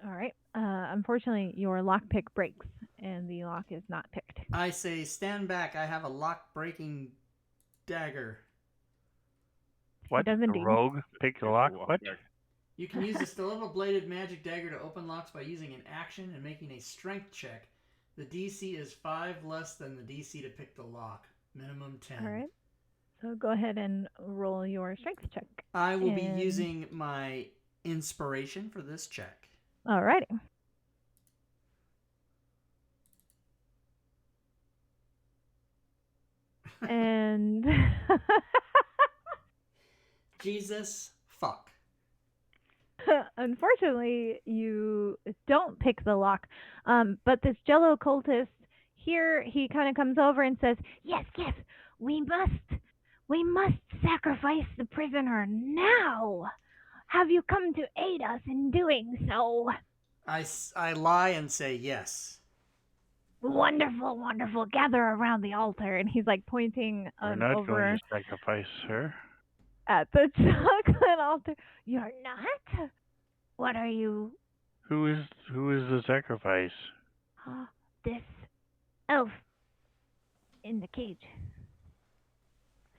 All right. Unfortunately, your lockpick breaks, and the lock is not picked. I say, stand back. I have a lock-breaking dagger. What? does The indeed. rogue pick the lock? What? You can use this little bladed magic dagger to open locks by using an action and making a strength check. The DC is 5 less than the DC to pick the lock. Minimum 10. All right. So go ahead and roll your strength check. I will be using my inspiration for this check. All righty. And Jesus fuck. unfortunately, you don't pick the lock. But this Jello cultist here, he kind of comes over and says, "Yes, yes, we must sacrifice the prisoner now. Have you come to aid us in doing so?" I lie and say yes. Wonderful, wonderful. Gather around the altar. And he's like pointing We're not over going to sacrifice her. at the chocolate altar. You're not? What are you? Who is the sacrifice? This elf in the cage.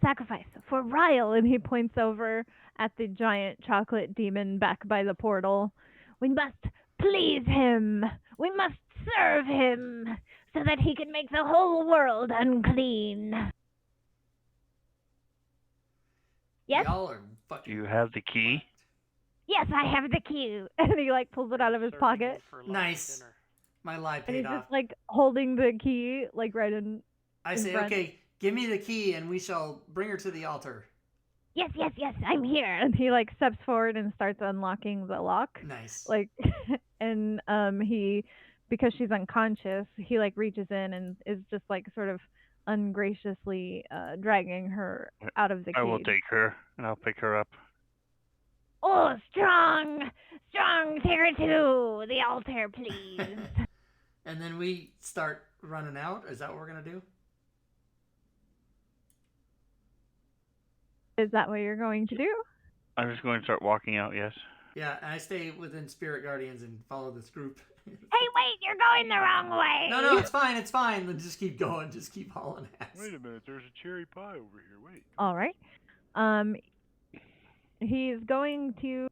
Sacrifice for Ryle. And he points over at the giant chocolate demon back by the portal. We must please him. We must serve him so that he can make the whole world unclean. Yes? Y'all are fucking... Do you have the key? Yes, I have the key. And he like pulls it out of his pocket. Nice. My lie And paid he's off. just like holding the key like right in I in say, front. okay, give me the key and we shall bring her to the altar. Yes, yes, yes, I'm here. And he like steps forward and starts unlocking the lock. Nice. Like and he, because she's unconscious, he like reaches in and is just like sort of ungraciously dragging her out of the cage. I will take her and I'll pick her up. Oh, strong! Strong, take her to the altar, please. And then we start running out? Is that what we're going to do? Is that what you're going to do? I'm just going to start walking out, yes. Yeah, I stay within Spirit Guardians and follow this group. Hey, wait, you're going the wrong way! No, it's fine, it's fine. Then just keep going, just keep hauling ass. Wait a minute, there's a cherry pie over here. Wait. All right. He's going to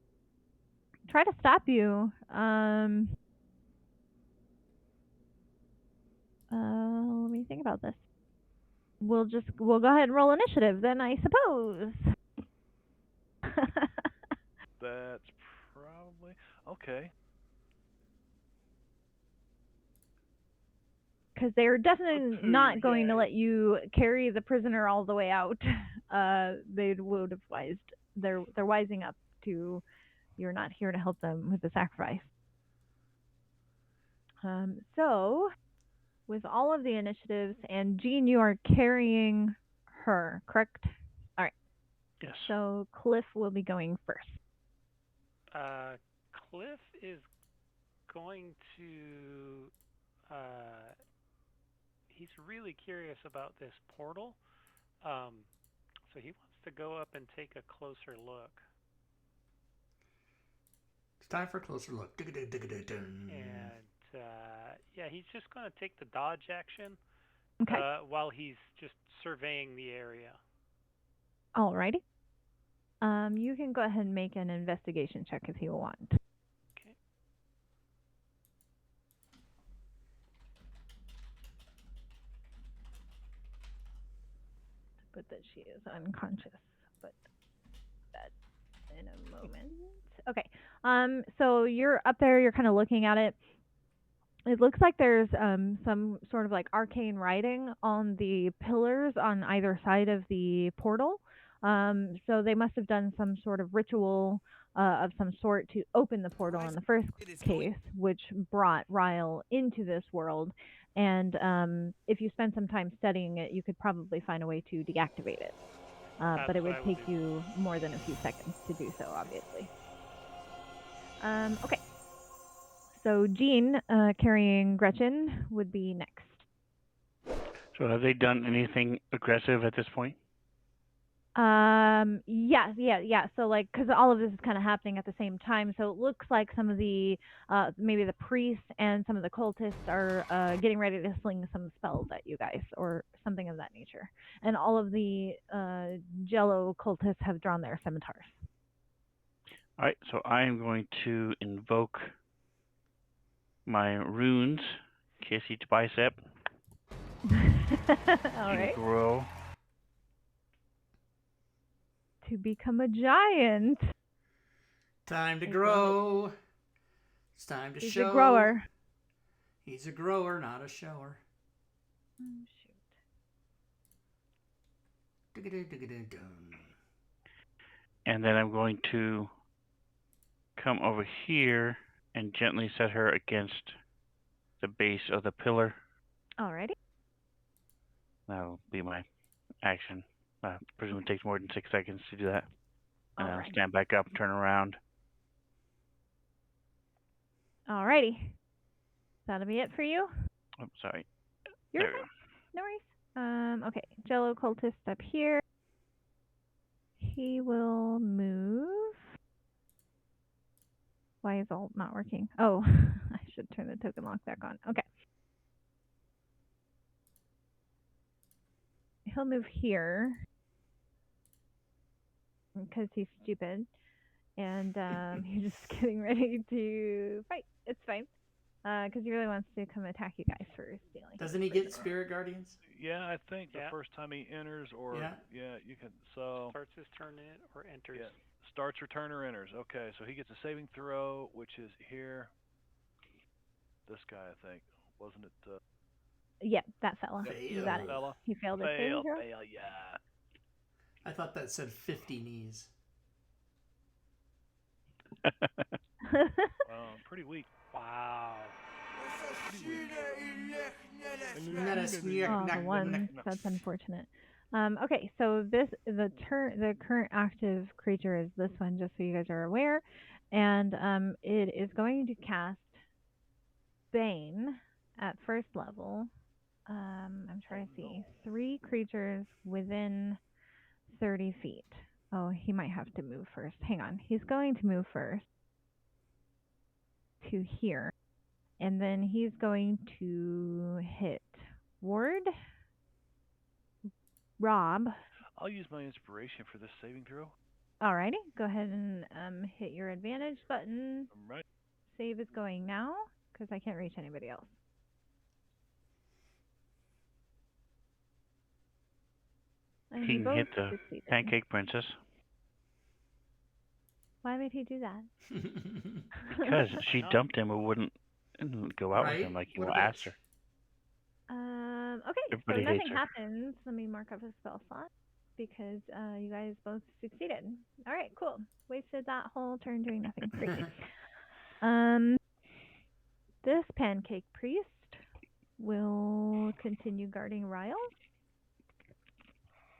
try to stop you. Let me think about this. We'll go ahead and roll initiative then, I suppose. That's probably okay. Because they're definitely not going to Okay. let you carry the prisoner all the way out. They would have they're wising up to you're not here to help them with the sacrifice. So, with all of the initiatives, and Jean, you are carrying her, correct? All right. Yes. So Cliff will be going first. Cliff is going to. He's really curious about this portal, so he wants to go up and take a closer look. It's time for a closer look. And yeah, he's just going to take the dodge action Okay. while he's just surveying the area. Alrighty. You can go ahead and make an investigation check if you want. Okay. But that she is unconscious, but that's in a moment. Okay. So you're up there, you're kind of looking at it, it looks like there's some sort of like arcane writing on the pillars on either side of the portal. So they must have done some sort of ritual of some sort to open the portal in the first case, which brought Ryle into this world. And if you spend some time studying it, you could probably find a way to deactivate it. But it would take you more than a few seconds to do so, obviously. Okay. So Jean, carrying Gretchen, would be next. So have they done anything aggressive at this point? Yeah. So like, because all of this is kind of happening at the same time, so it looks like some of the, maybe the priests and some of the cultists are getting ready to sling some spells at you guys, or something of that nature. And all of the Jello cultists have drawn their scimitars. All right, so I am going to invoke my runes, kiss each bicep, All right. grow. To become a giant. Time to grow. It's time to He's show. a grower. He's a grower, not a shower. Oh, shoot. And then I'm going to come over here and gently set her against the base of the pillar. Alrighty. That'll be my action. I presume it takes more than 6 seconds to do that. And I'll stand back up, turn around. Alrighty. That'll be it for you? Oh, sorry. You're fine. No worries. Okay. Jello cultist up here. He will move. Why is alt not working? Oh, I should turn the token lock back on. Okay. He'll move here because he's stupid, and he's just getting ready to fight. It's fine, because he really wants to come attack you guys for stealing. Doesn't he get Spirit Guardians? Yeah, I think the first time he enters, or you can. So starts his turn or enters. Yeah, starts your turn or enters. Okay, so he gets a saving throw, which is here. This guy, I think, wasn't it? Yeah, that fella. You got it. He failed his saving throw. Fail, yeah. I thought that said 50 knees. Pretty weak. Wow. One. That's unfortunate. Okay, so the current active creature is this one, just so you guys are aware, and it is going to cast Bane at first level. I'm trying to see 3 creatures within 30 feet. Oh, he might have to move first. Hang on, he's going to move first to here, and then he's going to hit Ward, Rob. I'll use my inspiration for this saving throw. Alrighty, go ahead and hit your advantage button. Right. Save is going now, because I can't reach anybody else. And He can hit the Pancake Princess. Why would he do that? Because she dumped him and wouldn't go out with him like you asked her. Okay, Everybody so hates nothing her. happens. Let me mark up a spell slot because you guys both succeeded. All right, cool. Wasted that whole turn doing nothing. Great. This Pancake Priest will continue guarding Ryle.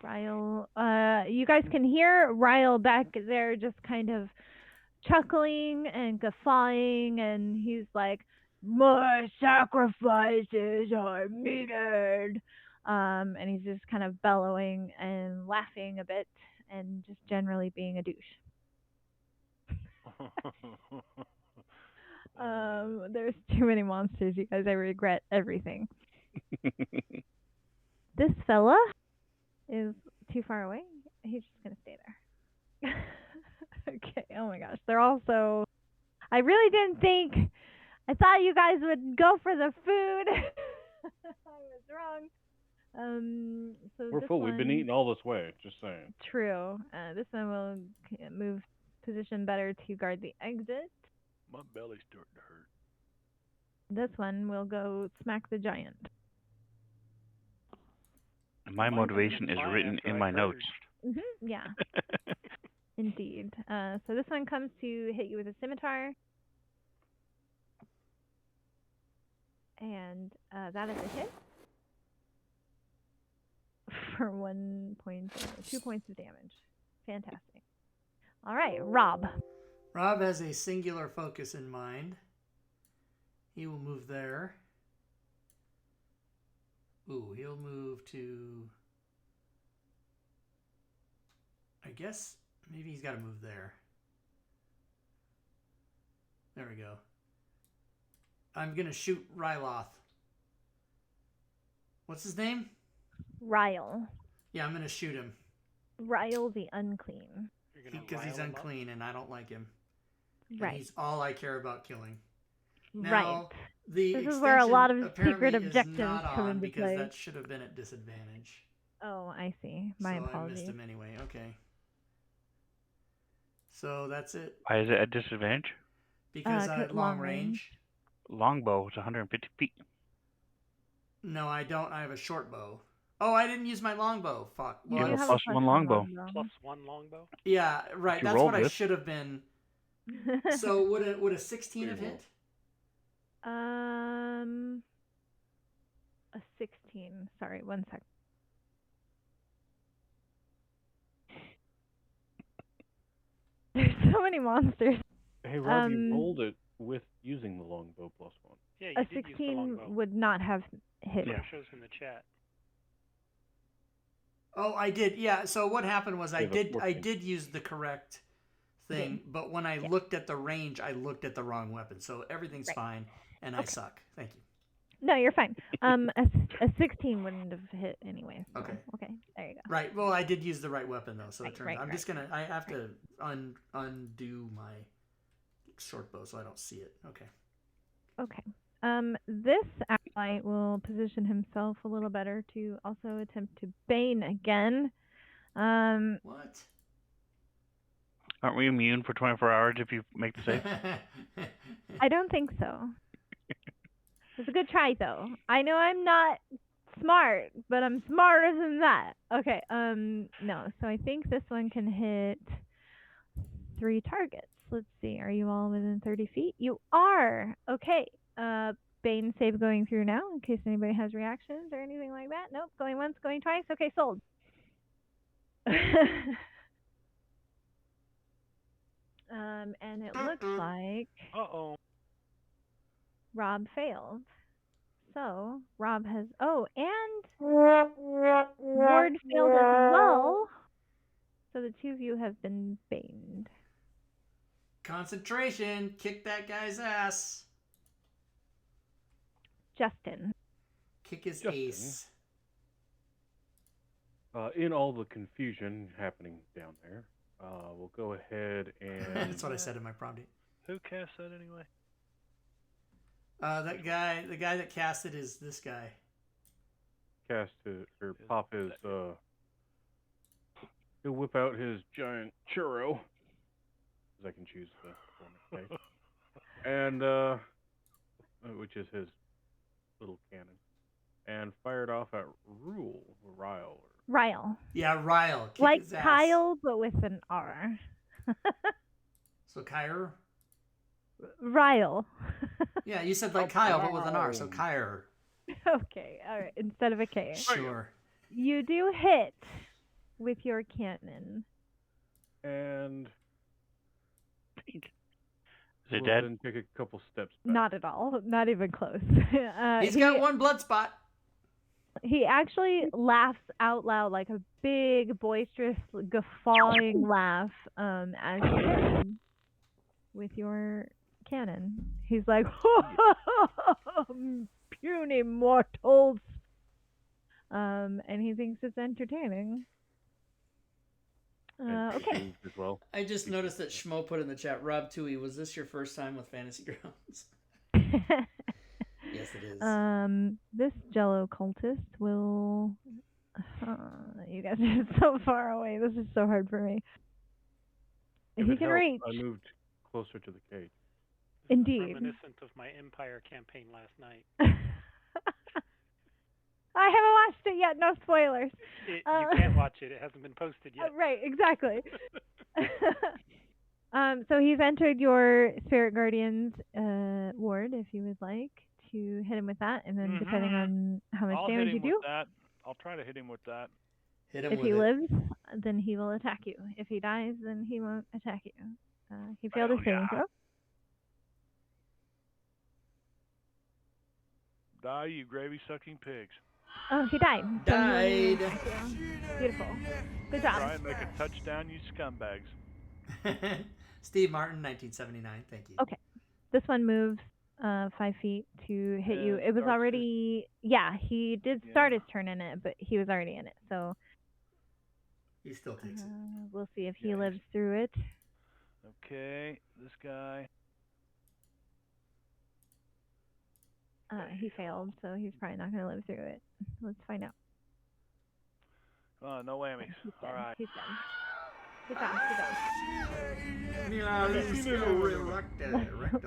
You guys can hear Ryle back there just kind of chuckling and guffawing, and he's like, "More sacrifices are needed." And he's just kind of bellowing and laughing a bit and just generally being a douche. There's too many monsters, you guys. I regret everything. This fella is too far away. He's just gonna stay there. Okay. Oh my gosh. They're also. I really didn't think. I thought you guys would go for the food. I was wrong. So we're full. We've been eating all this way. Just saying. True. This one will move position better to guard the exit. My belly's starting to hurt. This one will go smack the giant. My motivation is written in my notes. Yeah, indeed. So this one comes to hit you with a scimitar. And that is a hit. For 2 points of damage. Fantastic. All right, Rob. Rob has a singular focus in mind. He will move there. Ooh, he'll move to... I guess maybe he's got to move there. There we go. I'm going to shoot Ryloth. What's his name? Ryle. Yeah, I'm going to shoot him. Ryle the Unclean. Because he's unclean and I don't like him. Right. And he's all I care about killing. Now, right. The this is where a lot of secret apparently objectives is not come on into because play. that should have been at disadvantage. Oh, I see. My so apologies. I missed him anyway. Okay. So that's it. Why is it at disadvantage? Because I had long range. Longbow is 150 feet. No, I don't. I have a short bow. Oh, I didn't use my longbow. Fuck. Well, you have a +1 longbow. +1 longbow? Yeah, right. That's what I should have been. So would a 16 have hit? A 16. Sorry, 1 sec. There's so many monsters. Hey, Rob, you rolled it with using the longbow +1. Yeah, you a did 16 use the longbow. would not have hit. Yeah, it shows in the chat. Oh, I did. Yeah. So what happened was I did use the correct thing, but when I looked at the range, I looked at the wrong weapon. So everything's fine, and I suck. Thank you. No, you're fine. A 16 wouldn't have hit anyway. So. Okay. Okay. There you go. Right. Well, I did use the right weapon though, so it turns. Right, I'm just gonna. I have to undo my short bow so I don't see it. Okay. Okay. This ally will position himself a little better to also attempt to bane again. What? Aren't we immune for 24 hours if you make the save? I don't think so. It's a good try, though. I know I'm not smart, but I'm smarter than that. Okay, no. So I think this one can hit 3 targets. Let's see. Are you all within 30 feet? You are! Okay. Bane save going through now, in case anybody has reactions or anything like that. Nope. Going once, going twice. Okay, sold. And it looks like... Uh-oh. Rob failed. So, Rob has... Oh, and Ward failed as well. So the 2 of you have been baned. Concentration. Kick that guy's ass. Justin. Kick his ace. In all the confusion happening down there, we'll go ahead and... That's what I said in my prompting. Who cast that anyway? The guy that cast it is this guy. Cast it, or pop his, he'll whip out his giant churro, because I can choose the form of and, which is his little cannon, and fire it off at Ryle. Ryle. Yeah, Ryle. Kick like his ass. Kyle, but with an R. So Kyre? Ryle. Yeah, you said like Kyle, but with an R, so Kyre. Okay, alright, instead of a K. Sure. You do hit with your cannon. And... Is it dead? Then take a couple steps back. Not at all. Not even close. He's got 1 blood spot. He actually laughs out loud like a big, boisterous, guffawing laugh as you hit him with your cannon. He's like, puny mortals. And he thinks it's entertaining. Okay. As well. I just noticed that Schmo put in the chat, Rob Tui, was this your first time with Fantasy Grounds? Yes, it is. This Jello cultist will... you guys are so far away. This is so hard for me. If He it can helps, reach. I moved closer to the cage. Indeed. Reminiscent of my Empire campaign last night. I haven't watched it yet. No spoilers. You can't watch it. It hasn't been posted yet. Right, exactly. So he's entered your Spirit Guardian's ward, if you would like to hit him with that, and then depending on how much damage you do. I'll try to hit him with that. Hit him if with he it. lives, then he will attack you. If he dies, then he won't attack you. He failed his saving throw. Die, you gravy-sucking pigs. Oh, he died. Died. Beautiful. Good job. Try and make a touchdown, you scumbags. Steve Martin, 1979. Thank you. Okay. This one moves 5 feet to hit you. It was already... Yeah, he did start his turn in it, but he was already in it, so... He still takes it. We'll see if he lives through it. Okay, this guy. He failed, so he's probably not going to live through it. Let's find out. Oh, no whammies. All right. He's dead. Good job.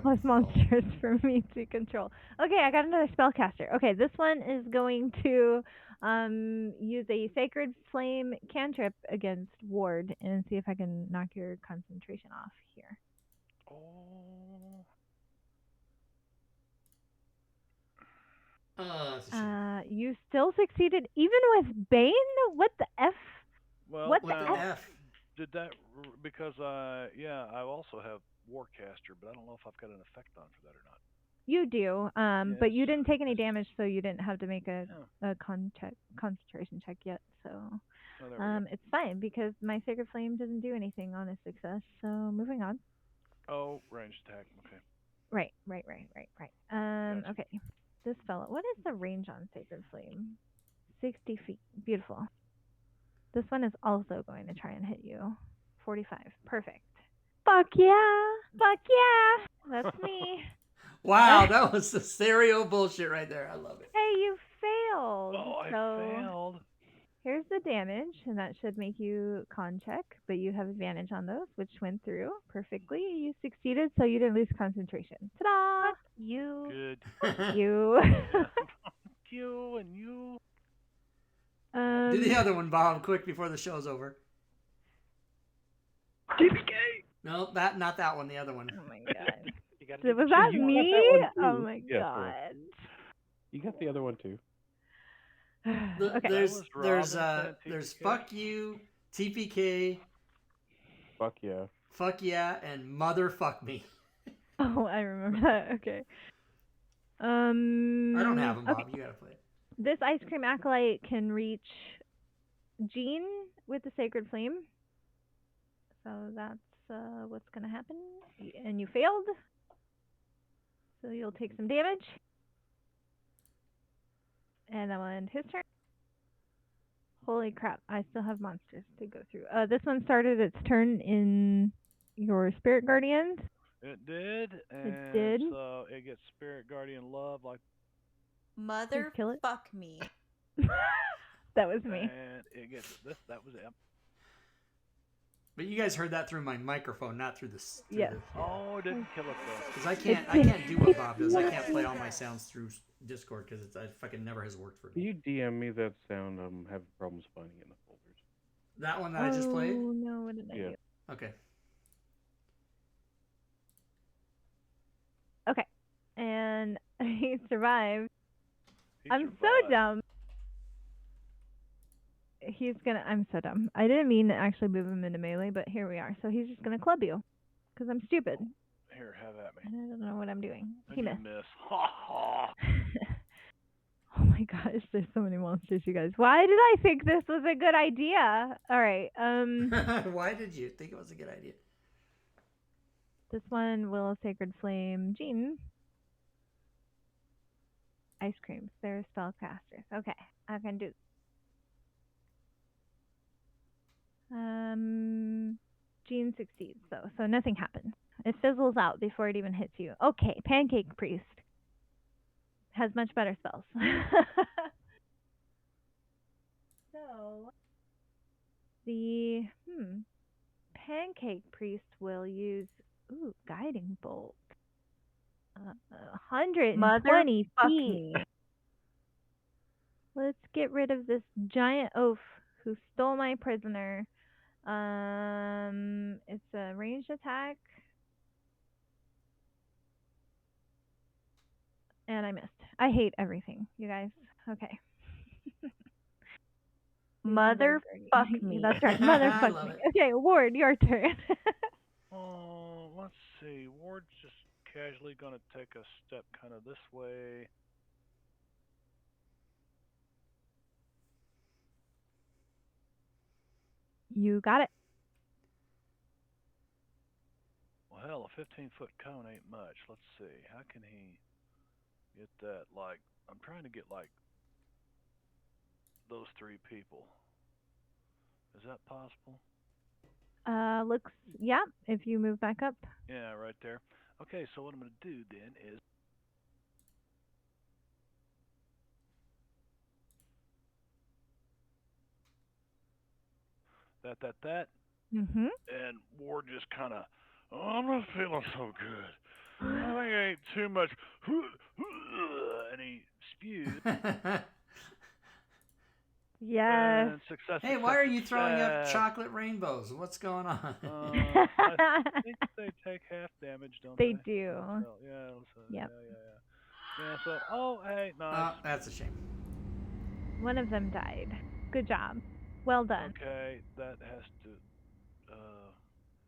Less monsters for me to control. Okay, I got another spellcaster. Okay, this one is going to use a Sacred Flame cantrip against Ward and see if I can knock your concentration off here. You still succeeded even with Bane? What the F? Well, what the F? Did that because I also have Warcaster, but I don't know if I've got an effect on for that or not. You do, but you didn't take any damage, so you didn't have to make a concentration check yet. So it's fine because my Sacred Flame doesn't do anything on a success. So moving on. Oh, ranged attack. Okay. Right. Gotcha. Okay. This fellow. What is the range on Sacred Flame? 60 feet. Beautiful. This one is also going to try and hit you. 45. Perfect. Fuck yeah! Fuck yeah! That's me. Wow, that was the stereo bullshit right there. I love it. Hey, you failed. Oh, I failed. Here's the damage, and that should make you con check, but you have advantage on those, which went through perfectly. You succeeded, so you didn't lose concentration. Ta-da! Fuck you. Good. You. You and you. Do the other one, Bob, quick before the show's over. TPK. No, not that one. The other one. Oh my god. Was that me? Oh my god. You got the other one too. Okay. There's fuck you, TPK. Fuck yeah. Fuck yeah, and motherfuck me. Oh, I remember that. Okay. I don't have them, Bob. Okay. You gotta play it. This Ice Cream Acolyte can reach Jean with the Sacred Flame. So that's what's going to happen. And you failed. So you'll take some damage. And that will end his turn. Holy crap, I still have monsters to go through. This one started its turn in your Spirit Guardians. It did. It did. So it gets Spirit Guardian love like... Motherfuck me. That was me. And it gets this. That was it. But you guys heard that through my microphone, not through this. Yes. Oh, it didn't kill it though. Because I can't do what Bob does. I can't play all my sounds through Discord because it fucking never has worked for me. You DM me that sound. I'm having problems finding it in the folders. That one that I just played? Oh no, what did I do? Okay. Okay. And he survived. I'm so dumb. I'm so dumb. I didn't mean to actually move him into melee, but here we are. So he's just gonna club you. Because I'm stupid. Here, have at me. And I don't know what I'm doing. And He you missed. miss. Ha ha. Oh my gosh, there's so many monsters, you guys. Why did I think this was a good idea? Alright, Why did you think it was a good idea? This one will Sacred Flame Jean. Ice creams. They're spellcasters. Okay, I can do. Jean succeeds though, so nothing happens. It fizzles out before it even hits you. Okay, Pancake Priest has much better spells. So the Pancake Priest will use Guiding Bolt. 120 Motherfuck feet. me. Let's get rid of this giant oaf who stole my prisoner. It's a ranged attack. And I missed. I hate everything, you guys. Okay. Motherfuck me. That's right. I Motherfuck love me. it. Okay, Ward, your turn. Let's see. Ward's just casually gonna take a step kind of this way. You got it. Well, hell, a 15-foot cone ain't much. Let's see. How can he get that? Like, I'm trying to get like those three people. Is that possible? Looks, yeah, if you move back up. Yeah, right there. Okay, so what I'm gonna do then is that. Mm-hmm. And Ward just kind of, oh, I'm not feeling so good. I think I ate too much. And he spewed. Yes. And success. Hey, why are you throwing up chocolate rainbows? What's going on? I think they take half damage, don't they? They do. So, yeah. So, Yep. Yeah. So, oh, hey, nice. Oh, that's a shame. One of them died. Good job. Well done. Okay, that has to.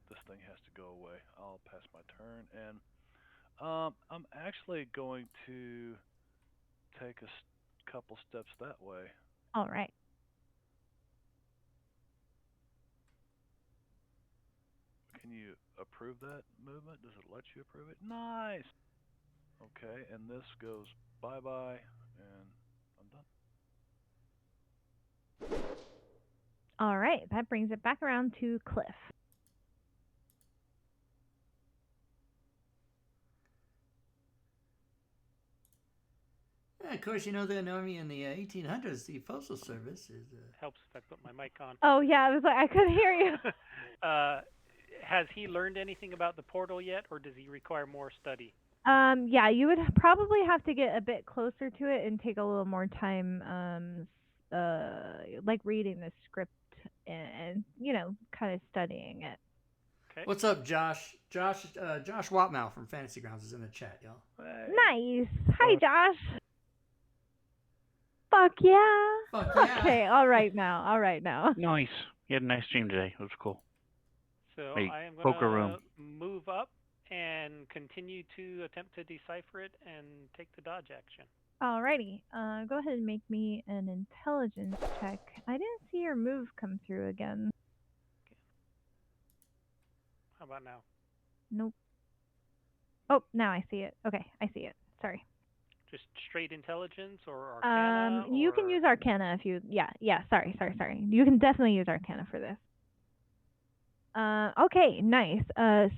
This thing has to go away. I'll pass my turn, and I'm actually going to take a couple steps that way. All right. Can you approve that movement? Does it let you approve it? Nice. Okay, and this goes bye-bye, and I'm done. All right. That brings it back around to Cliff. Yeah, of course, you know, they know me in the 1800s. The Postal Service is. Helps if I put my mic on. Oh, yeah. I was like, I couldn't hear you. Has he learned anything about the portal yet, or does he require more study? Yeah, you would probably have to get a bit closer to it and take a little more time, like reading the script and you know, kind of studying it. Okay. What's up, Josh? Josh Watmow from Fantasy Grounds is in the chat, y'all. Hey. Nice. Hi, Josh. Fuck yeah. Fuck yeah. Okay, all right now. Nice. You had a nice stream today. It was cool. So Hey, I am poker going room. to move up and continue to attempt to decipher it and take the dodge action. Alrighty. Go ahead and make me an intelligence check. I didn't see your move come through again. How about now? Nope. Oh, now I see it. Okay, I see it. Sorry. Just straight intelligence or Arcana? You can use Arcana if you. Yeah. Sorry. You can definitely use Arcana for this. Okay, nice.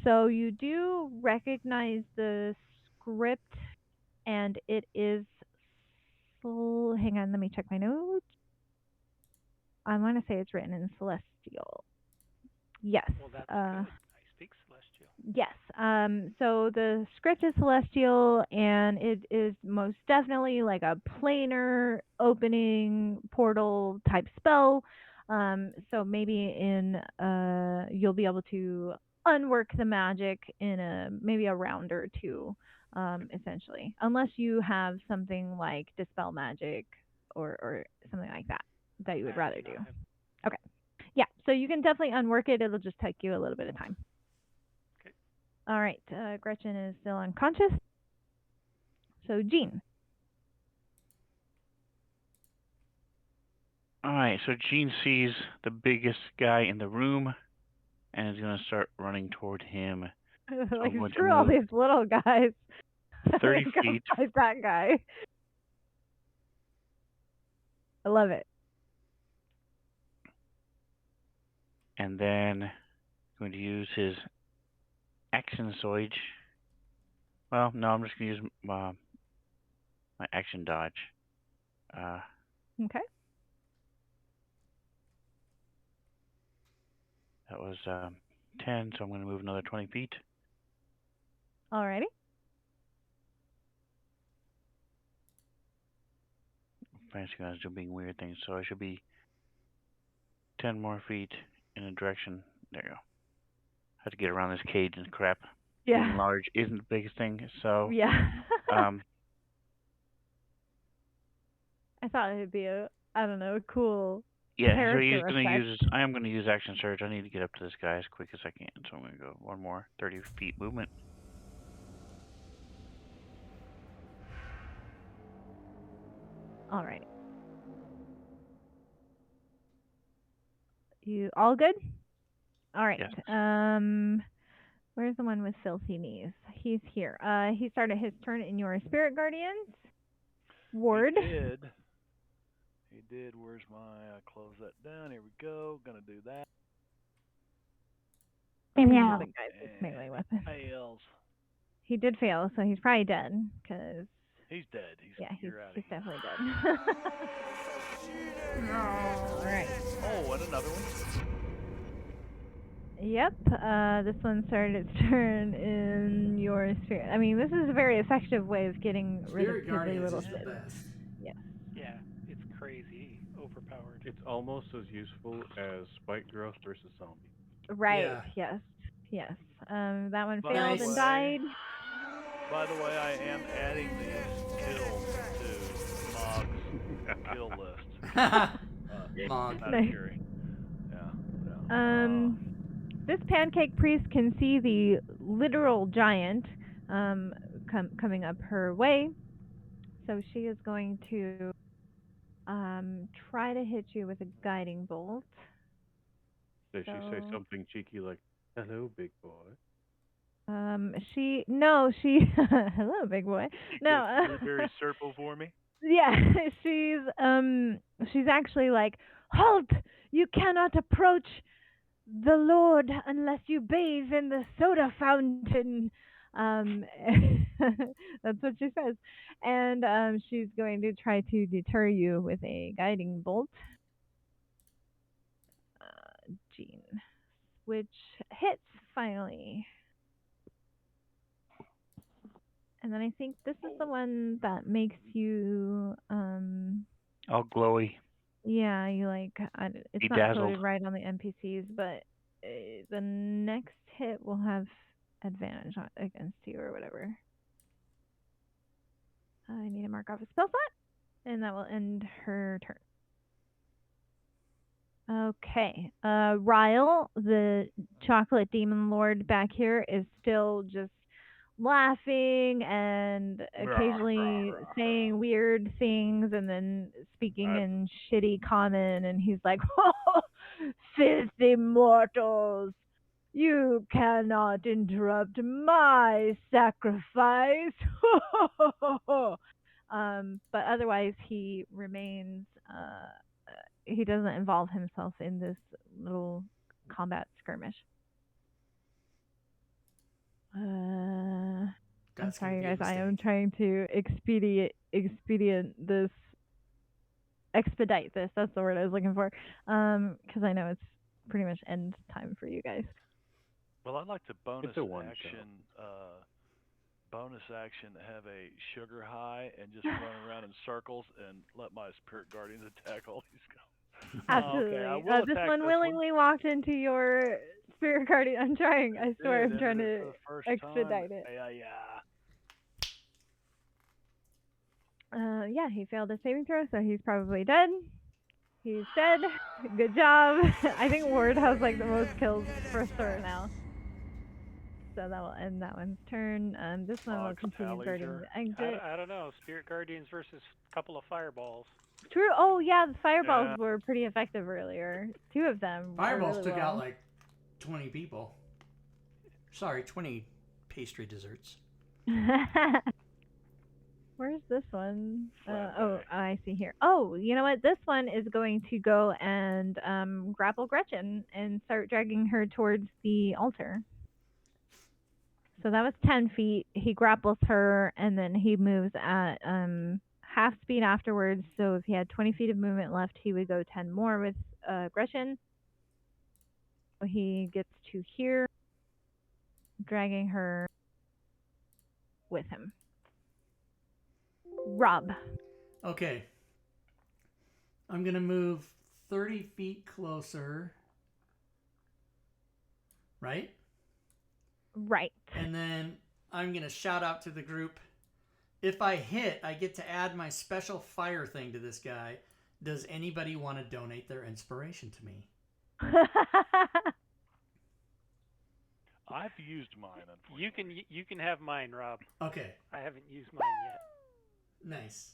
So you do recognize the script, and it is. Hang on, let me check my notes. I want to say it's written in Celestial. Yes. Well, that's good. I speak Celestial. Yes. So the script is Celestial, and it is most definitely like a planar opening portal type spell. So maybe you'll be able to unwork the magic in maybe a round or two, essentially, unless you have something like dispel magic or something like that you would rather do. Okay. Yeah. So you can definitely unwork it. It'll just take you a little bit of time. Okay. All right. Gretchen is still unconscious. So Jean. Alright, so Gene sees the biggest guy in the room and is going to start running toward him. Like, going to screw all move these little guys. 30 Go feet. fight that guy. I love it. And then going to use his action surge. Well, no, I'm just going to use my action dodge. Okay. That was 10, so I'm going to move another 20 feet. Alrighty. fancy guys are being weird things, so I should be 10 more feet in a direction. There you go. Have to get around this cage and crap. Yeah. Being large isn't the biggest thing, so Yeah. um, I thought it'd be a cool yeah. So character effect. I am gonna use action surge. I need to get up to this guy as quick as I can, so I'm gonna go one more 30 feet movement. All right. You all good? All right. Yes. Where's the one with filthy knees? He's here. He started his turn in your spirit guardians ward. He did. Where's my? Close that down. Here we go. Gonna do that. Yeah. The guy with melee weapon. Fails. He did fail, so he's probably dead. Cause he's dead. He's definitely dead. All right. Oh, and another one. Yep. This one started its turn in your spirit. I mean, this is a very effective way of getting rid of piddly little shit. Yeah, it's crazy overpowered. It's almost as useful as spike growth versus zombie. Right. Yeah. Yes. That one failed and died. By the way, I am adding these kills to Mog's kill list. Mog. Out of fury. Yeah. This pancake priest can see the literal giant coming up her way, so she is going to try to hit you with a guiding bolt. Does she say something cheeky like, "Hello, big boy"? She hello, big boy. No, very Serpo for me. Yeah, she's actually like, halt! You cannot approach the Lord unless you bathe in the soda fountain. That's what she says, and she's going to try to deter you with a guiding bolt. Jean, which hits finally. And then I think this is the one that makes you all glowy. Yeah, you like it's not dazzled. coded right on the NPCs, but the next hit will have advantage against you or whatever. I need to mark off a spell slot, and that will end her turn. Okay, Ryle, the chocolate demon lord back here, is still just laughing and occasionally saying weird things and then speaking in shitty common, and he's like, oh, filthy mortals, you cannot interrupt my sacrifice. But otherwise he remains he doesn't involve himself in this little combat skirmish. I'm sorry, guys. I am trying to expedite this. That's the word I was looking for. Because I know it's pretty much end time for you guys. Well, I'd like to bonus action have a sugar high and just run around in circles and let my spirit guardians attack all these guys. Absolutely. Okay, this one willingly walked into your spirit guardian. I'm trying. I swear I'm trying to expedite it. Yeah, he failed his saving throw, so he's probably dead. He's dead. Good job. I think Ward has like the most kills for sure now. So that will end that one's turn. This one will continue guarding the exit. I don't know. Spirit Guardians versus a couple of fireballs. True. Oh yeah, the fireballs were pretty effective earlier. 2 of them. Fireballs really took out like 20 people. Sorry, 20 pastry desserts. Where's this one? I see here. Oh, you know what? This one is going to go and grapple Gretchen and start dragging her towards the altar. So that was 10 feet. He grapples her, and then he moves at half speed afterwards. So if he had 20 feet of movement left, he would go 10 more with Gretchen. So he gets to here, dragging her with him. Rob. Okay. I'm going to move 30 feet closer. Right? Right. And then I'm going to shout out to the group. If I hit, I get to add my special fire thing to this guy. Does anybody want to donate their inspiration to me? I've used mine, unfortunately. You can have mine, Rob. Okay. I haven't used mine yet. Nice.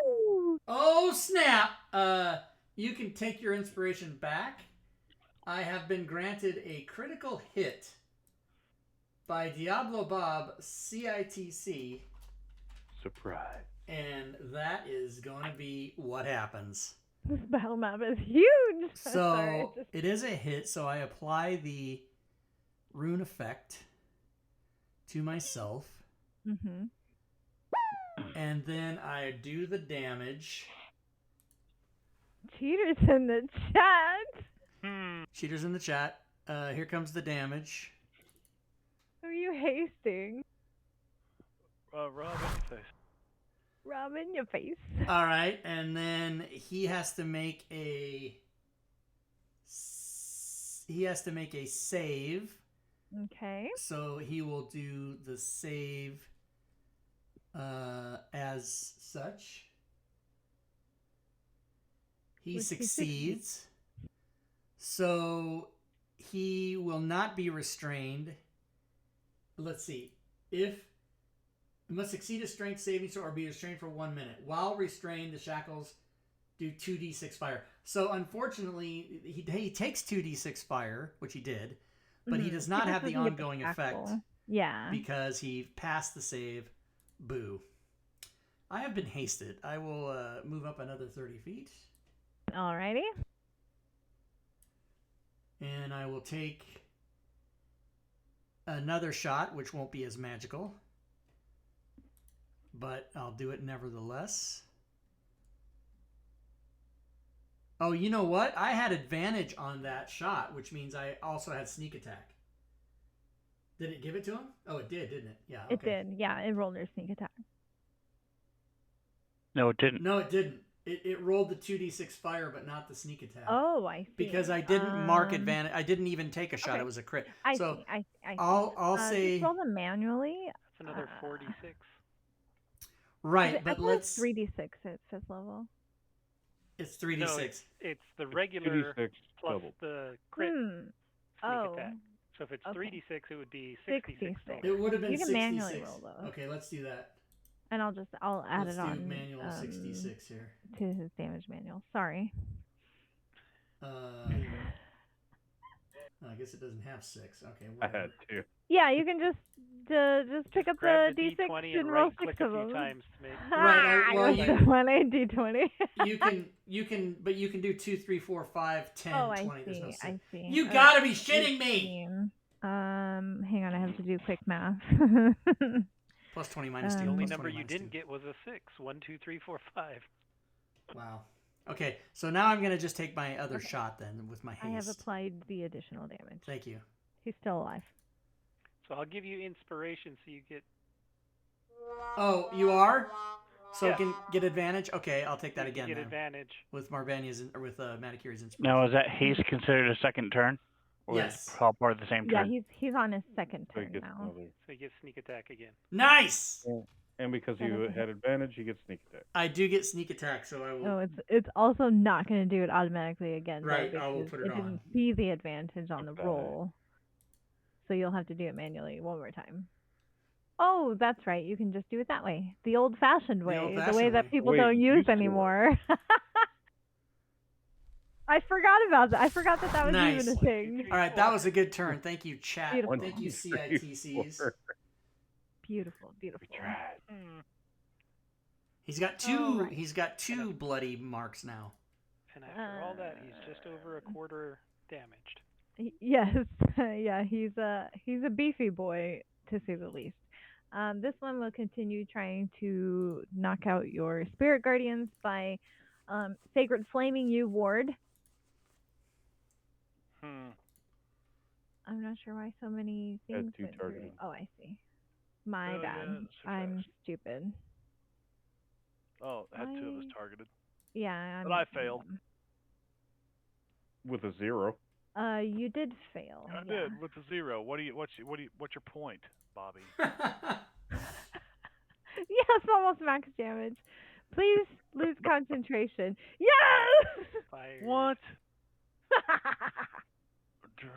Woo! Oh, snap! You can take your inspiration back. I have been granted a critical hit by Diablo Bob CITC. Surprise. And that is going to be what happens. This battle map is huge. So Sorry, it is a hit, so I apply the rune effect to myself. Mm-hmm. And then I do the damage. Cheaters in the chat. Cheaters in the chat. Here comes the damage. Who are you hasting? Rob, in your face. Rob in your face. All right, and then he has to make a save. Okay. So he will do the save as such. He succeeds. So he will not be restrained. Let's see. It must succeed a strength saving throw or be restrained for 1 minute. While restrained, the shackles do 2d6 fire. So unfortunately, he takes 2d6 fire, which he did, but he does not have the ongoing effect. Yeah. Because he passed the save. Boo. I have been hasted. I will move up another 30 feet. Alrighty. And I will take another shot, which won't be as magical. But I'll do it nevertheless. Oh, you know what? I had advantage on that shot, which means I also had sneak attack. Did it give it to him? Oh, it did, didn't it? Yeah. Okay. It did. Yeah, it rolled your sneak attack. No, it didn't. No, it didn't. It rolled the 2d6 fire, but not the sneak attack. Oh, I see. Because I didn't mark advantage. I didn't even take a shot. Okay. It was a crit. I so see. I see. I'll say. Just roll them manually. That's another 4d6. Right, but let's 3d6 at 5th level. It's 3d6. No, it's the regular 2d6 plus double. the crit sneak attack. So if it's 3d6, it would be 66. It would have been you can 66. manually roll those. Okay, let's do that. And I'll add Let's it on do manual 66 here. to his damage manual. Sorry. I guess it doesn't have 6. Okay, I whatever. had 2. Yeah, you can just pick up Grab the the d6 D20 and roll right-click 6 a of few them. times to make. Right, well, One d20. you can do 2, 3, 4, 5, 10, Oh, 20. There's no 6. I see. You gotta be shitting me! 18. Hang on, I have to do quick math. Plus 20 minus 2. The only plus number 20 you minus didn't 2. get was a 6. 1, 2, 3, 4, 5. Wow. Okay, so now I'm gonna just take my other shot then with my haste. I have applied the additional damage. Thank you. He's still alive. So I'll give you inspiration so you get. Oh, you are? So Yeah. I can get advantage? Okay, I'll take that you again get then. advantage. With Marbania's or with Manicuri's inspiration. Now, is that haste considered a second turn? Or Yes. is it all part of the same Yeah, turn? he's on his second So he turn gets now. another. So you get sneak attack again. Nice! And because That you is- had advantage, you get sneak attack. I do get sneak attack, so I will. No, it's also not going to do it automatically again. though, Right, I will because put it on. didn't see the advantage on the Okay. roll. So you'll have to do it manually one more time. Oh, that's right. You can just do it that way. The old-fashioned way. The way old-fashioned that way. people Way don't it use used to anymore. I forgot about that. I forgot that was Nice. even a thing. All right, that was a good turn. Thank you, chat. Beautiful. Thank you, 1, 2, 3, CITCs. 4. Beautiful, beautiful. We tried. He's got two. Alright. He's got 2 bloody marks now. And after all that, he's just over a quarter damaged. Yes, yeah, he's a beefy boy to say the least. This one will continue trying to knock out your spirit guardians by sacred flaming you, ward. I'm not sure why so many Had things 2 went through. targeted. Oh, I see. My Oh, yeah, bad. that's so I'm fast. stupid. Oh, had 2 of us I- targeted. Yeah. But I failed. With a 0. You did fail. I yeah. did with a 0. What's your point, Bobby? Yes, almost max damage. Please lose concentration. Yes! Fire. What?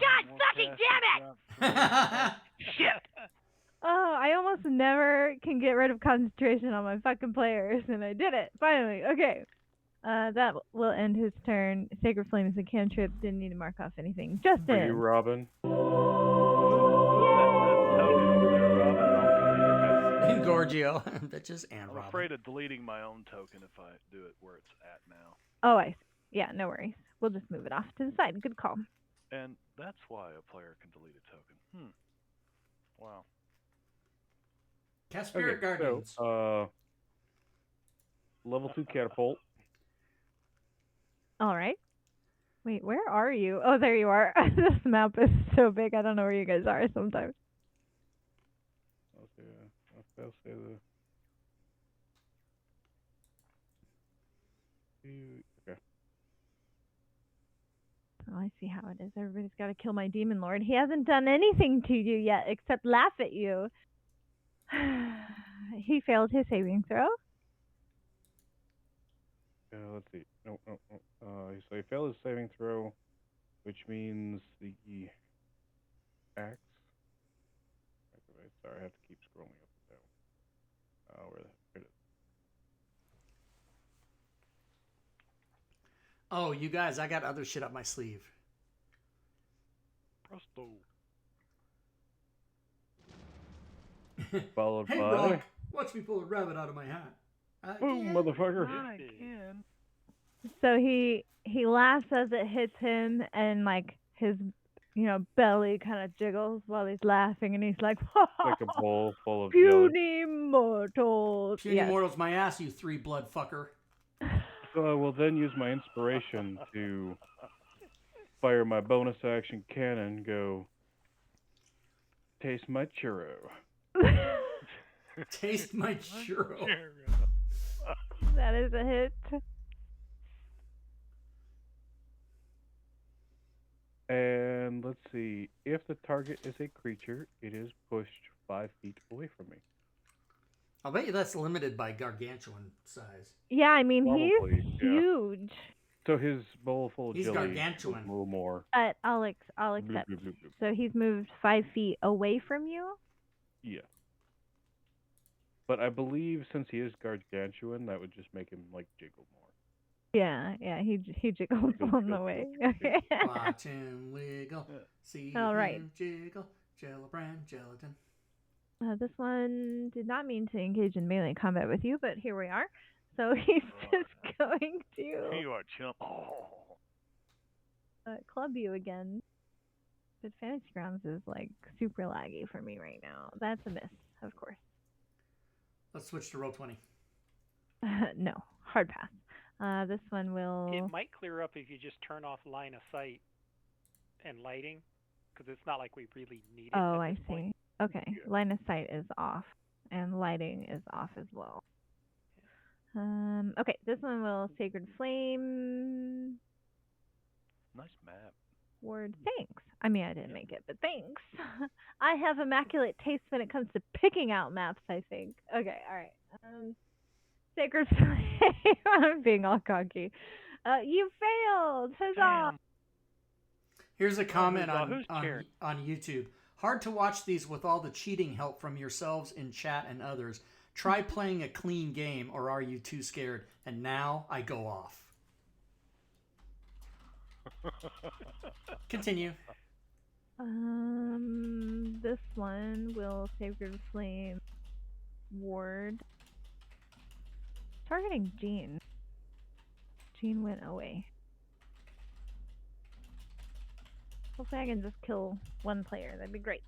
God fucking damn it! Shit! Oh, I almost never can get rid of concentration on my fucking players, and I did it finally. Okay, that will end his turn. Sacred Flame is a cantrip. Didn't need to mark off anything. Justin. For you, Robin. And Gorgio, bitches, and I'm Robin. afraid of deleting my own token if I do it where it's at now. Oh, I see. Yeah, no worries. We'll just move it off to the side. Good call. And that's why a player can delete a token. Wow. Cast Spirit Guardians. So, level 2 catapult. All right. Wait, where are you? Oh, there you are. This map is so big. I don't know where you guys are sometimes. I'll say okay. Oh, I see how it is. Everybody's got to kill my demon lord. He hasn't done anything to you yet except laugh at you. He failed his saving throw. Let's see. No. So he failed his saving throw, which means the axe. Sorry, I have to keep scrolling up and down. Where it is. Oh, you guys, I got other shit up my sleeve. Presto. Followed Hey, by. Rock, watch me pull a rabbit out of my hat. Boom, motherfucker. I can. So he laughs as it hits him, and like his belly kind of jiggles while he's laughing, and he's like, Like a bowl full of jelly. puny mortals. Puny Yes. mortals, my ass, you 3-blood fucker. So I will then use my inspiration to fire my bonus action cannon. Go. Taste my churro. Taste my churro. That is a hit. And let's see. If the target is a creature, it is pushed 5 feet away from me. I'll bet you that's limited by gargantuan size. Yeah, I mean, Probably, he's yeah. huge. So his bowl full of He's jelly is gargantuan. a little more. I'll accept. Bloop, bloop, bloop, bloop. So he's moved 5 feet away from you? Yeah. But I believe since he is gargantuan, that would just make him like jiggle more. Yeah, he jiggles on the way. Okay. Watch him wiggle. See All right. him jiggle. Jello-brand gelatin. This one did not mean to engage in melee combat with you, but here we are. So he's just going Here to you are, chump. Oh. club you again. But Fantasy Grounds is like super laggy for me right now. That's a miss, of course. Let's switch to roll 20. No, hard pass. This one will. It might clear up if you just turn off line of sight and lighting, because it's not like we really need it. Oh, at I this see. point. Okay, line of sight is off, and lighting is off as well. Okay, this one will Sacred Flame. Nice map. Word, thanks. I mean, I didn't make it, but thanks. I have immaculate taste when it comes to picking out maps, I think. Okay, all right. Sacred Flame. I'm being all cocky. You failed. Huzzah! Damn. Here's a comment who's on YouTube. Hard to watch these with all the cheating help from yourselves in chat and others. Try playing a clean game, or are you too scared? And now I go off. Continue. This one will Sacred Flame ward. Targeting Jean. Jean went away. Hopefully I can just kill one player. That'd be great.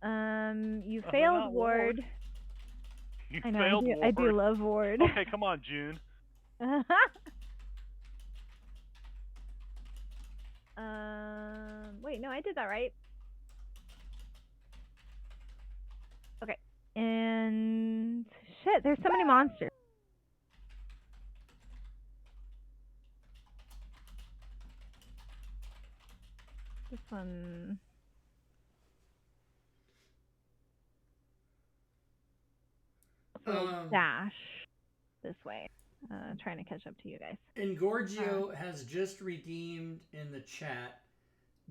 You failed ward. You I know. failed I do ward. love ward. Okay, come on, June. Wait, no, I did that right. Okay. And shit, there's so many monsters. one. Dash this way. Trying to catch up to you guys. Engorgio has just redeemed in the chat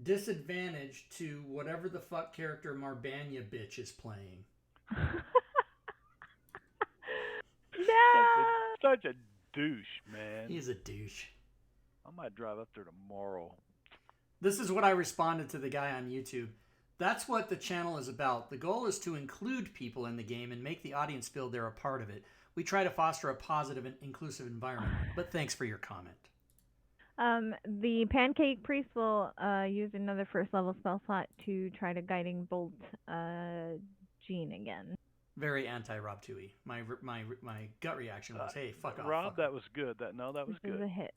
disadvantage to whatever the fuck character Marbanya bitch is playing. No! Such a douche, man. He's a douche. I might drive up there tomorrow. This is what I responded to the guy on YouTube. That's what the channel is about. The goal is to include people in the game and make the audience feel they're a part of it. We try to foster a positive and inclusive environment. But thanks for your comment. The Pancake Priest will use another first level spell slot to try to Guiding Bolt Jean again. Very anti-Rob Tui. My gut reaction was, hey, fuck off. Rob, fuck that off. was good. That was This good. is a hit.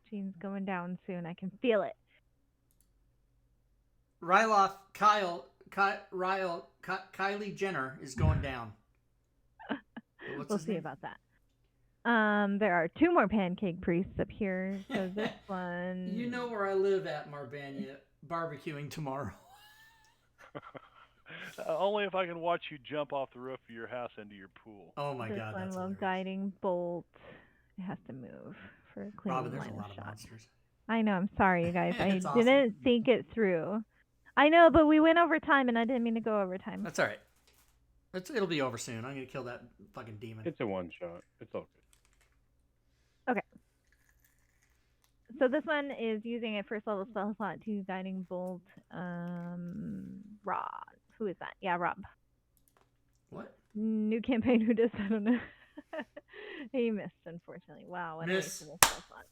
Jean's going down soon. I can feel it. Ryloth, Kylie Jenner is going down. We'll see about that. There are 2 more Pancake Priests up here. So this one... You know where I live at, Marbanya, barbecuing tomorrow. Only if I can watch you jump off the roof of your house into your pool. Oh my this god, one that's will hilarious. Guiding Bolt. It has to move for a clean Robin, there's line a lot of of shot. monsters. I know. I'm sorry, you guys. I It's didn't think it through. I know, but we went over time, and I didn't mean to go over time. That's all right. It'll be over soon. I'm going to kill that fucking demon. It's a one-shot. It's all good. Okay. So this one is using a first level spell slot to Guiding Bolt. Rob. Who is that? Yeah, Rob. What? New campaign. Who does? I don't know. He missed, unfortunately. Wow. What a Miss. wasteful spell slot.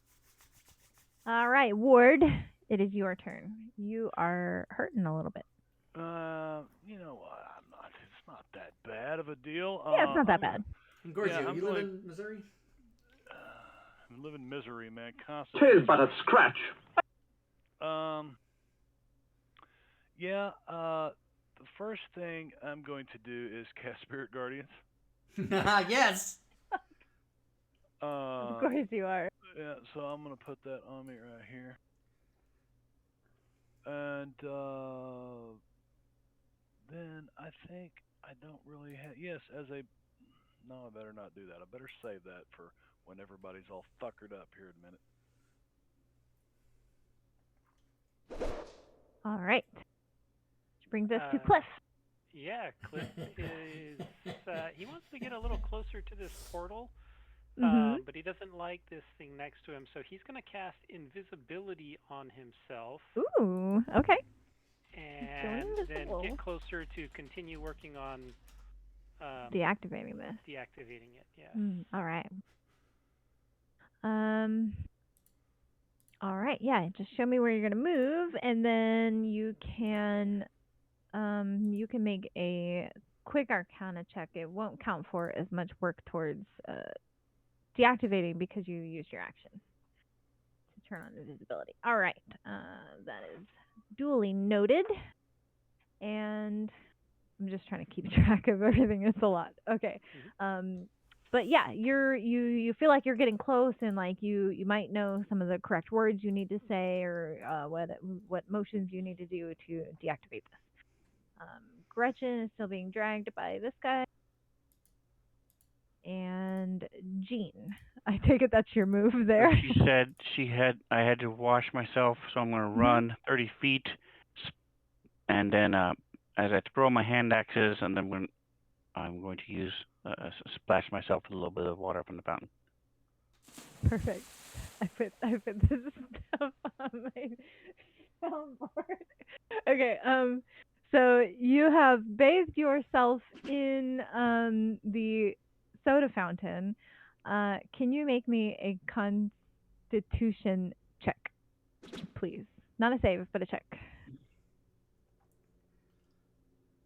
All right, Ward. It is your turn. You are hurting a little bit. You know what? It's not that bad of a deal. Yeah, it's not that bad. Gorgio, you live in Missouri? I live in misery, man. Constantly. 'Tis but a scratch. Yeah. The first thing I'm going to do is cast Spirit Guardians. Yes. Of course you are. Yeah, so I'm going to put that on me right here. And then I think I don't really have... Yes, No, I better not do that. I better save that for when everybody's all fuckered up here in a minute. All right. Which brings us to Cliff. Yeah, Cliff is... he wants to get a little closer to this portal. But he doesn't like this thing next to him, so he's going to cast invisibility on himself. Ooh, okay. And then get closer to continue working on deactivating this. Deactivating it, yeah. All right. All right, yeah. Just show me where you're going to move, and then you can make a quick Arcana check. It won't count for as much work towards deactivating because you used your action to turn on invisibility. All right, that is duly noted. And I'm just trying to keep track of everything. It's a lot. Okay. But yeah, you feel like you're getting close, and like you might know some of the correct words you need to say, or what motions you need to do to deactivate this. Gretchen is still being dragged by this guy. And Jean, I take it that's your move there. She said I had to wash myself, so I'm going to run 30 feet, and then as I throw my hand axes, and then I'm going to use splash myself with a little bit of water from the fountain. Perfect. I put this stuff on my soundboard. Okay. So you have bathed yourself in the soda fountain. Can you make me a Constitution check, please? Not a save, but a check.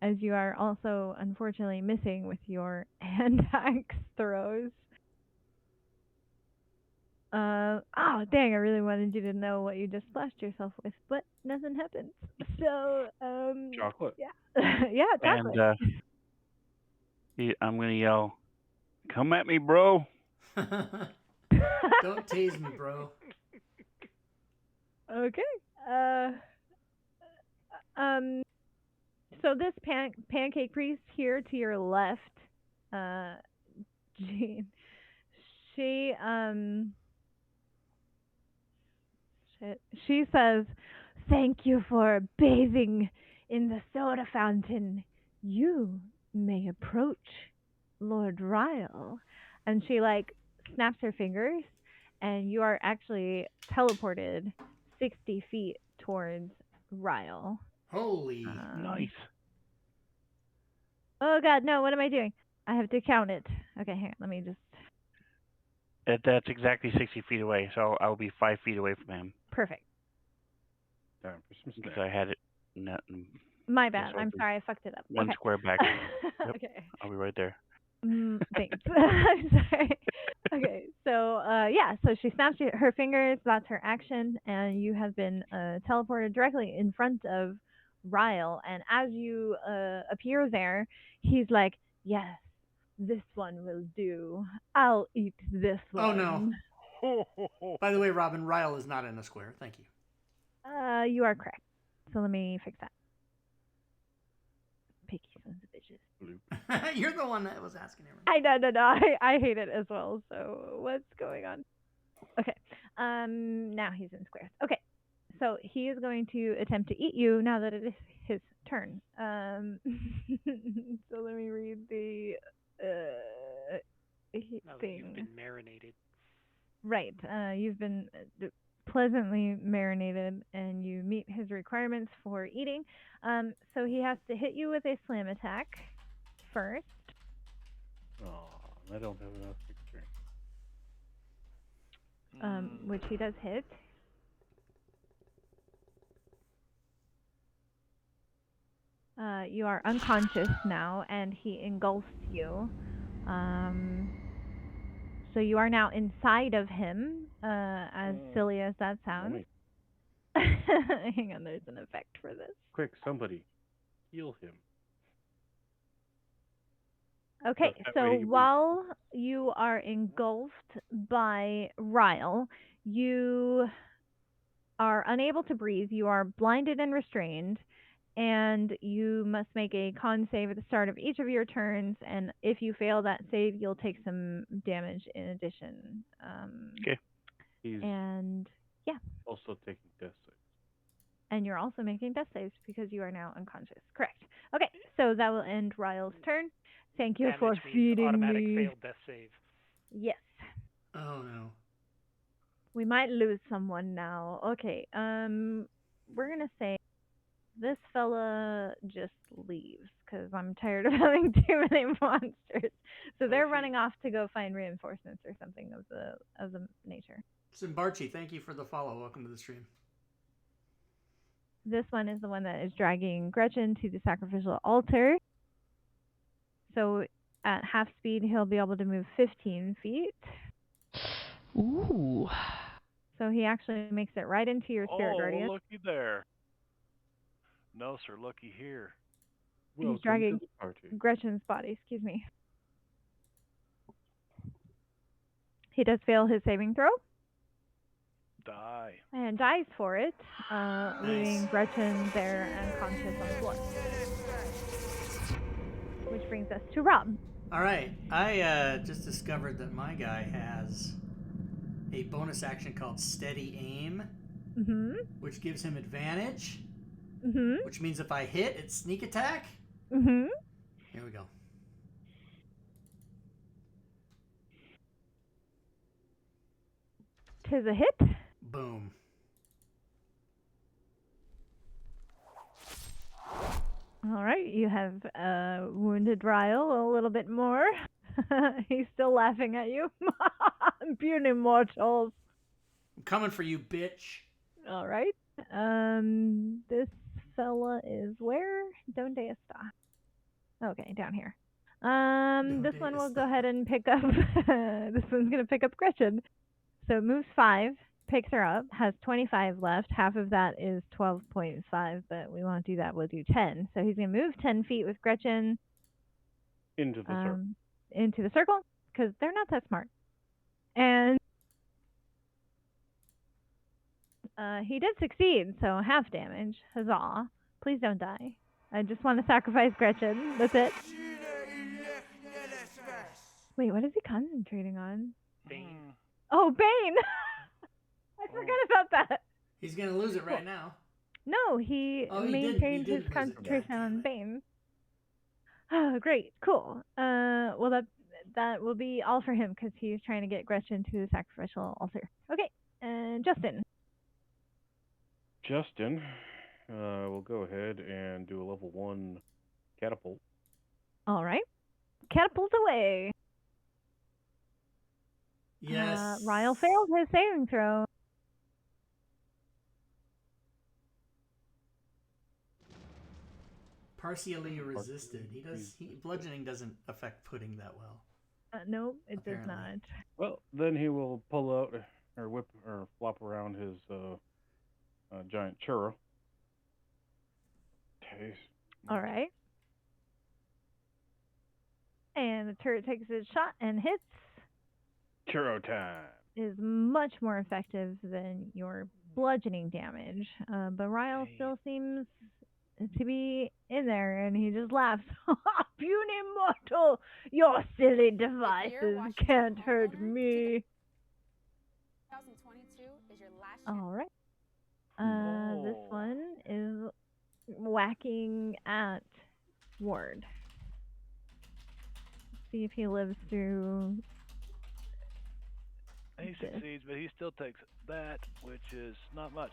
As you are also, unfortunately, missing with your hand axe throws. Oh, dang, I really wanted you to know what you just splashed yourself with, but nothing happened. So, chocolate. Yeah. Yeah, chocolate. And I'm going to yell, "Come at me, bro." Don't tease me, bro. Okay. So this pancake priest here to your left, Jean, she she says, "Thank you for bathing in the soda fountain. You may approach Lord Ryle." And she like snaps her fingers, and you are actually teleported 60 feet towards Ryle. Holy. Nice. Oh god, no, what am I doing? I have to count it. Okay, hang on, let me just... That's exactly 60 feet away, so I'll be 5 feet away from him. Perfect. Time for some Because snacks. I had it. My bad. I'm sorry, I fucked it up. One Okay. square back. Yep. Okay. I'll be right there. Thanks. I'm sorry. Okay, so so she snaps her fingers. That's her action, and you have been teleported directly in front of Ryle. And as you appear there, he's like, "Yes, this one will do. I'll eat this one." Oh no. By the way, Robyn, Ryle is not in a square. Thank you. You are correct. So let me fix that. Picky sons of bitches. You're the one that was asking everyone. No. I hate it as well. So what's going on? Okay. Now he's in squares. Okay. So he is going to attempt to eat you now that it is his turn. So let me read the thing. You've been marinated. Right. You've been pleasantly marinated, and you meet his requirements for eating. So he has to hit you with a slam attack first. Oh, I don't have enough picture. Which he does hit. You are unconscious now, and he engulfs you. So you are now inside of him, as silly as that sounds. Hang on, there's an effect for this. Quick, somebody, heal him. Okay, so while you are engulfed by Ryle, you are unable to breathe, you are blinded and restrained, and you must make a con save at the start of each of your turns, and if you fail that save, you'll take some damage in addition. Okay. And yeah. Also taking death saves. And you're also making death saves because you are now unconscious. Correct. Okay, so that will end Ryle's turn. Thank you for feeding automatic me. failed death save. Yes. Oh no. We might lose someone now. Okay, we're gonna say this fella just leaves because I'm tired of having too many monsters. So they're running off to go find reinforcements or something of the nature. Simbarchi, thank you for the follow. Welcome to the stream. This one is the one that is dragging Gretchen to the sacrificial altar. So at half speed, he'll be able to move 15 feet. Ooh. So he actually makes it right into your spirit guardian. Oh, looky there. No, sir, looky here. He's dragging Gretchen's body, excuse me. He does fail his saving throw. Die. And dies for it, leaving Gretchen there unconscious on the floor. Which brings us to Rob. All right. I just discovered that my guy has a bonus action called Steady Aim, which gives him advantage, which means if I hit, it's sneak attack. Here we go. Tis a hit. Boom. All right, you have wounded Ryle a little bit more. He's still laughing at you. Puny mortals. I'm coming for you, bitch. All right. This fella is where? Donde está? Okay, down here. This one will go ahead and pick up. This one's gonna pick up Gretchen. So it moves 5, picks her up, has 25 left. Half of that is 12.5, but we won't do that. We'll do 10. So he's gonna move 10 feet with Gretchen into the circle. Into the circle, because they're not that smart. And He did succeed, so half damage. Huzzah. Please don't die. I just want to sacrifice Gretchen. That's it. Wait, what is he concentrating on? Bane. Oh, Bane! I forgot about that. He's gonna lose it right now. No, he maintained his concentration on Bane. Oh, great, cool. Well, that will be all for him because he's trying to get Gretchen to the sacrificial altar. Okay, and Justin. Justin will go ahead and do a level 1 catapult. All right, catapult away. Yes. Ryle failed his saving throw. Partially resisted. Bludgeoning doesn't affect pudding that well. Nope, it Apparently. does not. Well, then he will pull out or whip or flop around his giant churro. All right. And the turret takes its shot and hits. Churro time. Is much more effective than your bludgeoning damage. But Ryle still seems to be in there, and he just laughs. Puny mortal! Your silly devices can't hurt me. 2022 is your last All right. This one is whacking at Ward. See if he lives through. He succeeds, but he still takes that, which is not much.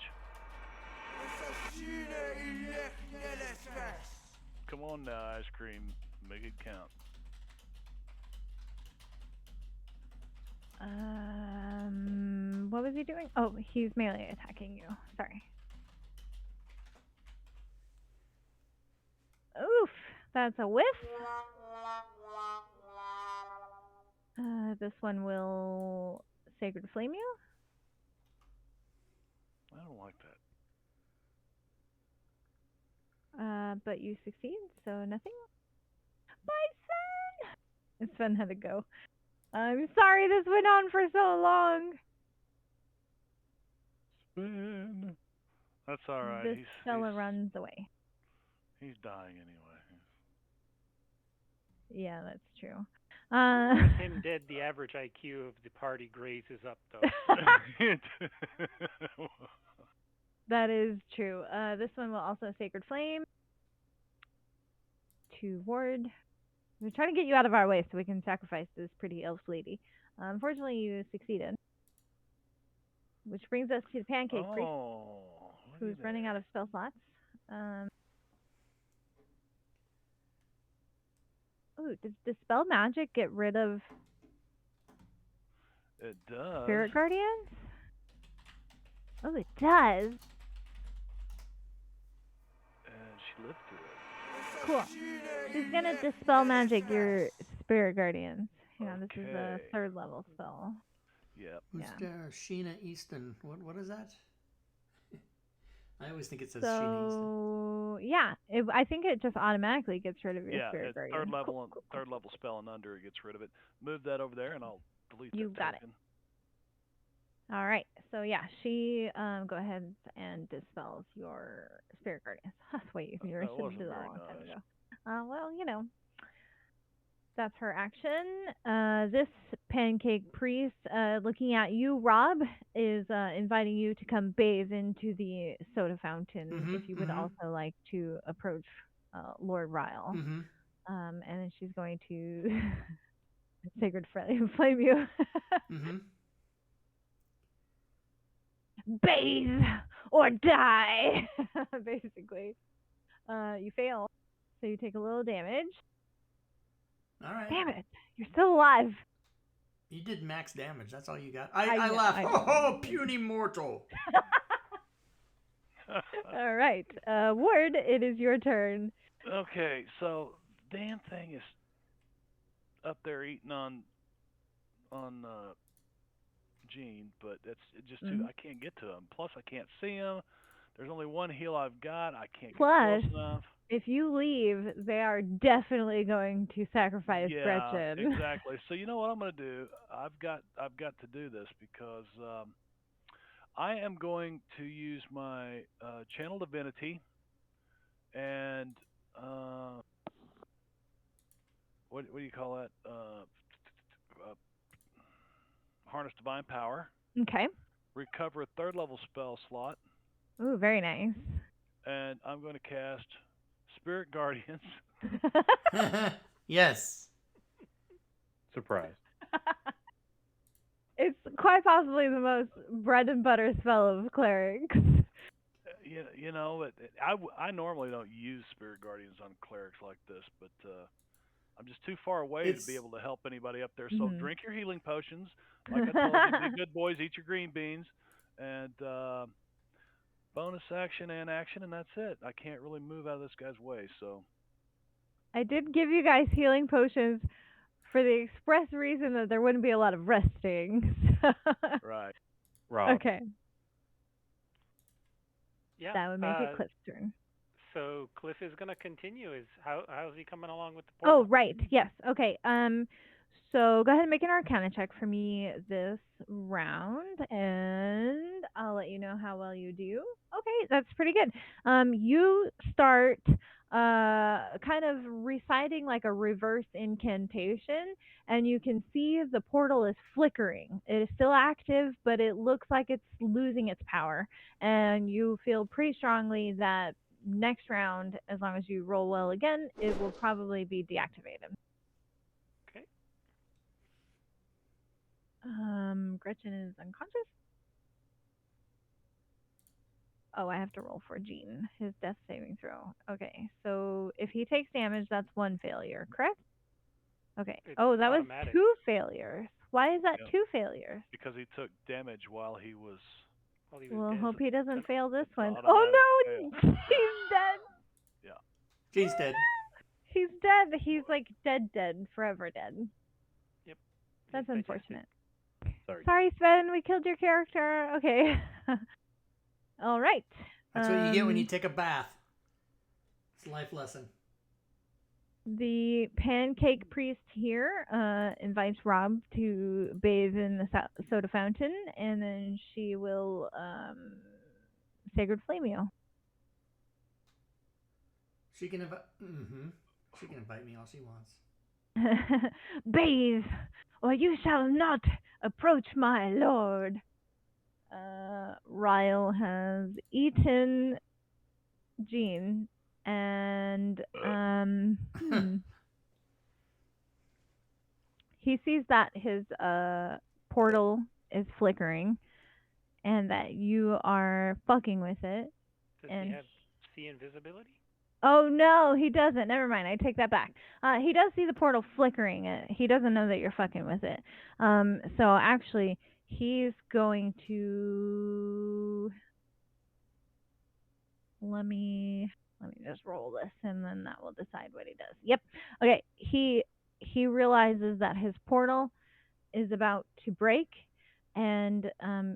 Come on now, ice cream. Make it count. What was he doing? Oh, he's melee attacking you. Sorry. Oof, that's a whiff. This one will Sacred Flame you. I don't like that. But you succeed, so nothing. Bison! Sven had to go. I'm sorry this went on for so long. Sven. That's all right. This fella runs away. He's dying anyway. Yeah, that's true. With him dead, the average IQ of the party grazes up, though. That is true. This one will also Sacred Flame to Ward. We're trying to get you out of our way so we can sacrifice this pretty elf lady. Unfortunately, you succeeded. Which brings us to the Pancake Priest, who's running out of spell slots. Ooh, does Dispel Magic get rid of It does. Spirit Guardians? Oh, it does. And she lived through it. Cool. She's gonna Dispel Magic your Spirit Guardians. Yeah, this is a 3rd level spell. Yep. Who's Sheena Easton? What is that? I always think it says Sheena Easton. So yeah, I think it just automatically gets rid of your Spirit Guardian. Third level, third level spell and under, it gets rid of it. Move that over there, and I'll delete. You got it. All right. So yeah, she go ahead and dispels your Spirit Guardians. Wait, you were supposed to do that a long time ago. Well, you know, that's her action. This Pancake Priest, looking at you, Rob, is inviting you to come bathe into the soda fountain if you would also like to approach Lord Ryle. And then she's going to Sacred Flame you. Bathe or die, basically. You fail, so you take a little damage. All right. Damn it, you're still alive. You did max damage. That's all you got. I laugh. Oh, puny mortal. All right, Ward, it is your turn. Okay, so damn thing is up there eating on Gene, but that's just too. I can't get to him. Plus, I can't see him. There's only one heal I've got. I can't get close enough. If you leave, they are definitely going to sacrifice Gretchen. Exactly. So you know what I'm going to do? I've got to do this because I am going to use my channel divinity and what do you call that? Harness divine power. Okay. Recover a 3rd level spell slot. Ooh, very nice. And I'm going to cast Spirit Guardians. Yes. Surprise. It's quite possibly the most bread and butter spell of clerics. You know, I normally don't use Spirit Guardians on clerics like this, but I'm just too far away to be able to help anybody up there. So drink your healing potions. Like I told you, be good boys, eat your green beans, and bonus action and action, and that's it. I can't really move out of this guy's way, so. I did give you guys healing potions for the express reason that there wouldn't be a lot of resting. Right. Rob. Okay. Yeah. That would make it Cliff's turn. So Cliff is going to continue. How's he coming along with the portal? Oh, right. Yes. Okay. So go ahead and make an Arcana check for me this round, and I'll let you know how well you do. Okay, that's pretty good. You start kind of reciting like a reverse incantation, and you can see the portal is flickering. It is still active, but it looks like it's losing its power, and you feel pretty strongly that next round, as long as you roll well again, it will probably be deactivated. Okay. Gretchen is unconscious. Oh, I have to roll for Gene. His death saving throw. Okay, so if he takes damage, that's 1 failure, correct? Okay. It's that automatic. was 2 failures. Why is that 2 failures? Because he took damage while he was. Well, hope he doesn't fail this one. automatic Oh no, fail. he's dead. Yeah. Gene's dead. He's dead. He's like dead, forever dead. Yep. That's He's unfortunate. Sorry. Sorry, Sven. We killed your character. Okay. All right. That's what you get when you take a bath. It's a life lesson. The pancake priest here invites Rob to bathe in the soda fountain, and then she will sacred flame you. She can She can invite me all she wants. Bathe, or you shall not approach my lord. Ryle has eaten Jean, and he sees that his portal is flickering, and that you are fucking with it. Does and he have see invisibility? Oh no, he doesn't. Never mind. I take that back. He does see the portal flickering. He doesn't know that you're fucking with it. So actually, he's going to. Let me just roll this, and then that will decide what he does. Yep. Okay. He realizes that his portal is about to break, and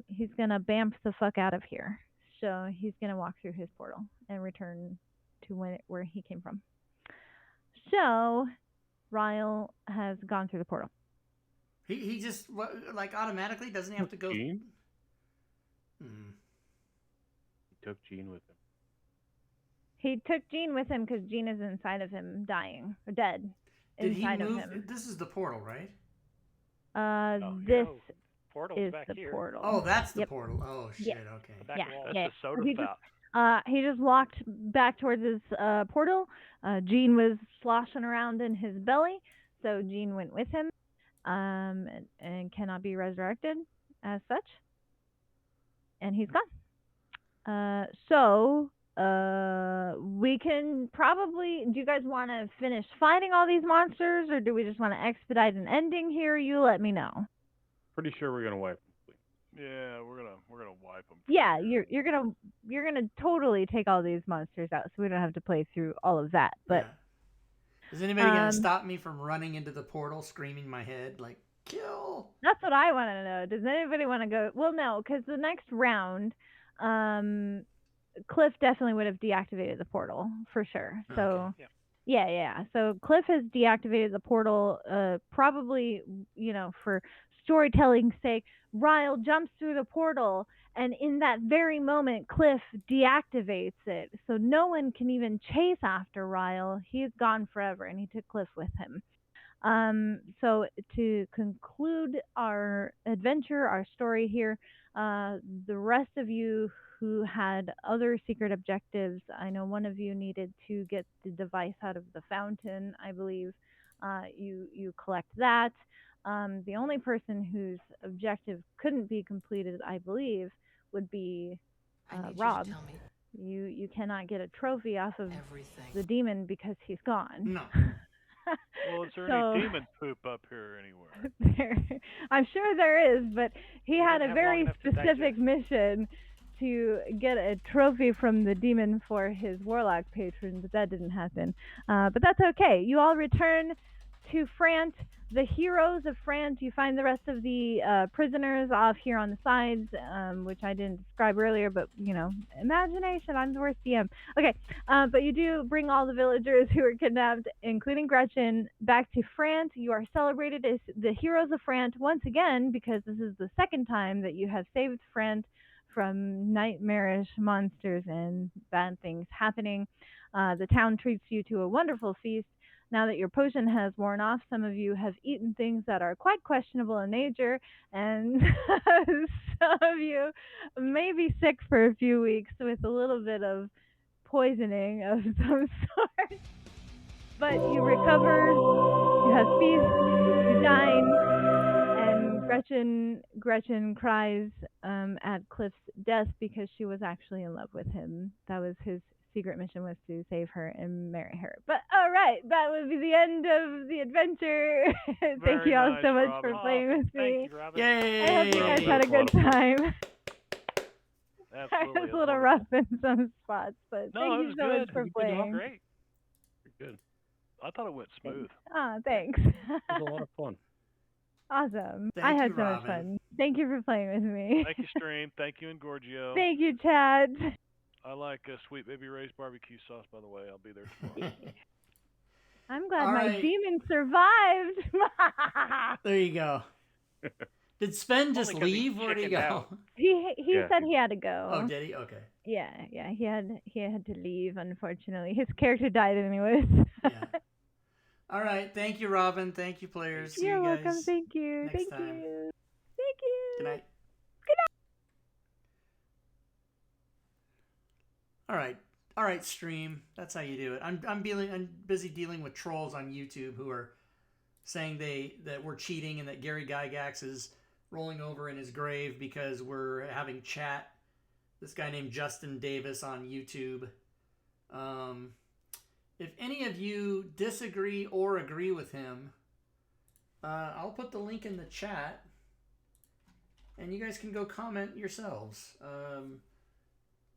he's gonna bamf the fuck out of here. So he's gonna walk through his portal and return to where he came from. So Ryle has gone through the portal. He just like automatically doesn't have to go. Gene? He took Gene with him. He took Gene with him because Gene is inside of him, dying or dead. Did inside he move? of him. This is the portal, right? This portal's is back the here. portal. Oh, that's the portal. Oh shit. Yeah. Okay. The back wall. That's the soda fountain. He just walked back towards his portal. Gene was sloshing around in his belly, so Gene went with him, and cannot be resurrected as such. And he's gone. So we can probably. Do you guys want to finish fighting all these monsters, or do we just want to expedite an ending here? You let me know. Pretty sure we're gonna wipe them. Yeah, we're gonna wipe them. Yeah, you're gonna totally take all these monsters out, so we don't have to play through all of that. But yeah. Is anybody gonna stop me from running into the portal, screaming my head like kill? That's what I want to know. Does anybody want to go? Well, no, because the next round, Cliff definitely would have deactivated the portal for sure. So. Okay. Yeah. So Cliff has deactivated the portal, probably, for storytelling's sake, Ryle jumps through the portal, and in that very moment, Cliff deactivates it. So no one can even chase after Ryle. He's gone forever, and he took Cliff with him. So to conclude our adventure, our story here, the rest of you who had other secret objectives, I know one of you needed to get the device out of the fountain, I believe. You collect that. The only person whose objective couldn't be completed, I believe, would be Rob. You cannot get a trophy off of the demon because he's gone. No. Well, is there any demon poop up here anywhere? I'm sure there is, but he had a have long very enough to specific digest. mission to get a trophy from the demon for his warlock patron, but that didn't happen. But that's okay. You all return to Frant, the heroes of Frant. You find the rest of the prisoners off here on the sides, which I didn't describe earlier, but, you know, imagination, I'm the worst DM. Okay, but you do bring all the villagers who were kidnapped, including Gretchen, back to Frant. You are celebrated as the heroes of Frant once again, because this is the second time that you have saved Frant from nightmarish monsters and bad things happening. The town treats you to a wonderful feast. Now that your potion has worn off, some of you have eaten things that are quite questionable in nature, and some of you may be sick for a few weeks with a little bit of poisoning of some sort. But you recover, you have feast, you dine, and Gretchen cries at Cliff's death because she was actually in love with him. That was his secret mission, was to save her and marry her. But all right, that would be the end of the adventure. Thank you all nice, so much Robin. for playing with me. Thank you, Robin. Yay! I hope you guys had a good time. I Absolutely. was a little rough in some spots, but No, thank it you was so good. much for You did playing. Great. Good. I thought it went smooth. Ah, thanks. It was a lot of fun. Awesome. Thank I had you, so much Robin. fun. Thank you for playing with me. Thank you, Stream. Thank you, Engorgio. Thank you, Chad. I like Sweet Baby Ray's barbecue sauce, by the way. I'll be there tomorrow. I'm glad All my right. demon survived. There you go. Did Sven just Only 'cause he leave? Where'd he chickened go? out. He Yeah, said he- he had to go. Oh, did he? Okay. Yeah, he had to leave, unfortunately. His character died anyways. Yeah. All right. Thank you, Robin. Thank you, players. See You're you welcome. guys Thank you. next Thank time. you. Thank you. Good night. All right, stream. That's how you do it. I'm busy dealing with trolls on YouTube who are saying that we're cheating and that Gary Gygax is rolling over in his grave because we're having chat. This guy named Justin Davis on YouTube. If any of you disagree or agree with him, I'll put the link in the chat, and you guys can go comment yourselves.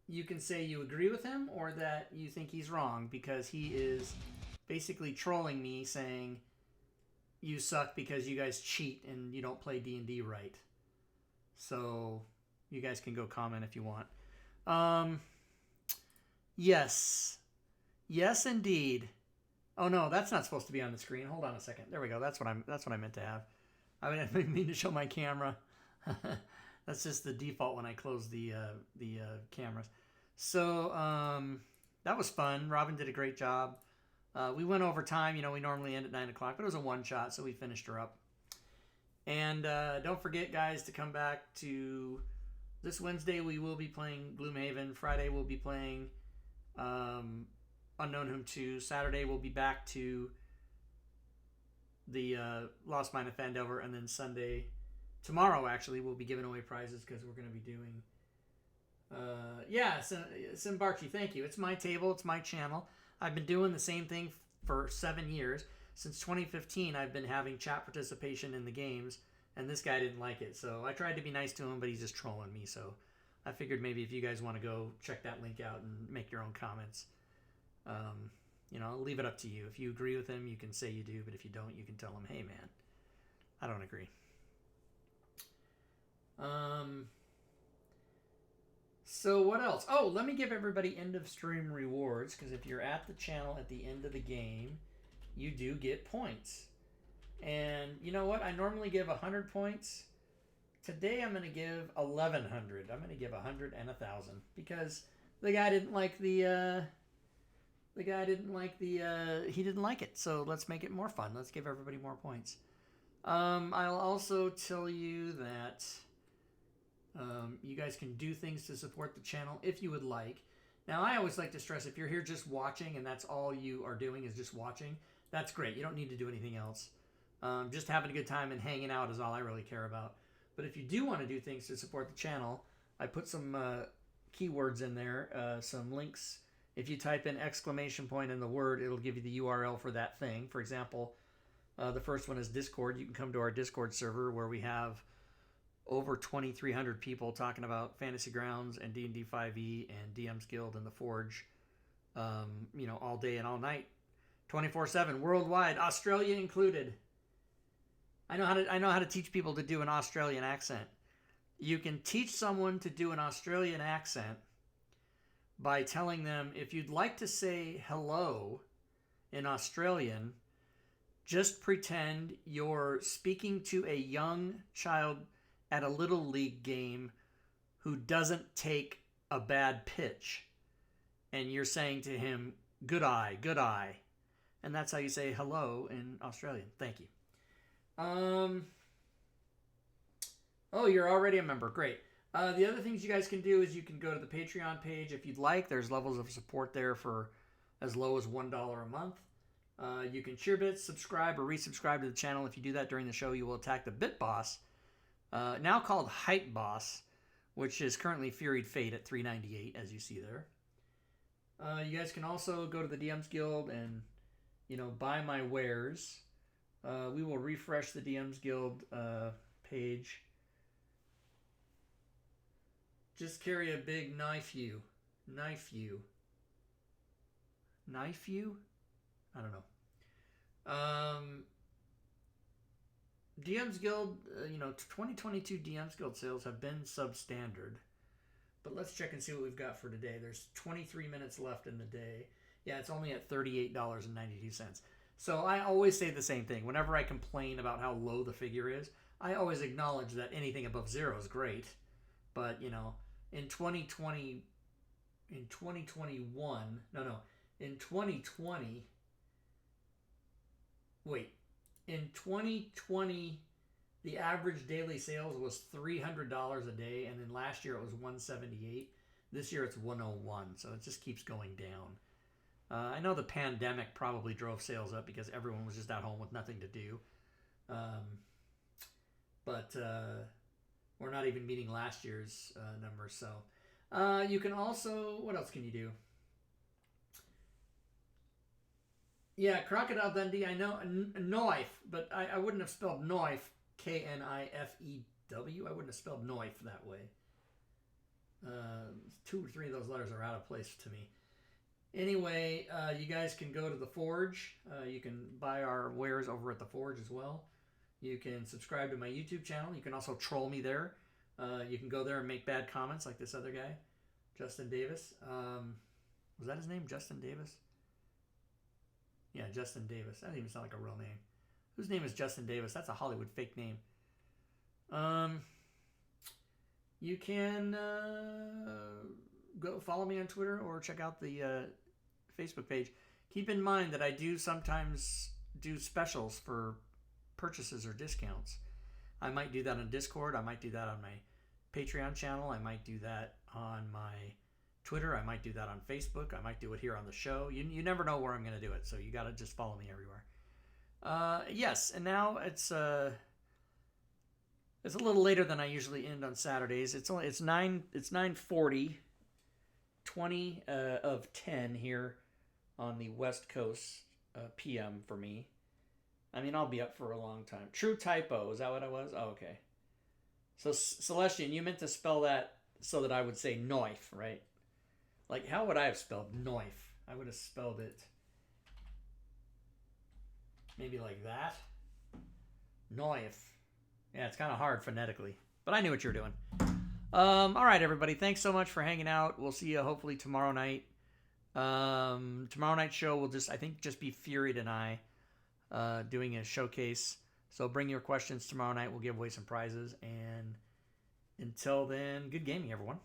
You can say you agree with him or that you think he's wrong, because he is basically trolling me, saying you suck because you guys cheat and you don't play D&D right. So you guys can go comment if you want. Yes, indeed. Oh no, that's not supposed to be on the screen. Hold on a second. There we go. That's what I meant to have. I didn't mean to show my camera. That's just the default when I close the cameras. So that was fun. Robin did a great job. We went over time. You know, we normally end at 9 o'clock, but it was a one-shot, so we finished her up. And don't forget, guys, to come back to this Wednesday. We will be playing Gloomhaven. Friday we'll be playing Unknown Whom 2. Saturday we'll be back to the Lost Mine of Fandelver, and then Sunday, tomorrow actually, we'll be giving away prizes because we're going to be doing Simbarchi, thank you. It's my table, it's my channel. I've been doing the same thing for 7 years. Since 2015 I've been having chat participation in the games, and this guy didn't like it, so I tried to be nice to him, but he's just trolling me. So I figured maybe if you guys want to go check that link out and make your own comments, I'll leave it up to you. If you agree with him, you can say you do, but if you don't, you can tell him, hey man, I don't agree. So what else? Oh, let me give everybody end of stream rewards, because if you're at the channel at the end of the game, you do get points. And you know what? I normally give 100 points. Today I'm going to give 1,100. I'm going to give 100 and 1,000 because the guy didn't like he didn't like it. So let's make it more fun. Let's give everybody more points. I'll also tell you that you guys can do things to support the channel if you would like. Now, I always like to stress, if you're here just watching and that's all you are doing is just watching, that's great. You don't need to do anything else. Just having a good time and hanging out is all I really care about. But if you do want to do things to support the channel, I put some keywords in there, some links. If you type in exclamation point in the word, it'll give you the URL for that thing. For example, the first one is Discord. You can come to our Discord server where we have over 2,300 people talking about Fantasy Grounds and D&D 5e and DM's Guild and the Forge, all day and all night, 24/7, worldwide, Australia included. I know how to teach people to do an Australian accent. You can teach someone to do an Australian accent by telling them, if you'd like to say hello in Australian, just pretend you're speaking to a young child at a little league game who doesn't take a bad pitch. And you're saying to him, good eye, good eye. And that's how you say hello in Australian. Thank you. Oh, you're already a member. Great. The other things you guys can do is you can go to the Patreon page if you'd like. There's levels of support there for as low as $1 a month. You can cheer bits, subscribe, or resubscribe to the channel. If you do that during the show, you will attack the Bit Boss, now called Hype Boss, which is currently Furied Fate at 398, as you see there. You guys can also go to the DM's Guild and, buy my wares. We will refresh the DM's Guild page. Just carry a big knife you. Knife you? I don't know. DM's Guild, 2022 DM's Guild sales have been substandard. But let's check and see what we've got for today. There's 23 minutes left in the day. Yeah, it's only at $38.92. So I always say the same thing. Whenever I complain about how low the figure is, I always acknowledge that anything above zero is great. But, in 2020, in 2020, the average daily sales was $300 a day, and then last year it was $178. This year it's $101, so it just keeps going down. I know the pandemic probably drove sales up because everyone was just at home with nothing to do. But we're not even meeting last year's numbers, so you can also, what else can you do? Yeah, Crocodile Dundee, I know, knife, but I wouldn't have spelled knife, Knifew. I wouldn't have spelled knife that way. 2 or 3 of those letters are out of place to me. Anyway, you guys can go to the Forge. You can buy our wares over at the Forge as well. You can subscribe to my YouTube channel. You can also troll me there. You can go there and make bad comments like this other guy, Justin Davis. Was that his name, Justin Davis? Yeah, Justin Davis. That doesn't even sound like a real name. Whose name is Justin Davis? That's a Hollywood fake name. You can go follow me on Twitter or check out the Facebook page. Keep in mind that I do sometimes do specials for purchases or discounts. I might do that on Discord. I might do that on my Patreon channel. I might do that on my Twitter. I might do that on Facebook. I might do it here on the show. You never know where I'm going to do it, so you got to just follow me everywhere. Yes, and now it's a little later than I usually end on Saturdays. It's 9:40, 20 of 10 here on the West Coast PM for me. I mean, I'll be up for a long time. True typo, is that what I was? Oh, okay. So Celestian, you meant to spell that so that I would say knife, right? Like, how would I have spelled knife? I would have spelled it maybe like that. Knife. Yeah, it's kind of hard phonetically, but I knew what you were doing. All right, everybody. Thanks so much for hanging out. We'll see you hopefully tomorrow night. Tomorrow night's show will just be Furied and I doing a showcase. So bring your questions tomorrow night. We'll give away some prizes. And until then, good gaming, everyone.